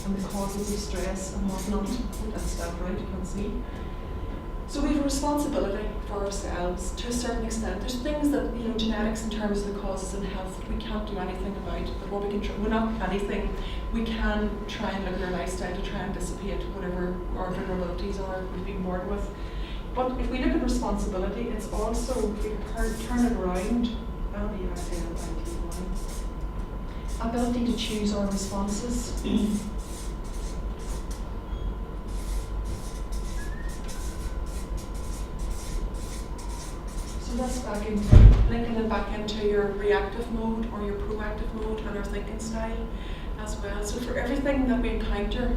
and the causes of stress and whatnot. That's that right, you can see. So we have a responsibility for ourselves to a certain extent. There's things that, genetics in terms of the causes in health, we can't do anything about, but what we can we're not anything, we can try and look at our lifestyle to try and dissipate whatever our vulnerabilities are we've been born with. But if we look at responsibility, it's also, if we turn it around, ability to choose our responses. So that's linking it back into your reactive mode or your proactive mode and our thinking style as well. So for everything that we encounter,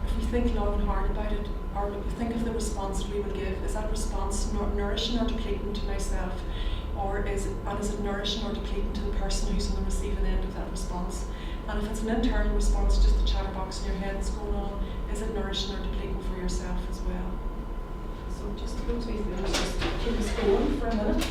if we think long and hard about it, or we think of the response we will give, is that response nourishing or depleting to myself? Or is it nourishing or depleting to the person who's on the receiving end of that response? And if it's an internal response, just the chatterbox in your head that's going on, is it nourishing or depleting for yourself as well? So just those wee things, just keep us going for a minute.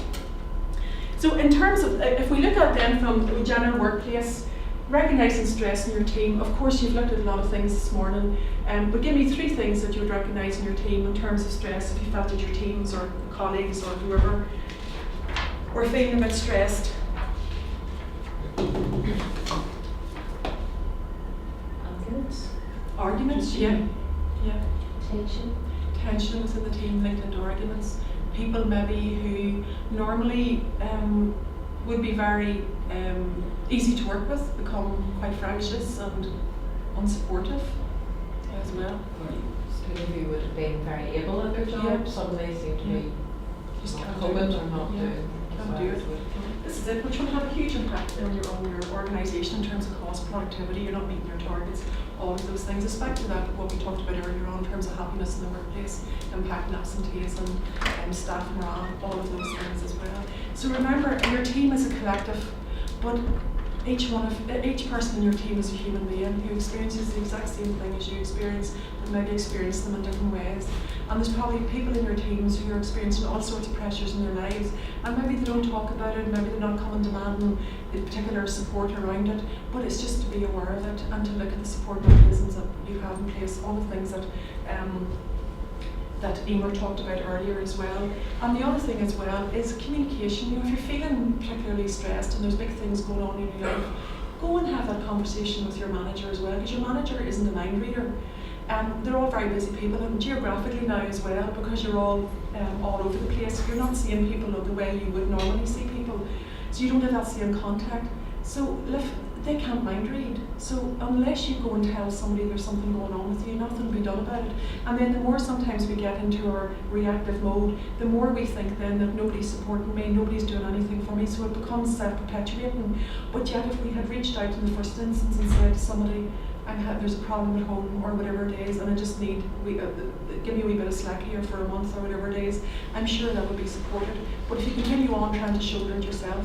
So in terms of, if we look at then from the general workplace, recognising stress in your team, of course you've looked at a lot of things this morning, but give me 3 things that you would recognise in your team in terms of stress if you felt that your teams or colleagues or whoever were feeling a bit stressed. Arguments, yeah. Tension within the team linked into arguments. People maybe who normally would be very easy to work with, become quite fractious and unsupportive as well. Students who would have been very able at their job suddenly seem to be Just not can't coping do it. or not Yeah, doing can't as do well it. as would. This is it, which will have a huge impact on your organisation in terms of cost, productivity, you're not meeting your targets, all of those things, especially that what we talked about earlier on in terms of happiness in the workplace, impacting absenteeism, staff morale, all of those things as well. So remember, your team is a collective, but each person in your team is a human being who experiences the exact same thing as you experience, but maybe experience them in different ways. And there's probably people in your teams who are experiencing all sorts of pressures in their lives, and maybe they don't talk about it, maybe they're not coming demanding the particular support around it, but it's just to be aware of it and to look at the support mechanisms that you have in place, all the things that that Emer talked about earlier as well. And the other thing as well is communication. You know, if you're feeling particularly stressed and there's big things going on in your life, go and have that conversation with your manager as well, because your manager isn't a mind reader. They're all very busy people, and geographically now as well, because you're all over the place, you're not seeing people the way you would normally see people, so you don't have that same contact. So they can't mind read. So unless you go and tell somebody there's something going on with you, nothing will be done about it. And then the more sometimes we get into our reactive mode, the more we think then that nobody's supporting me, nobody's doing anything for me, so it becomes self-perpetuating. But yet if we had reached out in the first instance and said to somebody, there's a problem at home or whatever it is, and I just need, give me a wee bit of slack here for a month or whatever it is, I'm sure that would be supported. But if you continue on trying to shoulder it yourself,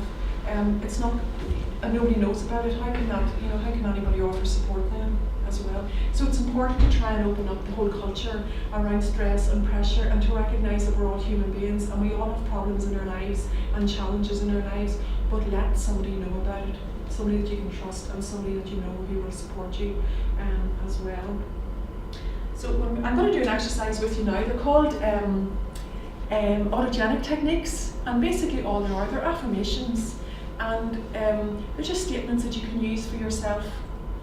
it's not, and nobody knows about it, how can anybody offer support then as well? So it's important to try and open up the whole culture around stress and pressure, and to recognise that we're all human beings and we all have problems in our lives and challenges in our lives, but let somebody know about it. Somebody that you can trust and somebody that you know who will support you as well. So I'm going to do an exercise with you now. They're called autogenic techniques, and basically all they are, they're affirmations, and they're just statements that you can use for yourself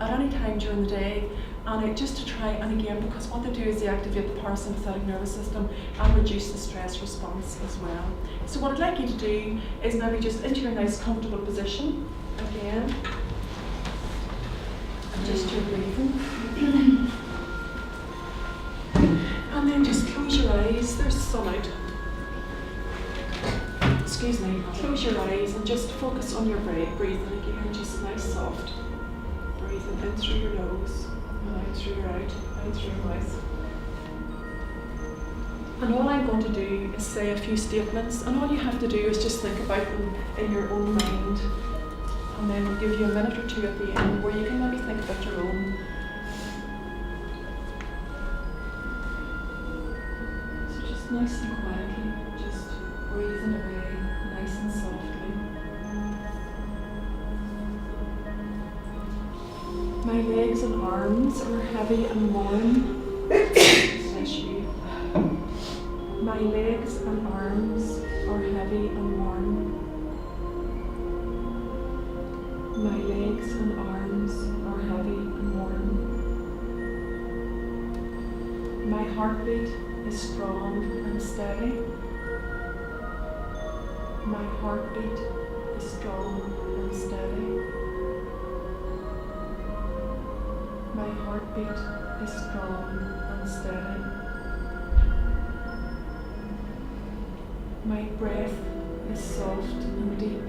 at any time during the day, and just to try, and again, because what they do is they activate the parasympathetic nervous system and reduce the stress response as well. So what I'd like you to do is maybe just into your nice comfortable position again, just your breathing, and then just close your eyes. There's sun out. Excuse me. Close your eyes and just focus on your breathing again. Just nice soft breathing in through your nose and out through your out through your mouth. And all I'm going to do is say a few statements, and all you have to do is just think about them in your own mind. And then we'll give you a minute or two at the end where you can maybe think about your own. So just nice and quietly, just breathing away, nice and softly. My legs and arms are heavy and warm. Bless you. My legs and arms are heavy and warm. My legs and arms are heavy and warm. My heartbeat is strong and steady. My heartbeat is strong and steady. My heartbeat is strong and steady. My breath is soft and deep.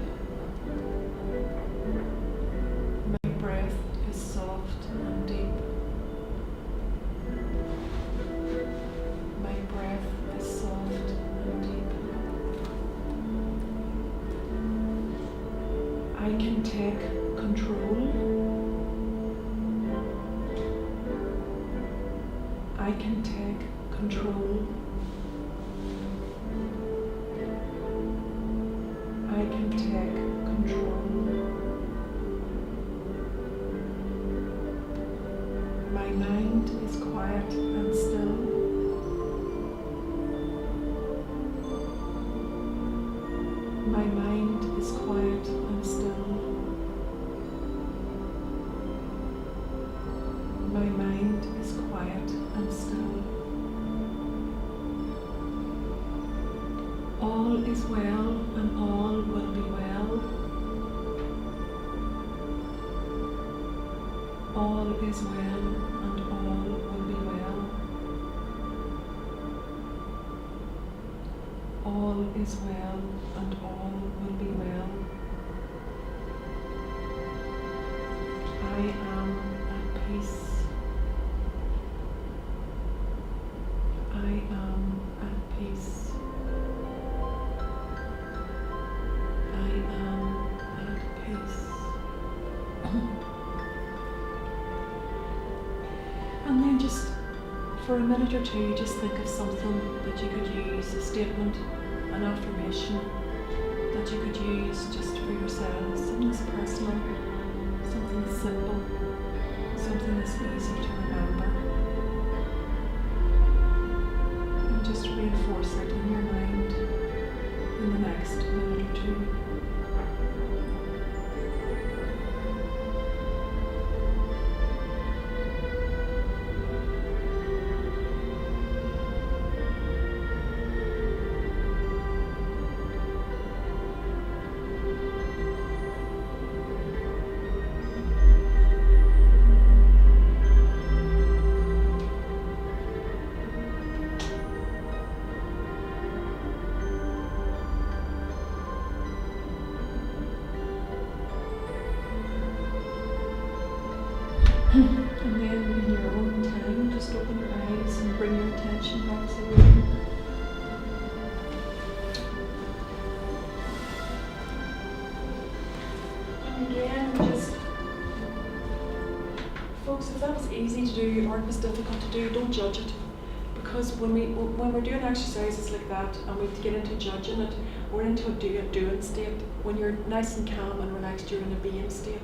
My breath is soft and deep. My breath is soft and deep. I can take control. I can take control. I can take control. My mind is quiet and still. My mind is quiet and still. My mind is quiet and still. All is well and all will be well. All is well and all will be well. All is well and all will be well. I am at peace. I am at peace. I am at peace. And then just for a minute or two, just think of something that you could use, a statement, an affirmation that you could use just for yourselves, something that's personal, something that's simple, something that's easy to remember. And just reinforce it in your mind in the next minute or two. And then in your own time, just open your eyes and bring your attention back to the room. And again, just, folks, if that was easy to do or it was difficult to do, don't judge it. Because when we're doing exercises like that and we get into judging it, we're into a doing state. When you're nice and calm and relaxed, you're in a being state.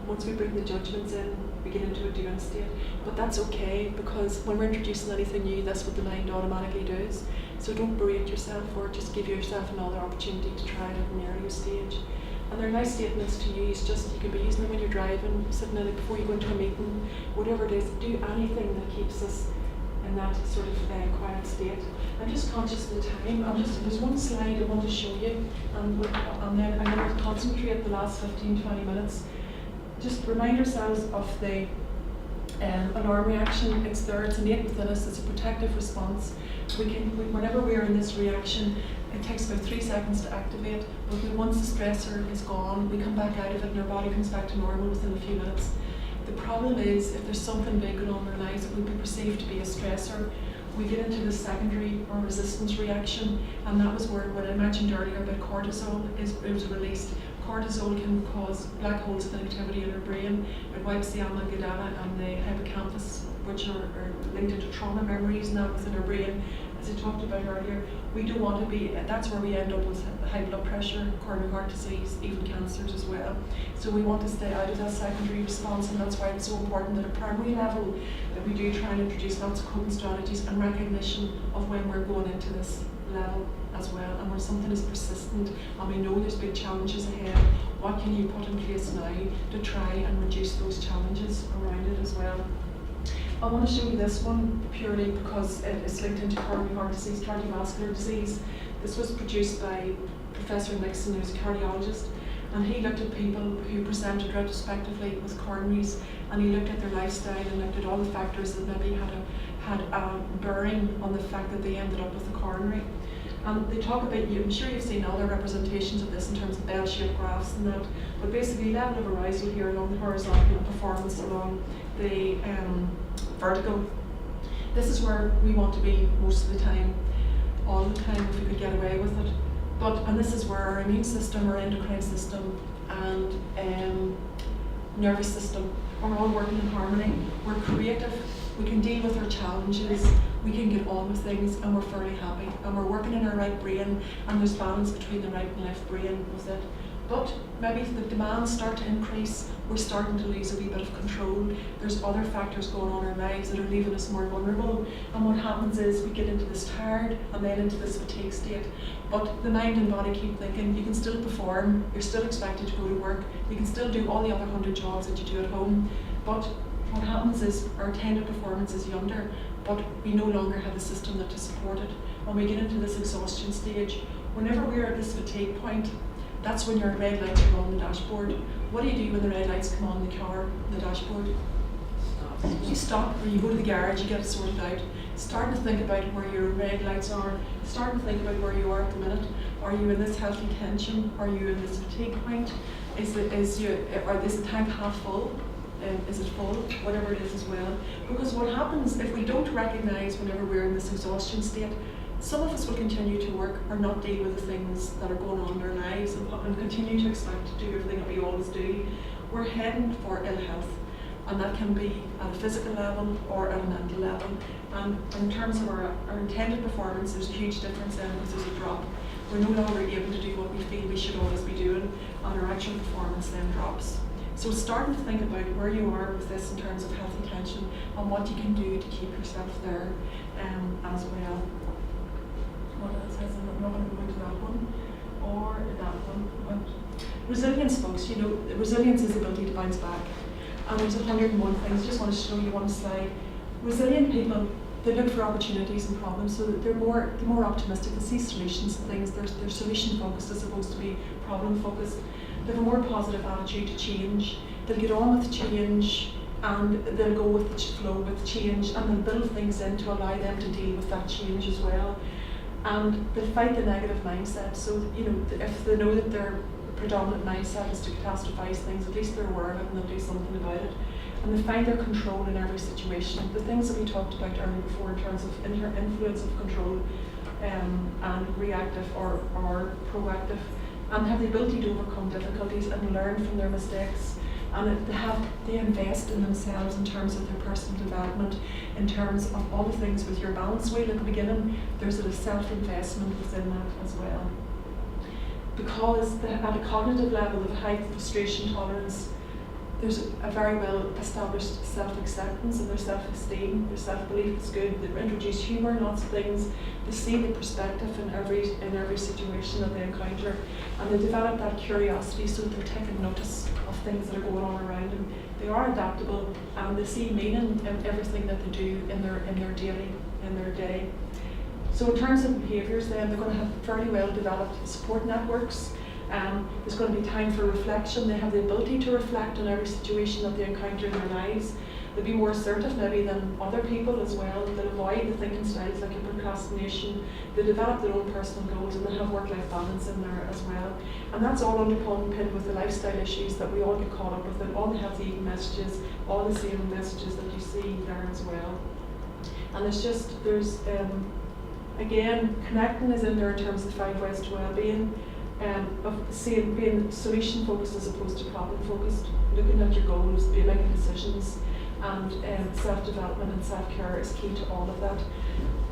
Once we bring the judgments in, we get into a doing state. But that's okay, because when we're introducing anything new, that's what the mind automatically does. So don't berate yourself for it, just give yourself another opportunity to try it at an earlier stage. And they're nice statements to use, just you can be using them when you're driving, sitting in it before you go into a meeting, whatever it is, do anything that keeps us in that sort of quiet state. I'm just conscious of the time. There's one slide I want to show you, and then I'm going to concentrate the last 15-20 minutes. Just remind ourselves of the alarm reaction. It's there, it's innate within us, it's a protective response. Whenever we're in this reaction, it takes about 3 seconds to activate, but once the stressor is gone, we come back out of it and our body comes back to normal within a few minutes. The problem is, if there's something big going on in our lives that would be perceived to be a stressor, we get into the secondary or resistance reaction, and that was where what I mentioned earlier about cortisol is released. Cortisol can cause black holes of activity in our brain. It wipes the amygdala and the hippocampus, which are linked into trauma memories and that within our brain. As I talked about earlier, we don't want to be, that's where we end up with high blood pressure, coronary heart disease, even cancers as well. So we want to stay out of that secondary response, and that's why it's so important at a primary level that we do try and introduce lots of coping strategies and recognition of when we're going into this level as well, and when something is persistent and we know there's big challenges ahead, what can you put in place now to try and reduce those challenges around it as well. I want to show you this one purely because it's linked into coronary heart disease, cardiovascular disease. This was produced by Professor Nixon, who's a cardiologist, and he looked at people who presented retrospectively with coronaries, and he looked at their lifestyle and looked at all the factors that maybe had a bearing on the fact that they ended up with a coronary. And they talk about, I'm sure you've seen other representations of this in terms of bell-shaped graphs and that, but basically level of arousal here along the horizontal and performance along the vertical. This is where we want to be most of the time, all the time if we could get away with it. And this is where our immune system, our endocrine system and nervous system are all working in harmony. We're creative, we can deal with our challenges, we can get on with things, and we're fairly happy. And we're working in our right brain, and there's balance between the right and left brain with it. But maybe if the demands start to increase, we're starting to lose a wee bit of control. There's other factors going on in our lives that are leaving us more vulnerable. And what happens is we get into this tired and then into this fatigue state. But the mind and body keep thinking you can still perform, you're still expected to go to work, you can still do all the other 100 jobs that you do at home. But what happens is our intended performance is yonder, but we no longer have the system that to support it. When we get into this exhaustion stage, whenever we're at this fatigue point, that's when your red lights are on the dashboard. What do you do when the red lights come on in the car, the dashboard? You stop, or you go to the garage, you get it sorted out. Starting to think about where your red lights are, starting to think about where you are at the minute. Are you in this healthy tension? Are you in this fatigue point? Is the tank half full? Is it full? Whatever it is as well. Because what happens if we don't recognise whenever we're in this exhaustion state, some of us will continue to work or not deal with the things that are going on in our lives and continue to expect to do everything that we always do. We're heading for ill health. And that can be at a physical level or at a mental level. And in terms of our intended performance, there's a huge difference then because there's a drop. We're no longer able to do what we feel we should always be doing, and our actual performance then drops. So starting to think about where you are with this in terms of healthy tension and what you can do to keep yourself there as well. What else is it? I'm not going to go into that one or that one. But resilience, folks, resilience is the ability to bounce back. And there's 101 things. I just want to show you one slide. Resilient people, they look for opportunities and problems, so that they're more optimistic. They see solutions and things. They're solution focused as opposed to be problem focused. They have a more positive attitude to change. They'll get on with change, and they'll go with the flow with change, and they'll build things in to allow them to deal with that change as well. And they'll fight the negative mindset. So if they know that their predominant mindset is to catastrophize things, at least they're aware of it and they'll do something about it. And they find their control in every situation. The things that we talked about earlier before in terms of influence of control and reactive or proactive, and have the ability to overcome difficulties and learn from their mistakes. And they invest in themselves in terms of their personal development, in terms of all the things with your balance wheel at the beginning. There's a self-investment within that as well. Because at a cognitive level of high frustration tolerance, there's a very well established self-acceptance and their self-esteem, their self-belief is good. They introduce humour in lots of things. They see the perspective in every situation that they encounter, and they develop that curiosity so that they're taking notice of things that are going on around them. They are adaptable and they see meaning in everything that they do in their day. So in terms of behaviours then, they're going to have fairly well developed support networks. There's going to be time for reflection. They have the ability to reflect on every situation that they encounter in their lives. They'll be more assertive maybe than other people as well. They'll avoid the thinking styles like procrastination. They develop their own personal goals, and they have work-life balance in there as well. And that's all underpinned with the lifestyle issues that we all get caught up with, and all the healthy eating messages, all the same messages that you see there as well. And again, connecting is in there in terms of 5 ways to well-being. Of being solution focused as opposed to problem focused, looking at your goals, making decisions, and self-development and self-care is key to all of that.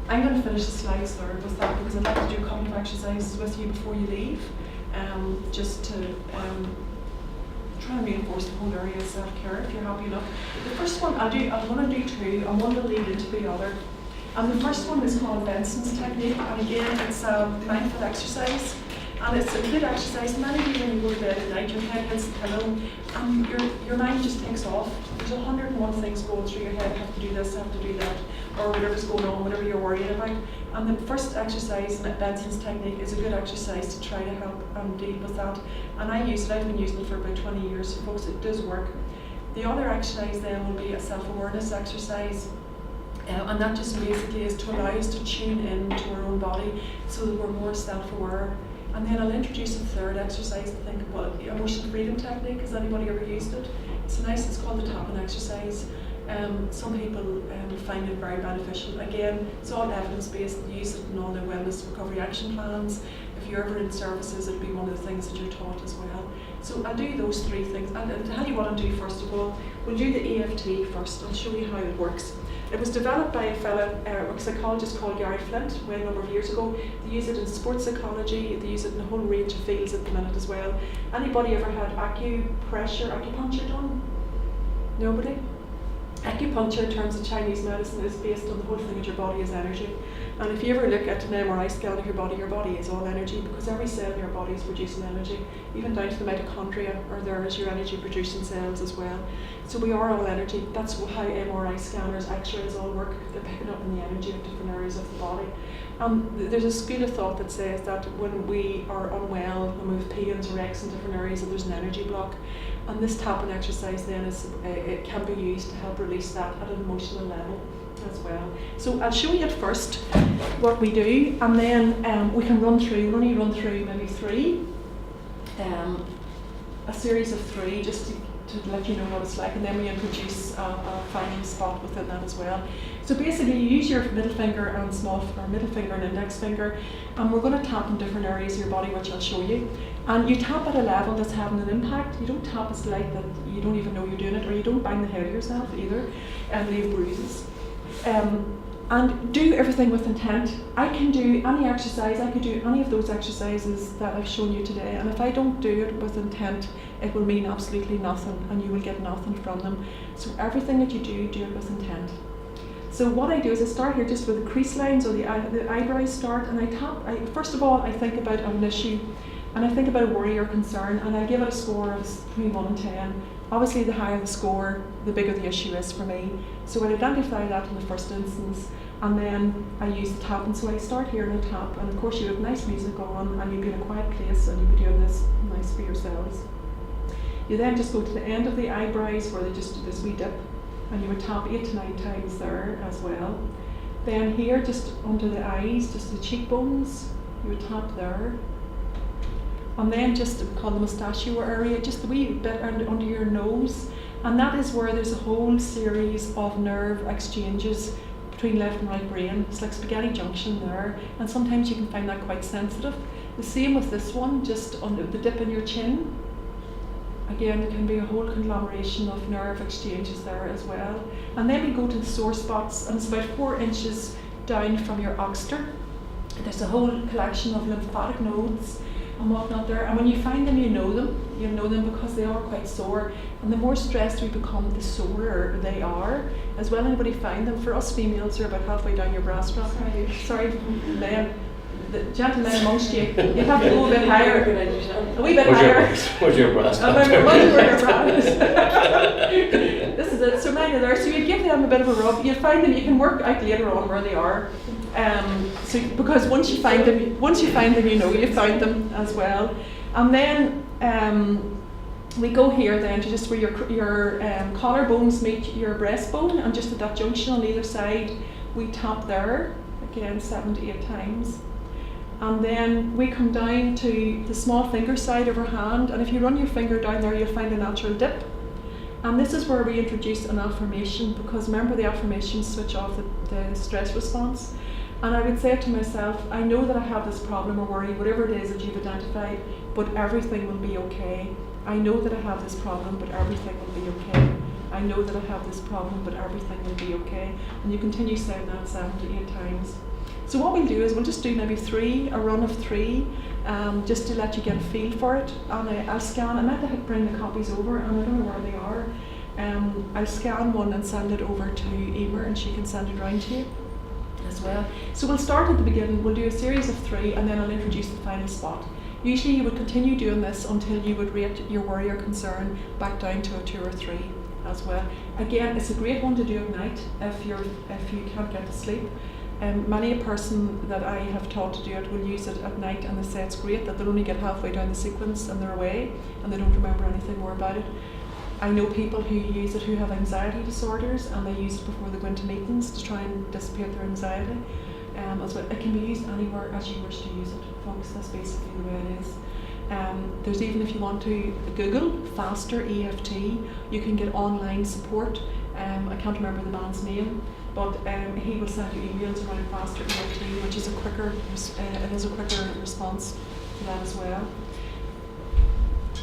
I'm going to finish the slides there with that because I'd like to do a couple of exercises with you before you leave, just to try and reinforce the whole area of self-care if you're happy enough. The first one I'm going to do two, and one will lead into the other. And the first one is called Benson's technique, and again it's a mindful exercise. And it's a good exercise. Many of you, when you go to bed at night, your head hits the pillow and your mind just takes off. There's 101 things going through your head. I have to do this, I have to do that, or whatever's going on, whatever you're worrying about. And the first exercise, Benson's technique, is a good exercise to try to help deal with that. And I use it. I've been using it for about 20 years. So folks, it does work. The other exercise then will be a self-awareness exercise. And that just basically is to allow us to tune in to our own body so that we're more self-aware. And then I'll introduce a third exercise to think about, emotion freedom technique. Has anybody ever used it? It's nice, it's called the tapping exercise. Some people find it very beneficial. Again, it's all evidence-based. You use it in all the wellness recovery action plans. If you're ever in services, it'll be one of the things that you're taught as well. So I'll do those three things. And I'll tell you what I'll do first of all. We'll do the EFT first. I'll show you how it works. It was developed by a psychologist called Gary Flint a number of years ago. They use it in sports psychology, they use it in a whole range of fields at the minute as well. Anybody ever had acupuncture done? Nobody? Acupuncture in terms of Chinese medicine is based on the whole thing that your body is energy. And if you ever look at an MRI scan of your body is all energy because every cell in your body is producing energy. Even down to the mitochondria are there as your energy producing cells as well. So we are all energy. That's how MRI scanners, X-rays all work. They're picking up in the energy of different areas of the body. There's a school of thought that says that when we are unwell and we have pains or aches in different areas, that there's an energy block. And this tapping exercise then it can be used to help release that at an emotional level as well. So I'll show you at first what we do, and then we can run through, we'll only run through maybe 3, a series of 3 just to let you know what it's like, and then we introduce a final spot within that as well. So basically you use your middle finger and middle finger and index finger, and we're going to tap in different areas of your body, which I'll show you. And you tap at a level that's having an impact. You don't tap as light that you don't even know you're doing it, or you don't bang the head of yourself either and leave bruises. And do everything with intent. I can do any exercise, I could do any of those exercises that I've shown you today, and if I don't do it with intent, it will mean absolutely nothing, and you will get nothing from them. So everything that you do it with intent. So what I do is I start here just with the crease lines, or the eyebrows start, and I tap. First of all, I think about an issue, and I think about a worry or concern, and I give it a score of between 1 and 10. Obviously, the higher the score, the bigger the issue is for me. So I identify that in the first instance, and then I use the tapping. So I start here and I tap, and of course you have nice music on, and you'd be in a quiet place, and you'd be doing this nice for yourselves. You then just go to the end of the eyebrows where they just do this wee dip, and you would tap 8 to 9 times there as well. Then here, just under the eyes, just the cheekbones, you would tap there. And then just called the mustachio area, just a wee bit under your nose. And that is where there's a whole series of nerve exchanges between left and right brain. It's like spaghetti junction there. And sometimes you can find that quite sensitive. The same with this one, just under the dip in your chin. Again, there can be a whole conglomeration of nerve exchanges there as well. And then we go to the sore spots, and it's about 4 inches down from your oxter. There's a whole collection of lymphatic nodes and whatnot there, and when you find them, you know them because they are quite sore, and the more stressed we become, the sorer they are as well. Anybody find them? For us females, they're about halfway down your bra strap. Sorry, men, the gentlemen amongst you, you have to go a bit higher, a wee bit higher. Where's your bra strap? Where your bra is. This is it. So many are there. So you give them a bit of a rub. You find them. You can work out later on where they are. So because once you find them, you know you found them as well. And then we go here then to just where your collarbones meet your breastbone, and just at that junction on either side, we tap there again 7 to 8 times. And then we come down to the small finger side of our hand, and if you run your finger down there, you'll find a natural dip. And this is where we introduce an affirmation, because remember, the affirmations switch off the stress response. And I would say to myself, I know that I have this problem or worry, whatever it is that you've identified, but everything will be okay. I know that I have this problem, but everything will be okay. I know that I have this problem, but everything will be okay. And you continue saying that 7 to 8 times. So what we'll do is we'll just do maybe a run of 3, just to let you get a feel for it. And I'll scan, I meant to bring the copies over, and I don't know where they are. I'll scan one and send it over to Emer, and she can send it round to you as well. So we'll start at the beginning, we'll do a series of 3, and then I'll introduce the final spot. Usually you would continue doing this until you would rate your worry or concern back down to a 2 or 3 as well. Again, it's a great one to do at night if you can't get to sleep. Many a person that I have taught to do it will use it at night, and they say it's great that they'll only get halfway down the sequence and they're away and they don't remember anything more about it. I know people who use it who have anxiety disorders, and they use it before they go into meetings to try and dissipate their anxiety. As well. It can be used anywhere as you wish to use it, folks. That's basically the way it is. There's even, if you want to Google faster EFT, you can get online support. I can't remember the man's name, but he will send you emails around faster EFT, which is a quicker response to that as well.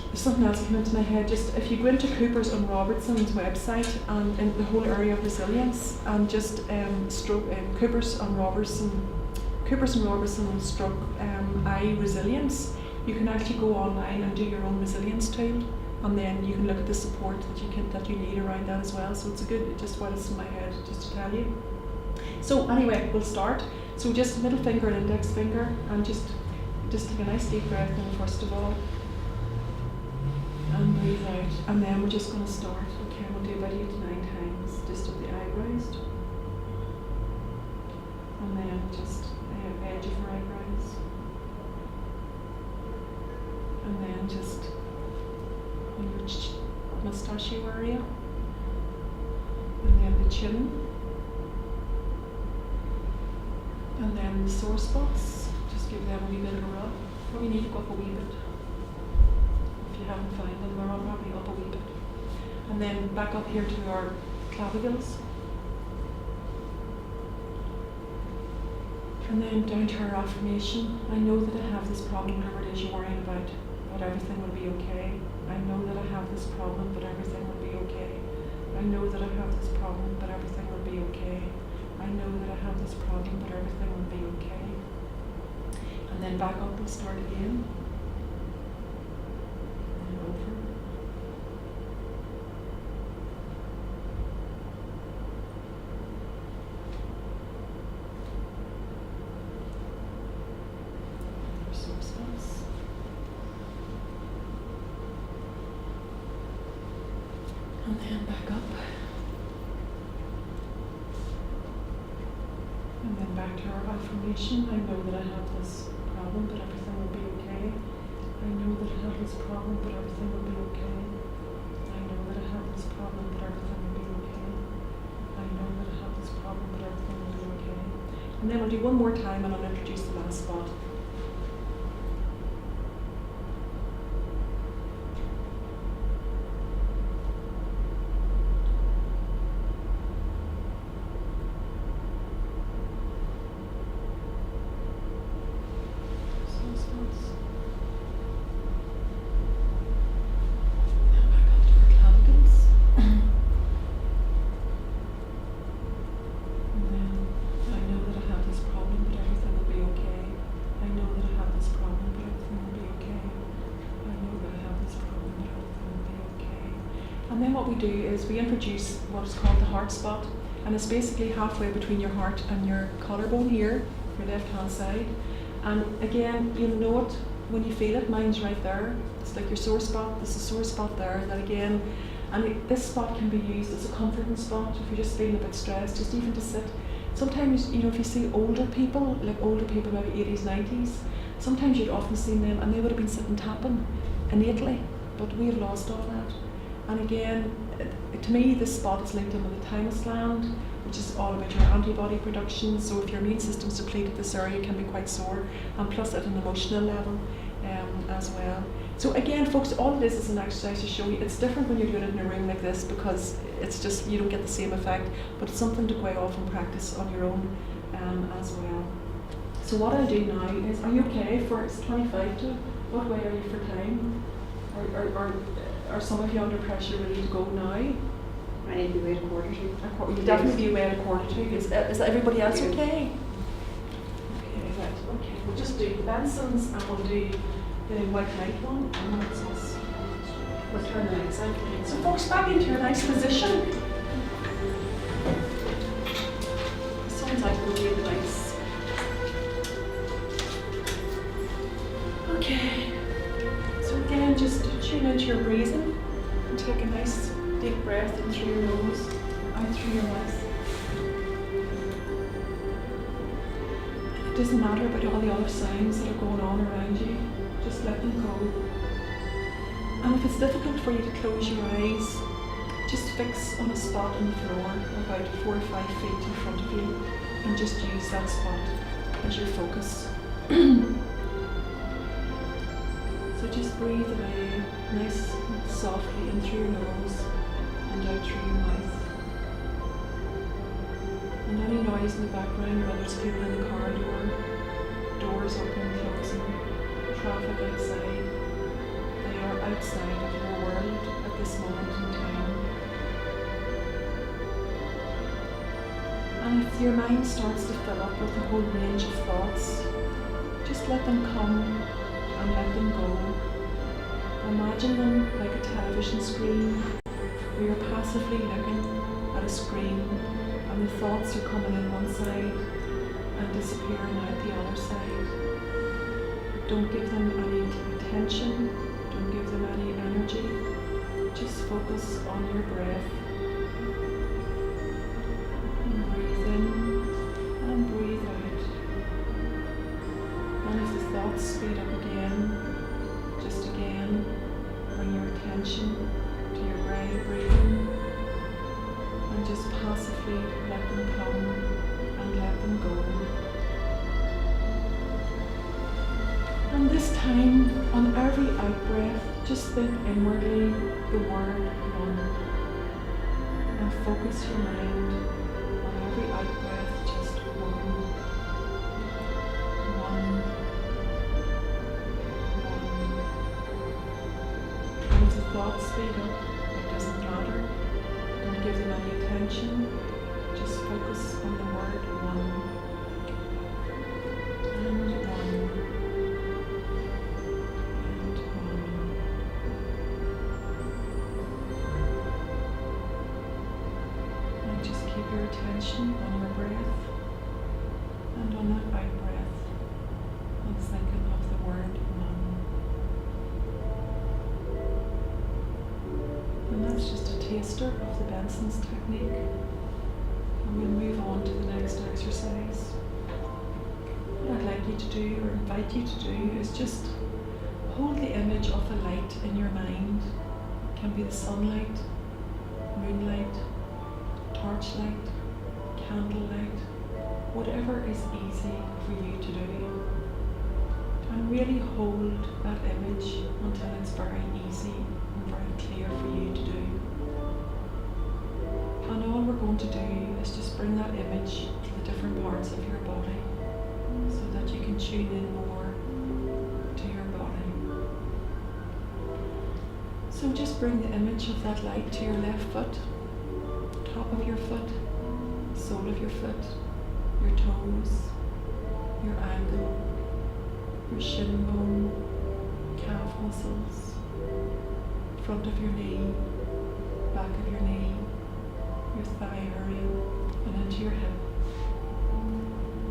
There's something else came into my head. Just if you go into Coopers and Robertson's website, and in the whole area of resilience, and just Coopers and Robertson stroke eye resilience, you can actually go online and do your own resilience tool, and then you can look at the support that you need around that as well. So it's a good, just what is in my head, just to tell you. So anyway, we'll start. So just middle finger and index finger, and just take a nice deep breath in first of all. And breathe out, and then we're just going to start. Okay, we'll do about 8 to 9 times, just up the eyebrows, and then just edge of your eyebrows, and then just on your ratio area. And then the chin. And then the sore spots, just give them a wee bit of a rub. Probably need to go up a wee bit. If you haven't found them, they're probably up a wee bit. And then back up here to our clavicles. And then down to our affirmation. I know that I have this problem, whatever it is you're worrying about, but everything will be okay. I know that I have this problem, but everything will be okay. I know that I have this problem, but everything will be okay. I know that I have this problem, but everything will be okay. And then back up and start again. And over. There's sore spots. And then back up. And then back to our affirmation. I know that I have this problem, but everything will be okay. I know that I have this problem, but everything will be okay. I know that I have this problem, but everything will be okay. I know that I have this problem, but everything will be okay. And then we'll do one more time and I'll introduce the last spot. And then what we do is we introduce what is called the heart spot, and it's basically halfway between your heart and your collarbone here, your left hand side. And again, you'll know it when you feel it. Mine's right there. It's like your sore spot. There's a sore spot there. That again, and this spot can be used as a comforting spot if you're just feeling a bit stressed, just even to sit. Sometimes, you know, if you see older people, like older people maybe 80s, 90s, sometimes you'd often seen them and they would have been sitting tapping innately, but we have lost all that. And again, to me, this spot is linked in with the thymus gland, which is all about your antibody production. So if your immune system's depleted, this area can be quite sore, and plus at an emotional level as well. So again, folks, all it is an exercise to show you. It's different when you're doing it in a room like this because it's just, you don't get the same effect, but it's something to go off and practice on your own as well. So what I'll do now is, are you okay for, it's 25 to, what way are you for time? Or are some of you under pressure ready to go now? I need to be away at 1:45. You'll definitely be away at 1:45. Is everybody else okay? Okay, right, okay. We'll just do the Benson's and we'll do the white light one, and that's us. We'll turn the lights out. So folks, back into your nice position. Sounds like we're really nice. Okay. So again, just tune into your breathing and take a nice deep breath in through your nose, out through your mouth. It doesn't matter about all the other sounds that are going on around you, just let them go. And if it's difficult for you to close your eyes, just fix on a spot on the floor about 4 or 5 feet in front of you and just use that spot as your focus. So just breathe away nice and softly in through your nose and out through your mouth. And any noise in the background, whether it's people in the corridor, doors open, closing, traffic outside, they are outside of your world at this moment in time. And if your mind starts to fill up with a whole range of thoughts, just let them come and let them go. Imagine them like a television screen where you're passively looking at a screen and the thoughts are coming in one side and disappearing out the other side. Don't give them any attention, don't give them any energy, just focus on your breath. And breathe in and breathe out. And as the thoughts speed up again, just again, bring your attention to your breathing afraid, let them come and let them go. And this time, on every out-breath, just think inwardly the word one. And focus your mind on every out-breath, just one. One. And if the thoughts speed up, it doesn't matter. Don't give them any attention. Just focus on the word one. And one. And one. And just keep your attention on your breath and on that out breath and thinking of the word one. And that's just a taster of the Benson's technique. And we'll move on to the next exercise. What I'd like you to do, or invite you to do, is just hold the image of a light in your mind. It can be the sunlight, moonlight, torchlight, candlelight, whatever is easy for you to do. And really hold that image until it's very easy and very clear for you to do. And all we're going to do is just bring that image to the different parts of your body so that you can tune in more to your body. So just bring the image of that light to your left foot, top of your foot, sole of your foot, your toes, your ankle, your shin bone, calf muscles, front of your knee, back of your knee, your thigh area, and into your hip.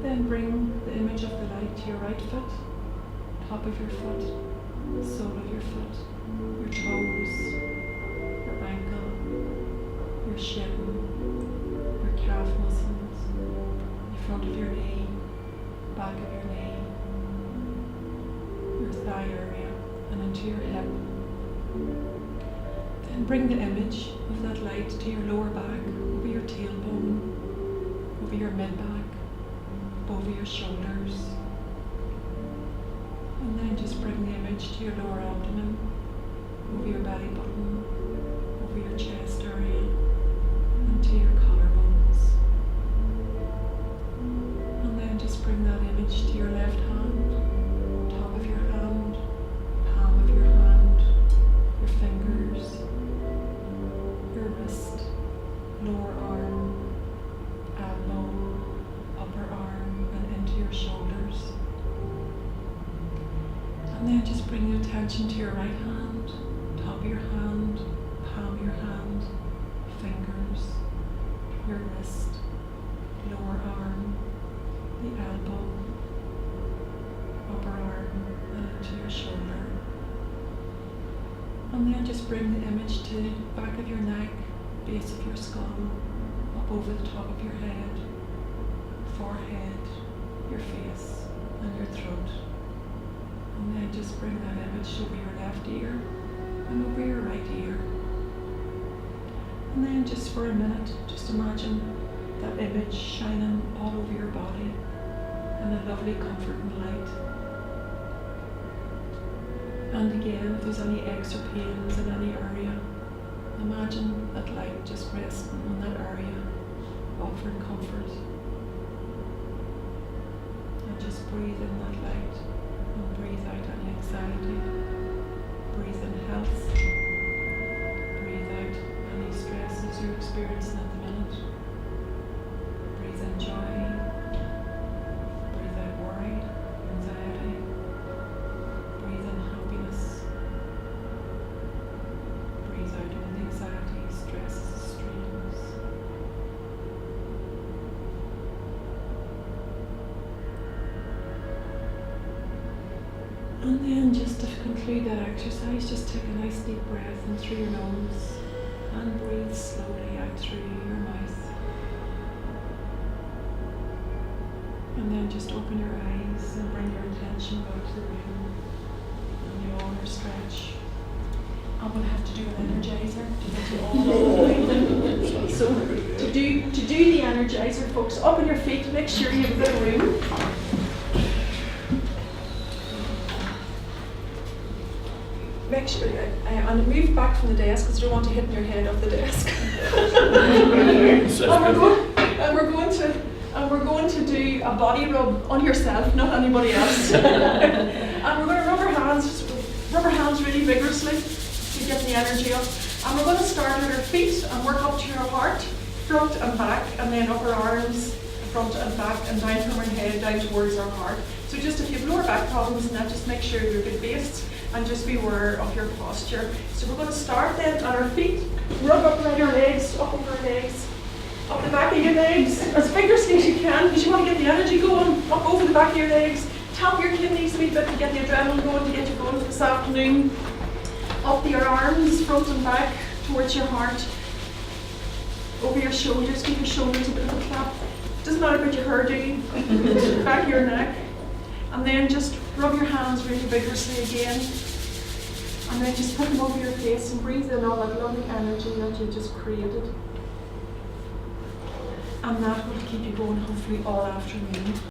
Then bring the image of the light to your right foot, top of your foot, sole of your foot, your toes, your ankle, your shin, your calf muscles, the front of your knee, back of your knee, your thigh area, and into your hip. Then bring the image of that light to your lower back, over your tailbone, over your mid-back, over your shoulders. And then just bring the image to your lower abdomen, over your belly button, over your chest area, and to your collarbones. And then just bring that image to your left hand, top of your hand, palm of your hand, your fingers, your wrist, lower arm, elbow, upper arm, and into your shoulders. And then just bring your attention to your right hand, top of your hand, palm of your hand, fingers, your wrist, lower arm, the elbow, upper arm, and into your shoulder. And then just bring the image to the back of your neck, base of your skull, up over the top of your head, forehead, your face, and your throat. And then just bring that image over your left ear and over your right ear. And then just for a minute, just imagine that image shining all over your body in a lovely comforting light. And again, if there's any aches or pains in any area, imagine that light just resting on that area, offering comfort. And just breathe in that light and breathe out any anxiety. Breathe in health. Breathe out any stresses you're experiencing at the minute. Breathe in joy. Breathe out worry, anxiety. Breathe in happiness. Breathe out all the anxiety, stresses, strains. And then just to conclude that exercise, just take a nice deep breath in through your nose and breathe slowly out through your mouth. And then just open your eyes and bring your attention back to the room. And yawn or stretch. I'm going to have to do an energizer to get you all over. So to do energizer, folks. Up on your feet, make sure you have a bit of room. Make sure, and move back from the desk because you don't want to hit your head off the desk. And we're going to do a body rub on yourself, not anybody else. And we're going to rub our hands really vigorously to get the energy up. And we're going to start with our feet and work up to your heart, front and back, and then up our arms, front and back, and down from our head, down towards our heart. So just if you have lower back problems and that, just make sure you're good based and just be aware of your posture. So we're going to start then on our feet, rub up around your legs, up over your legs, up the back of your legs, as vigorously as you can, because you want to get the energy going, up over the back of your legs, tap your kidneys a wee bit to get the adrenaline going, to get you going for this afternoon. Up your arms, front and back, towards your heart, over your shoulders, give your shoulders a bit of a clap. Doesn't matter about your hairdo, back of your neck. And then just rub your hands really vigorously again. And then just put them over your face and breathe in all that lovely energy that you just created. And that will keep you going hopefully all afternoon.